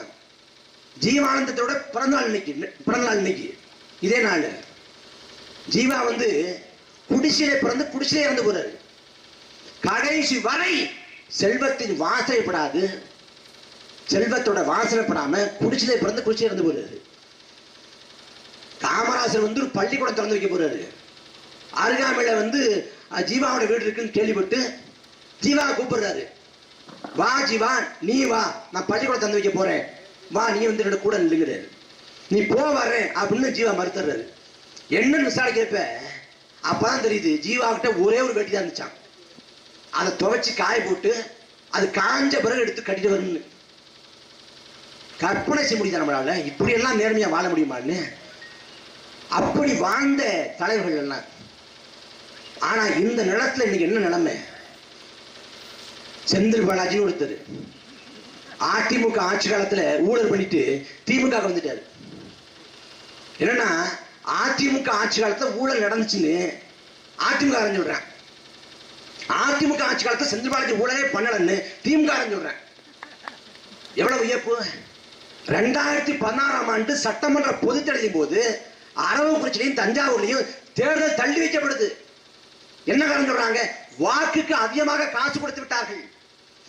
ஜீவானந்தத்தோட பிறந்தநாள் இன்னைக்கு இதே நாள். ஜீவா வந்து குடிசையில பிறந்து குடிசையில இறந்து போறாரு. கடைசி வரை செல்வத்தின் வாசனைப்படாது, செல்வத்தோட வாசனைப்படாம குடிசையில பிறந்து குடிசையில இறந்து போறாரு. காமராசர் வந்து ஒரு பள்ளிக்கூடம் திறந்து வைக்க போறாரு. அருகாமையில வந்து ஜீவாவோட வீடு இருக்குன்னு கேள்விப்பட்டு ஜீவா கூப்பிடுறாரு. வா ஜீவா, நீ வா, நான் பள்ளிக்கூடம் திறந்து வைக்க போறேன், வா நீ வந்து என்னோட கூட நில்லுங்கிறாரு. நீ போ வர்றேன் அப்படின்னு ஜீவா மறுத்துறாரு. என்னன்னு விசாரிக்கிறப்ப அப்பதான் தெரியுது, ஜீவா கிட்ட ஒரே ஒரு வெட்டி தான் இருந்துச்சான். அதை துவைச்சு காய போட்டு அது காஞ்ச பிறகு எடுத்து கட்டிட்டு வரணும்னு. கற்பனை செய்ய முடியுதா நம்மளால? இப்படி எல்லாம் நேர்மையா வாழ முடியுமான்னு? அப்படி வாழ்ந்த தலைவர்கள் எல்லாம். ஆனா இந்த நிலத்துல இன்னைக்கு என்ன நிலைமை? செந்தில் பாலாஜின்னு ஒருத்தர் அதிமுக ஆட்சி காலத்துல ஊழல் பண்ணிட்டு திமுக வந்துட்டாரு. என்னன்னா அதிமுக ஆட்சி காலத்துல ஊழல் நடந்துச்சுன்னு அதிமுக சொல்றேன். அதிமுக ஆட்சி காலத்துல செந்தில் பாலாஜி ஊழலே பண்ணலன்னு திமுக சொல்றேன். எவ்வளவு வியப்பு! 2016ஆம் ஆண்டு சட்டமன்ற பொதுத் தேர்தலின் போது அரவக்குறிச்சிலையும் தஞ்சாவூர்லையும் தேர்தல் தள்ளி வைக்கப்படுது. என்ன காரணம் சொல்றாங்க? வாக்குக்கு அதிகமாக காசு கொடுத்து விட்டார்கள்.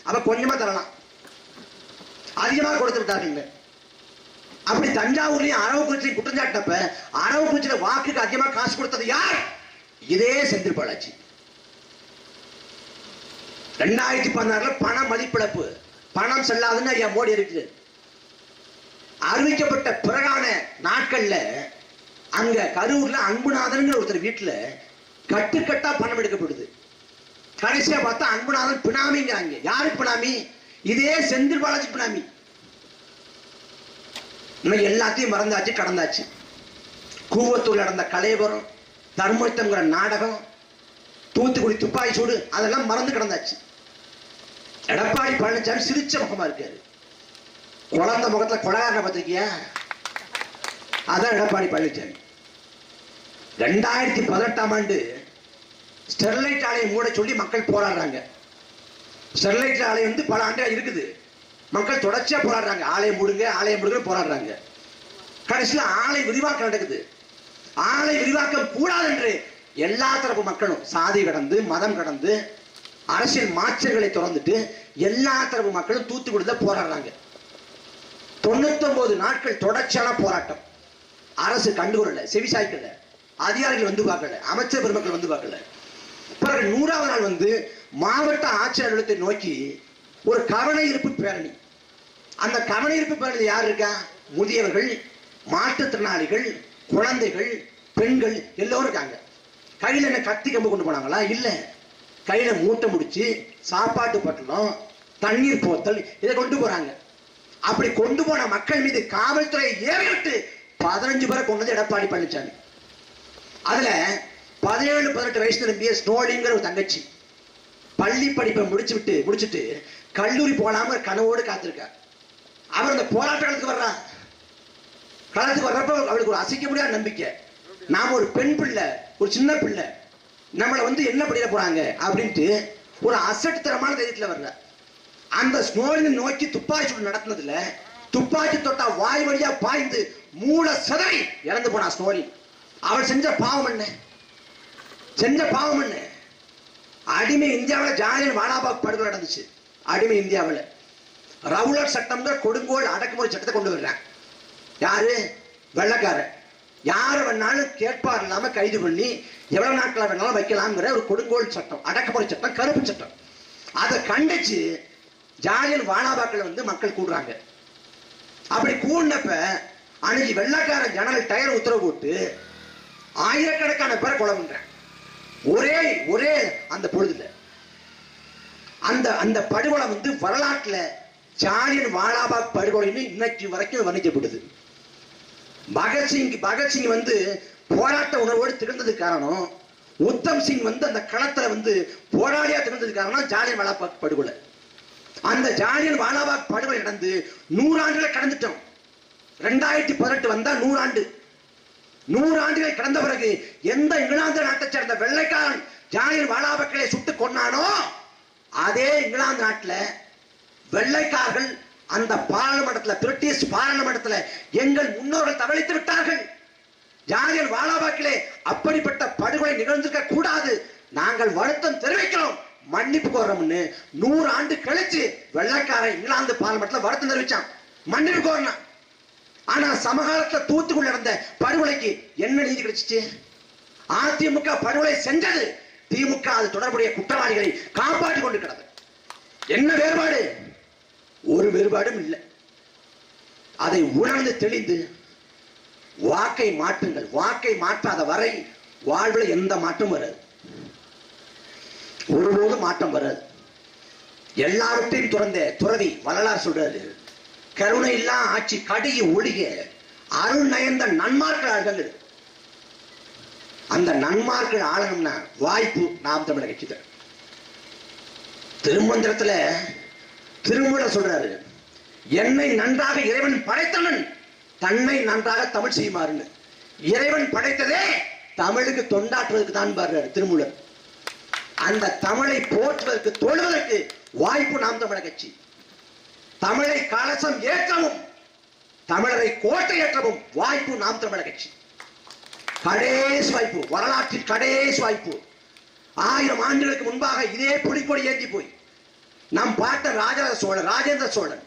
அப்ப கொஞ்சமா தரலாம், அதிகமாக கொடுத்து விட்டார்கள். அப்படி தஞ்சாவூர்லையும் அரவக்குறிச்சிலையும் குற்றஞ்சாட்டப்ப அரவக்குறிச்சியில வாக்குக்கு அதிகமாக காசு கொடுத்தது யார்? இதே செந்தில் பாலாஜி. 2016 பண மதிப்பிழப்பு, பணம் செல்லாதுன்னு ஐயா மோடி இருக்கு. அறிவிக்கப்பட்ட பிறகான நாட்கள்ல அங்க கரூர்ல அன்புநாதன் ஒருத்தர் வீட்டுல கட்டுக்கட்டா பணம் எடுக்கப்படுது. கடைசியா பார்த்தா அன்புநாதன் பினாமிங்கிறாங்க. யாருக்கு பினாமி? இதே செந்தில் பாலாஜி பினாமி. இன்னைக்கு எல்லாத்தையும் மறந்தாச்சு, கடந்தாச்சு. கூவத்தூர் நடந்த கலைபுரம், தர்மயுத்தம்ங்கிற நாடகம், தூத்துக்குடி துப்பாக்கி சூடு, அதெல்லாம் மறந்து கிடந்தாச்சு. எடப்பாடி பழனிசாமி சிரிச்ச முகமா இருக்காரு. குழந்தை முகத்துல கொலகாரனை பார்த்திருக்கியா? அதான் எடப்பாடி பழனிசாமி. 2018ஆம் ஆண்டு ஸ்டெர்லைட் ஆலையை மூட சொல்லி மக்கள் போராடுறாங்க. ஸ்டெர்லைட் ஆலை பல ஆண்டா இருக்குது. மக்கள் தொடர்ச்சியா போராடுறாங்க. ஆலயம் மூடுங்க, ஆலயம் மூடுங்க போராடுறாங்க. கடைசியில் ஆலை விரிவாக்கம் நடக்குது. ஆலை விரிவாக்கம் கூடாது என்று எல்லா தரப்பு மக்களும் சாதி கடந்து மதம் கடந்து அரசியல் மாற்றங்களை தொடர்ந்துட்டு எல்லா தரப்பு மக்களும் தூத்துக்குடியில போராடுறாங்க. 99 நாட்கள் தொடர்ச்சியான போராட்டம். அரசு கண்டுகொள்ளல, செவிசாய்க்கல, அதிகாரிகள் வந்து பார்க்கல, அமைச்சர் பெருமக்கள் வந்து பார்க்கல. பிறகு 100ஆவது நாள் மாவட்ட ஆட்சியர் அலுவலகத்தை நோக்கி ஒரு கவன ஈர்ப்பு பேரணி. அந்த கவன ஈர்ப்பு பேரணியில் யார் இருக்கா? முதியவர்கள், மாற்றுத்திறனாளிகள், குழந்தைகள், பெண்கள் எல்லோரும் இருக்காங்க. கையில் என்ன கத்தி கம்பு கொண்டு போனாங்களா? இல்ல, கையில மூட்டை முடிச்சு சாப்பாட்டு பட்டணம், தண்ணீர் போத்தல் இதை கொண்டு போறாங்க. அப்படி கொண்டு போன மக்கள் மீது காவல்துறை ஏறிவிட்டு 15 பேரை கொண்டது எடப்பாடி பழனிசாமி. அதுல 17-18 வயசு நிரம்பிய ஸ்னோலிங்கிற ஒரு தங்கச்சி பள்ளி படிப்பை முடிச்சுட்டு கல்லூரி போலாம கனவோடு காத்திருக்கார். அவர் அந்த போராட்ட களத்துக்கு வர்றப்ப அவளுக்கு ஒரு அசைக்க முடியாத நம்பிக்கை. நாம ஒரு பெண் பிள்ளை, ஒரு சின்ன பிள்ளை, நம்மளை என்ன பண்ணிட போறாங்க அப்படின்ட்டு ஒரு அசட்டுத்தரமான தைரியத்தில் வர்ற. அந்த ஸ்னோலினை நோக்கி துப்பாக்கி சூடு நடத்தினதுல துப்பாக்கி தொட்டா வாய் வழியா பாய்ந்து மூல சிதறி இறந்து போனா ஸ்னோலின். அவள் செஞ்ச பாவம் என்ன? அடிமை இந்தியாவில் ஜாலியன் வாலாபாக் படுகொலை நடந்துச்சு. அடிமை இந்தியாவில் ரவுலட் சட்டம் கொடுங்கோல் அடக்குமுறை சட்டத்தை கொண்டு வர்றாங்க. யாரு? வெள்ளக்காரன். யாரை வேணாலும் கேட்பார் இல்லாம கைது பண்ணி எவ்வளவு நாட்கள் வேணாலும் வைக்கலாம்ங்கிற ஒரு கொடுங்கோல் சட்டம், அடக்குமுறை சட்டம், கருப்பு சட்டம். அதை கண்டிச்சு ஜாலியன் வாலாபாக்கள் மக்கள் கூடுறாங்க. அப்படி கூடினப்ப அன்னைக்கு வெள்ளக்காரன் ஜெனரல் டயர் உத்தரவு போட்டு ஆயிரக்கணக்கான பேரை கொலை பண்றாங்க. ஒரே அந்த பொழுதுல அந்த படுகொலை வரலாற்றுல ஜாலியன் வாலாபாக் படுகொலைன்னு இன்னைக்கு வரைக்கும் வர்ணிக்கப்படுது. பகத்சிங் போராட்ட உணர்வோடு திகழ்ந்தது காரணம், உத்தம் சிங் அந்த களத்துல போராளியா திகழ்ந்தது காரணம் ஜாலியன் வாலாபாக் படுகொலை. அந்த ஜாலியன் வாலாபாக் படுகொலை நடந்து 100 ஆண்டுகளை கடந்துட்டோம். 2018 வந்தா 100 ஆண்டு. 100 ஆண்டுகளை கடந்த பிறகு எந்த இங்கிலாந்து நாட்டை சேர்ந்த வெள்ளைக்காரன் ஜாலியன் வாலாபாக்களை சுட்டு கொண்டானோ அதே இங்கிலாந்து நாட்டில் வெள்ளைக்காரர்கள் அந்த பாராளுமன்றத்தில், பிரிட்டிஷ் பாராளுமன்றத்தில் எங்கள் முன்னோர்கள் தவழித்து விட்டார்கள். ஜாலியன் வாலாபாக்கிலே அப்படிப்பட்ட படுகொலை நிகழ்ந்திருக்க கூடாது, நாங்கள் வருத்தம் தெரிவிக்கிறோம், மன்னிப்பு கோர்றோம்னு 100 ஆண்டு கழிச்சு வெள்ளைக்காரன் இங்கிலாந்து பாராளுமன்றத்தில் வருத்தம் தெரிவிச்சான், மன்னிப்பு கோரினான். ஆனா சமகாலத்தில் தூத்துக்குடி நடந்த படுகொலைக்கு என்ன நீதி கிடைச்சிச்சு? அதிமுக படுகொலை செஞ்சது, திமுக அது தொடர்புடைய குற்றவாளிகளை காப்பாற்றிக் கொண்டு கிடந்தது. என்ன வேறுபாடு? ஒரு வேறுபாடும் இல்லை. அதை உணர்ந்து தெளிந்து வாக்கை மாற்றுங்கள். வாக்கை மாற்றாத வரை வாழ்வில் எந்த மாற்றம் வராது, ஒருபோது மாற்றம் வராது. எல்லாவற்றையும் துறவி வள்ளலார் சொல்றாரு, கருணை இல்லா ஆட்சி கடிய ஒழிய அருள் நயந்த நன்மார்கள் ஆளுங்கள். அந்த நன்மார்கள் ஆளணும்னா வாய்ப்பு நாம் தமிழர் கட்சி தான். திருமந்திரத்துல திருமூலர் சொல்றாரு, என்னை நன்றாக இறைவன் படைத்தவன் தன்னை நன்றாக தமிழ் செய்யுமாறுன்னு. இறைவன் படைத்ததே தமிழுக்கு தொண்டாற்றுவதற்கு தான் பாரு திருமூலர். அந்த தமிழை போற்றுவதற்கு தொழுவதற்கு வாய்ப்பு நாம் தமிழர் கட்சி. தமிழை கலசம் ஏற்றவும் தமிழரை கோட்டை ஏற்றவும் வாய்ப்பு நாம் தமிழர் கட்சி. கடைசி வாய்ப்பு, வரலாற்றில் கடைசி வாய்ப்பு. 1000 ஆண்டுகளுக்கு முன்பாக இதே புலிக்கொடி ஏந்தி போய் நம் பாட்ட ராஜராஜ சோழன், ராஜேந்திர சோழன்,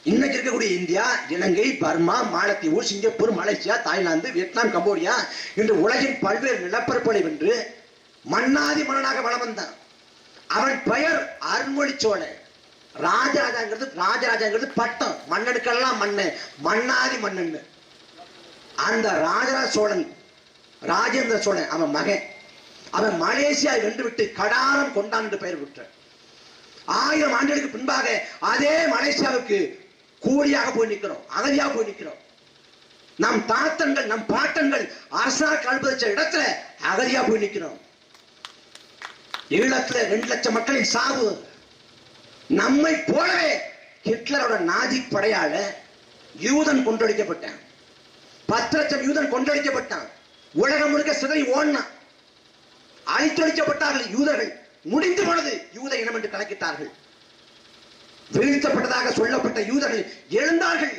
இன்னைக்கு இருக்கக்கூடிய இந்தியா, இலங்கை, பர்மா, மாலத்தீவு, Singapore, Malaysia, Thailand, Vietnam, Cambodia இன்று உலகின் பல்வேறு நிலப்பரப்புகளை வென்று மன்னாதி மன்னனாக வளம் வந்தான். அவன் பெயர் அருள்மொழி சோழன். ராஜராஜாங்கிறது பட்டம், மன்னனுக்கெல்லாம் மண்ணு, மன்னாதி மன்னன். அந்த ராஜராஜ சோழன், ராஜேந்திர சோழன் அவன் மகன். அவன் மலேசியா வென்று விட்டு கடாரம் கொண்டான் என்று பெயர் பெற்றான். 1000 ஆண்டுகளுக்கு பின்பாக அதே மலேசியாவுக்கு கூலியாக போய் நிற்கிறோம், அகதியாக போய் நிற்கிறோம். நம் தாத்தன்கள், நம் பாட்டன்கள் அரசாங்க கல்பதிச்ச இடத்துல அகதியா போய் நிற்கிறோம். ஈழத்துல 2 லட்சம் மக்களின் சாவு. நம்மை போலவே ஹிட்லரோட நாஜி படையால யூதன் கொன்றடிக்கப்பட்டான். 10 லட்சம் யூதன் கொன்றடிக்கப்பட்டான். உலகம் முழுக்க சிதறி ஓடினான். அழித்தொழிக்கப்பட்டார்கள் யூதர்கள். முடிந்து போனது யூத இனம் என்று கணக்கிட்டார்கள். வீழ்த்தப்பட்டதாக சொல்லப்பட்ட யூதர்கள் எழுந்தார்கள்.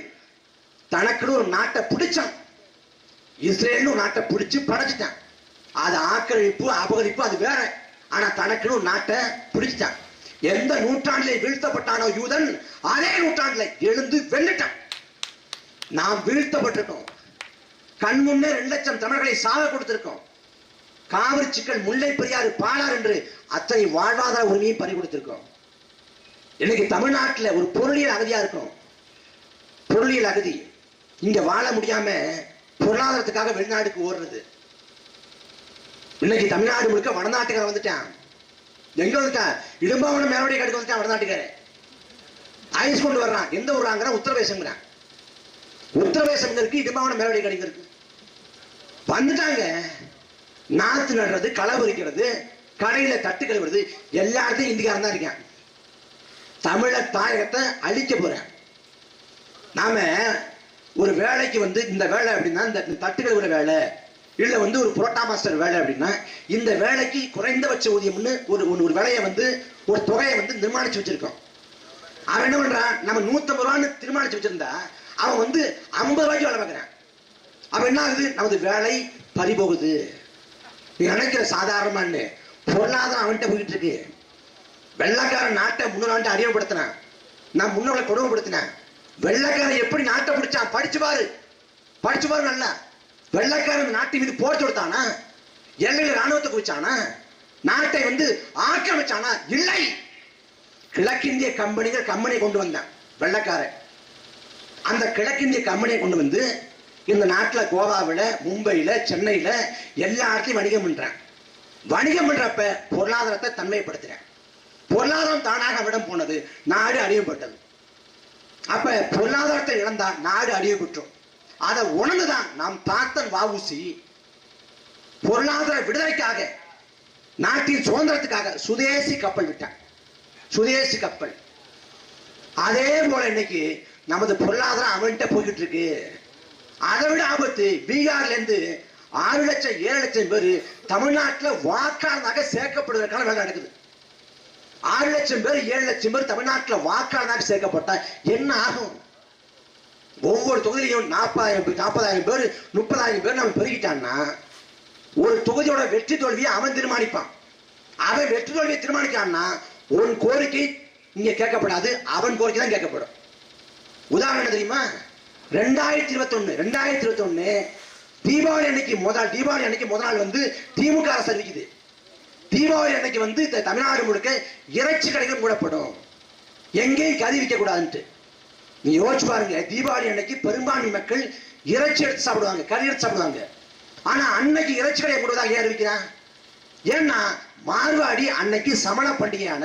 தனக்குன்னு ஒரு நாட்டை பிடிச்சான். இஸ்ரேல் நாட்டை பிடிச்சு படைச்சிட்டான். அது ஆக்கிரமிப்பு, அபகரிப்பு, அது வேற. ஆனா தனக்குன்னு ஒரு நாட்டை பிடிச்சிட்டான். எந்த நூற்றாண்டிலே வீழ்த்தப்பட்டானோ யூதன், அதே நூற்றாண்டில எழுந்து வென்றுட்டான். நாம் வீழ்த்தப்பட்டிருக்கோம். கண் முன்னே 2 லட்சம் தமிழர்களை சாக கொடுத்திருக்கோம். காவிரி சிக்கல், முல்லை பெரியாறு, பாலாறு என்று அத்தனை வாழ்வாதார உரிமையை பறி கொடுத்திருக்கோம். இன்னைக்கு தமிழ்நாட்டில் ஒரு பொருளியல் அகதியா இருக்கும். பொருளியல் அகதி இங்க வாழ முடியாம பொருளாதாரத்துக்காக வெளிநாட்டுக்கு ஓடுறது. இன்னைக்கு தமிழ்நாடு முழுக்க வடநாட்டுக்கார வந்துட்டான். எங்க வந்துட்டான்? இடும்பாவனம் மேலோடைய கடுக்க வந்துட்டான் வடநாட்டுக்கார. ஐஸ் கொண்டு வர்றான். எந்த ஊராங்கிற உத்தரவேசங்கிறான். உத்தரவேசம் இருக்கு, இடும்பாவனம் மேலோடைய கடிக்க இருக்கு. வந்துட்டாங்க. நாத்து நடுறது, களை பறிக்கிறது, கடையில தட்டு கழுவுறது, எல்லா இடத்தையும் இந்திக்காரன் தான் இருக்கான். தமிழர் தாயகத்தை அழிக்க போறேன். நாம ஒரு வேலைக்கு இந்த வேலை அப்படின்னா, இந்த தட்டு கழுவுற வேலை, இல்ல ஒரு புரோட்டா மாஸ்டர் வேலை அப்படின்னா, இந்த வேலைக்கு குறைந்தபட்ச ஊதியம்னு ஒரு வேலையை ஒரு தொகையை நிர்மாணிச்சு வச்சிருக்கோம். அவன் என்ன பண்றான்? நம்ம 150 ரூபான்னு தீர்மானிச்சு வச்சிருந்தா அவன் 50 ரூபாய்க்கு வேலை பார்க்கறான். அவன் என்ன ஆகுது? நமது வேலை பறிபோகுது. நீ நினைக்கிற சாதாரணமான்னு பொருளாதாரம் அவன்கிட்ட போயிட்டு இருக்கு. வெள்ளக்காரன் நாட்டை முன்னோர் அறிமுகப்படுத்தினான். நான் முன்னோர்களை கொடுமைப்படுத்தினேன். வெள்ளக்காரன் எப்படி நாட்டை பிடிச்சான்? படிச்சு பாரு நல்லா. வெள்ளக்காரன் நாட்டின் மீது போர் தொடுத்தானா? எல்லையில் ராணுவத்தை குவிச்சானா? நாட்டை ஆக்கிரமிச்சானா? இல்லை. கிழக்கிந்திய கம்பெனியை கொண்டு வந்தான் வெள்ளக்காரன். அந்த கிழக்கிந்திய கம்பெனியை கொண்டு வந்து இந்த நாட்டில் கோவாவில், மும்பையில், சென்னையில் எல்லா இடத்தையும் வணிகம் பண்றான். வணிகம் பண்றப்ப பொருளாதாரத்தை தன்மைப்படுத்துறேன். பொருளாதாரம் தானாக அவரிடம் போனது, நாடு அழிவுபட்டது. அப்ப பொருளாதாரத்தை இழந்தா நாடு அழிவுபற்றோம். அதை உணர்ந்துதான் நாம் தாத்தன் வஉசி பொருளாதார விடுதலைக்காக, நாட்டின் சுதந்திரத்துக்காக சுதேசி கப்பல் விட்டான். சுதேசி கப்பல். அதே போல இன்னைக்கு நமது பொருளாதாரம் அவன்கிட்ட போய்கிட்டு இருக்கு. அதை விட ஆபத்து, பீகார்ல இருந்து 6 லட்சம் 7 லட்சம் பேர் தமிழ்நாட்டில் வாக்காளராக சேர்க்கப்படுவதற்கான வேலை நடக்குது. 6 லட்சம் பேர் 7 லட்சம் பேர் தமிழ்நாட்டில் வாக்காளராக சேர்க்கப்பட்டா என்ன ஆகும்? ஒவ்வொரு தொகுதியிலையும் 40,000 பேர் 30,000 பேர் நம்ம பெருகிட்டான்னா ஒரு தொகுதியோட வெற்றி தோல்வியை அவன் தீர்மானிப்பான். அவன் வெற்றி தோல்வியை தீர்மானிக்கான்னா உன் கோரிக்கை இங்க கேட்கப்படாது, அவன் கோரிக்கை தான் கேட்கப்படும். உதாரணம் என்ன தெரியுமா? 2021 தீபாவளி அன்னைக்கு முதல் நாள் திமுக அரசு அறிவிக்குது. தீபாவளி அன்னைக்கு தமிழ்நாடு முழுக்க இறைச்சி கடைகள் மூடப்படும், எங்கேயும் கறி விற்க கூடாதுன்ட்டு. நீ யோசிச்சு பாருங்க. தீபாவளி அன்னைக்கு பெரும்பான்மை மக்கள் இறைச்சி எடுத்து சாப்பிடுவாங்க, கறி எடுத்து சாப்பிடுவாங்க. ஆனா அன்னைக்கு இறைச்சி கடையை மூடுவதாக ஏன் அறிவிக்கிறான்? ஏன்னா மார்வாடி அன்னைக்கு சமண பண்டிகையான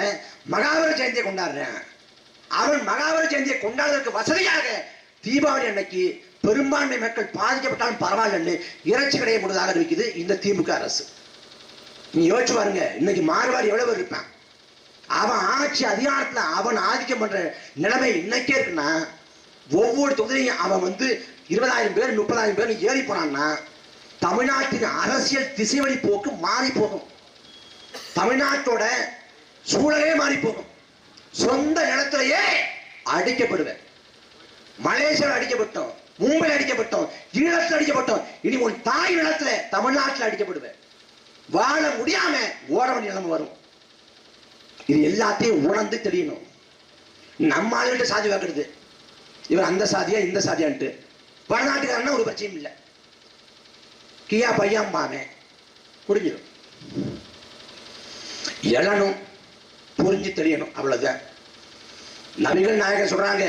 மகாவீர ஜெயந்தியை கொண்டாடுறேன். அவன் மகாவீர ஜெயந்தியை கொண்டாடுவதற்கு வசதியாக தீபாவளி அன்னைக்கு பெரும்பான்மை மக்கள் பாதிக்கப்பட்டாலும் பரவாயில்ல இறைச்சி கடையை மூடுவதாக அறிவிக்குது இந்த திமுக அரசு. நீ யோசிச்சு பாருங்க. இன்னைக்கு மார்வாடி எவ்வளவு இருப்பான்? அவன் ஆட்சி அதிகாரத்துல அவன் ஆதிக்கம் பண்ற நிலைமை இன்னைக்கே இருக்குன்னா, ஒவ்வொரு தொகுதியும் அவன் 20,000 பேர் 30,000 பேர் ஏறி போனான்னா தமிழ்நாட்டின் அரசியல் திசைவழி போக்கு மாறி போகும். தமிழ்நாட்டோட சூழலே மாறி போகும். சொந்த நிலத்திலேயே அடிக்கப்படுவேன். மலேசியாவில் அடிக்கப்பட்டோம், மும்பையில் அடிக்கப்பட்டோம், ஈழத்தில் அடிக்கப்பட்டோம். இனி உன் தாய் நிலத்துல தமிழ்நாட்டில் அடிக்கப்படுவேன். வாழ முடியாம ஓட வேண்டிய நிலைமை வரும். இது எல்லாத்தையும் உணர்ந்து தெரியணும். நம்ம ஆளுகிட்ட சாதி வாக்குறது, இவர் அந்த சாதியா இந்த சாதியான்ட்டு. வடநாட்டுக்காரன்னா ஒரு பிரச்சனையும் இல்லை, கியா பையாம்பாமே புரிஞ்சிடும். எழணும், புரிஞ்சு தெரியணும், அவ்வளவுதான். நபிகள் நாயகர் சொல்றாங்க,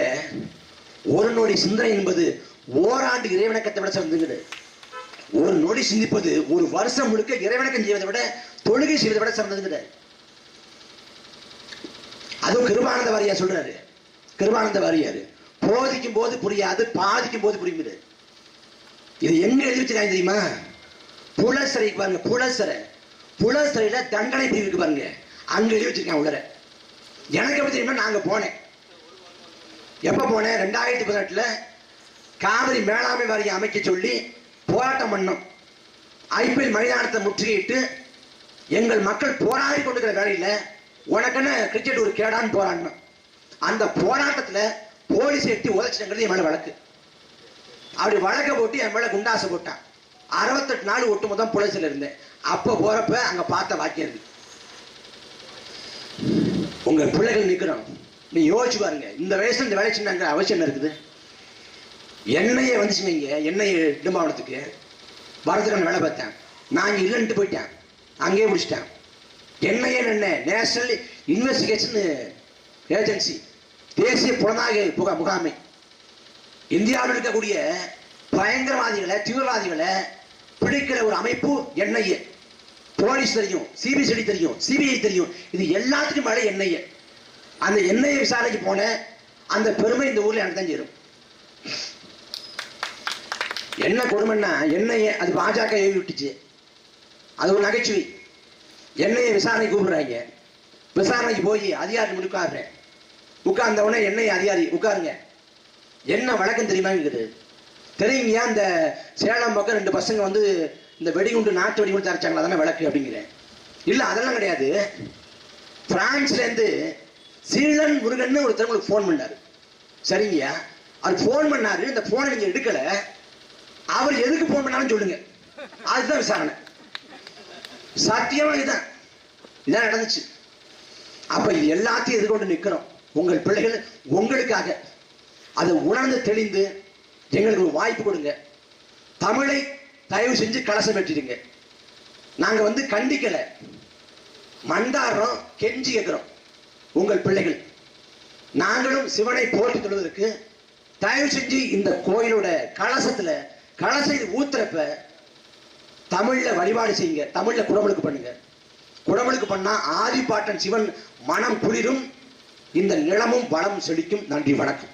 ஒரு நொடி சிந்தனை என்பது ஓராண்டு இறைவணக்கத்தை விட சிறந்தது. ஒரு நொடி சிந்திப்பது ஒரு வருஷம் முழுக்க இறைவணக்கம் செய்வதை விட, தொழுகை செய்வதை விட சிறந்தது. அதுவும் கிருபானந்த வாரியார் சொல்றாரு. கிருபானந்த வாரியார் போதிக்கும் போது புரியாது, பாதிக்கும் போது புரியுது. இது எங்க எழுதி வச்சிருக்காங்க தெரியுமா? புலசரை பாருங்க, புலசரையில தண்டனை பிரிவு இருக்கு பாருங்க, அங்க எழுதி வச்சிருக்காங்க உள்ளர. எனக்கு எப்படி தெரியுமா? நாங்க போனேன். எப்ப போனேன்? 2018 காவிரி மேலாண்மை வாரியம் அமைக்க சொல்லி போராட்டம் பண்ணோம். IPL மைதானத்தை முற்றுகையிட்டு எங்கள் மக்கள் போராடி கொண்டிருக்கிற வேலையில உனக்குன்னு கிரிக்கெட் ஒரு கேடான்னு போராடணும். அந்த போராட்டத்துல போலீஸ் எட்டி உதச்சிங்கிறது என் மேல வழக்கு. அப்படி வழக்க போட்டு என் மேல குண்டாசை போட்டான். 68 நாள் ஒட்டுமொத்தம் புலசில இருந்தேன். அப்ப போறப்ப அங்க பார்த்த வாக்கியம் இருக்கு. உங்க பிள்ளைகள் நிக்கிறோம், நீ யோசிச்சு பாருங்க, இந்த வயசுல இந்த வேலை சின்ன அவசியம் என்ன இருக்குது? என்னையே வந்துச்சுங்க, இங்க என்னைய இடும்பாவனத்துக்கு வரதுக்கான வேலை பார்த்தேன். நான் இங்க இல்லைன்ட்டு போயிட்டேன், அங்கேயே முடிச்சிட்டேன். என்னையே என்ன நேஷனல் இன்வெஸ்டிகேஷன் ஏஜென்சி, தேசிய புலனாய்வு முகாமை, இந்தியாவில் இருக்கக்கூடிய பயங்கரவாதிகளை தீவிரவாதிகளை பிடிக்கிற ஒரு அமைப்பு NIA. போலீஸ் தெரியும், CBCD தெரியும், CBI தெரியும், இது எல்லாத்துக்கும் மேலே NIA. அந்த NIA விசாரணைக்கு போன அந்த பெருமை இந்த ஊர்ல எனக்கு தான் சேரும். என்ன கொடுமைன்னா, NIA அது பாஜக ஏவி விட்டுச்சு, அது ஒரு நகைச்சுவை. NIA விசாரணை கூப்பிடுறாங்க, விசாரணைக்கு போய் அதிகாரி முடிக்காடுறேன். உட்கார்ந்தவொடனே NIA அதிகாரி உட்காருங்க, என்ன வழக்கம் தெரியுமா? தெரியுங்க, இந்த சேலம் பக்கம் 2 பசங்க வந்து இந்த வெடிகுண்டு, நாட்டு வெடிகுண்டு தரைச்சாங்களா, அதெல்லாம் விளக்கு அப்படிங்கிறேன். இல்ல அதெல்லாம் கிடையாது, பிரான்ஸ்ல இருந்து சீலன் முருகன் ஒருத்தர் உங்களுக்கு போன் பண்ணாரு. சரிங்கய்யா, அவர் போன் பண்ணாரு, இந்த போனை நீங்க எடுக்கல, அவர் எதுக்கு போன் பண்ணாலும் சொல்லுங்க, அதுதான் விசாரணை. சத்தியமா இதான் நடந்துச்சு. அப்ப இது எல்லாத்தையும் எதிர்கொண்டு நிக்கிறோம். உங்கள் பிள்ளைகள் உங்களுக்காக அதை உணர்ந்து தெளிந்து எங்களுக்கு ஒரு வாய்ப்பு கொடுங்க. தமிழை தயவு செஞ்சு கலசம் வெட்டிடுங்க. நாங்க வந்து கண்டிக்கல, மண்டாடுறோம், கெஞ்சி கேட்கிறோம். உங்கள் பிள்ளைகள் நாங்களும் சிவனை போற்றி தொழுவதற்கு தயவு செஞ்சு இந்த கோயிலோட கலசத்துல கலசை ஊத்துறப்ப தமிழ்ல வழிபாடு செய்யுங்க, தமிழ்ல குடமுழுக்கு பண்ணுங்க. குடமுழுக்கு பண்ணா ஆதிபாட்டன் சிவன் மனம் குளிரும், இந்த நிலமும் வளம் செழிக்கும். நன்றி, வணக்கம்.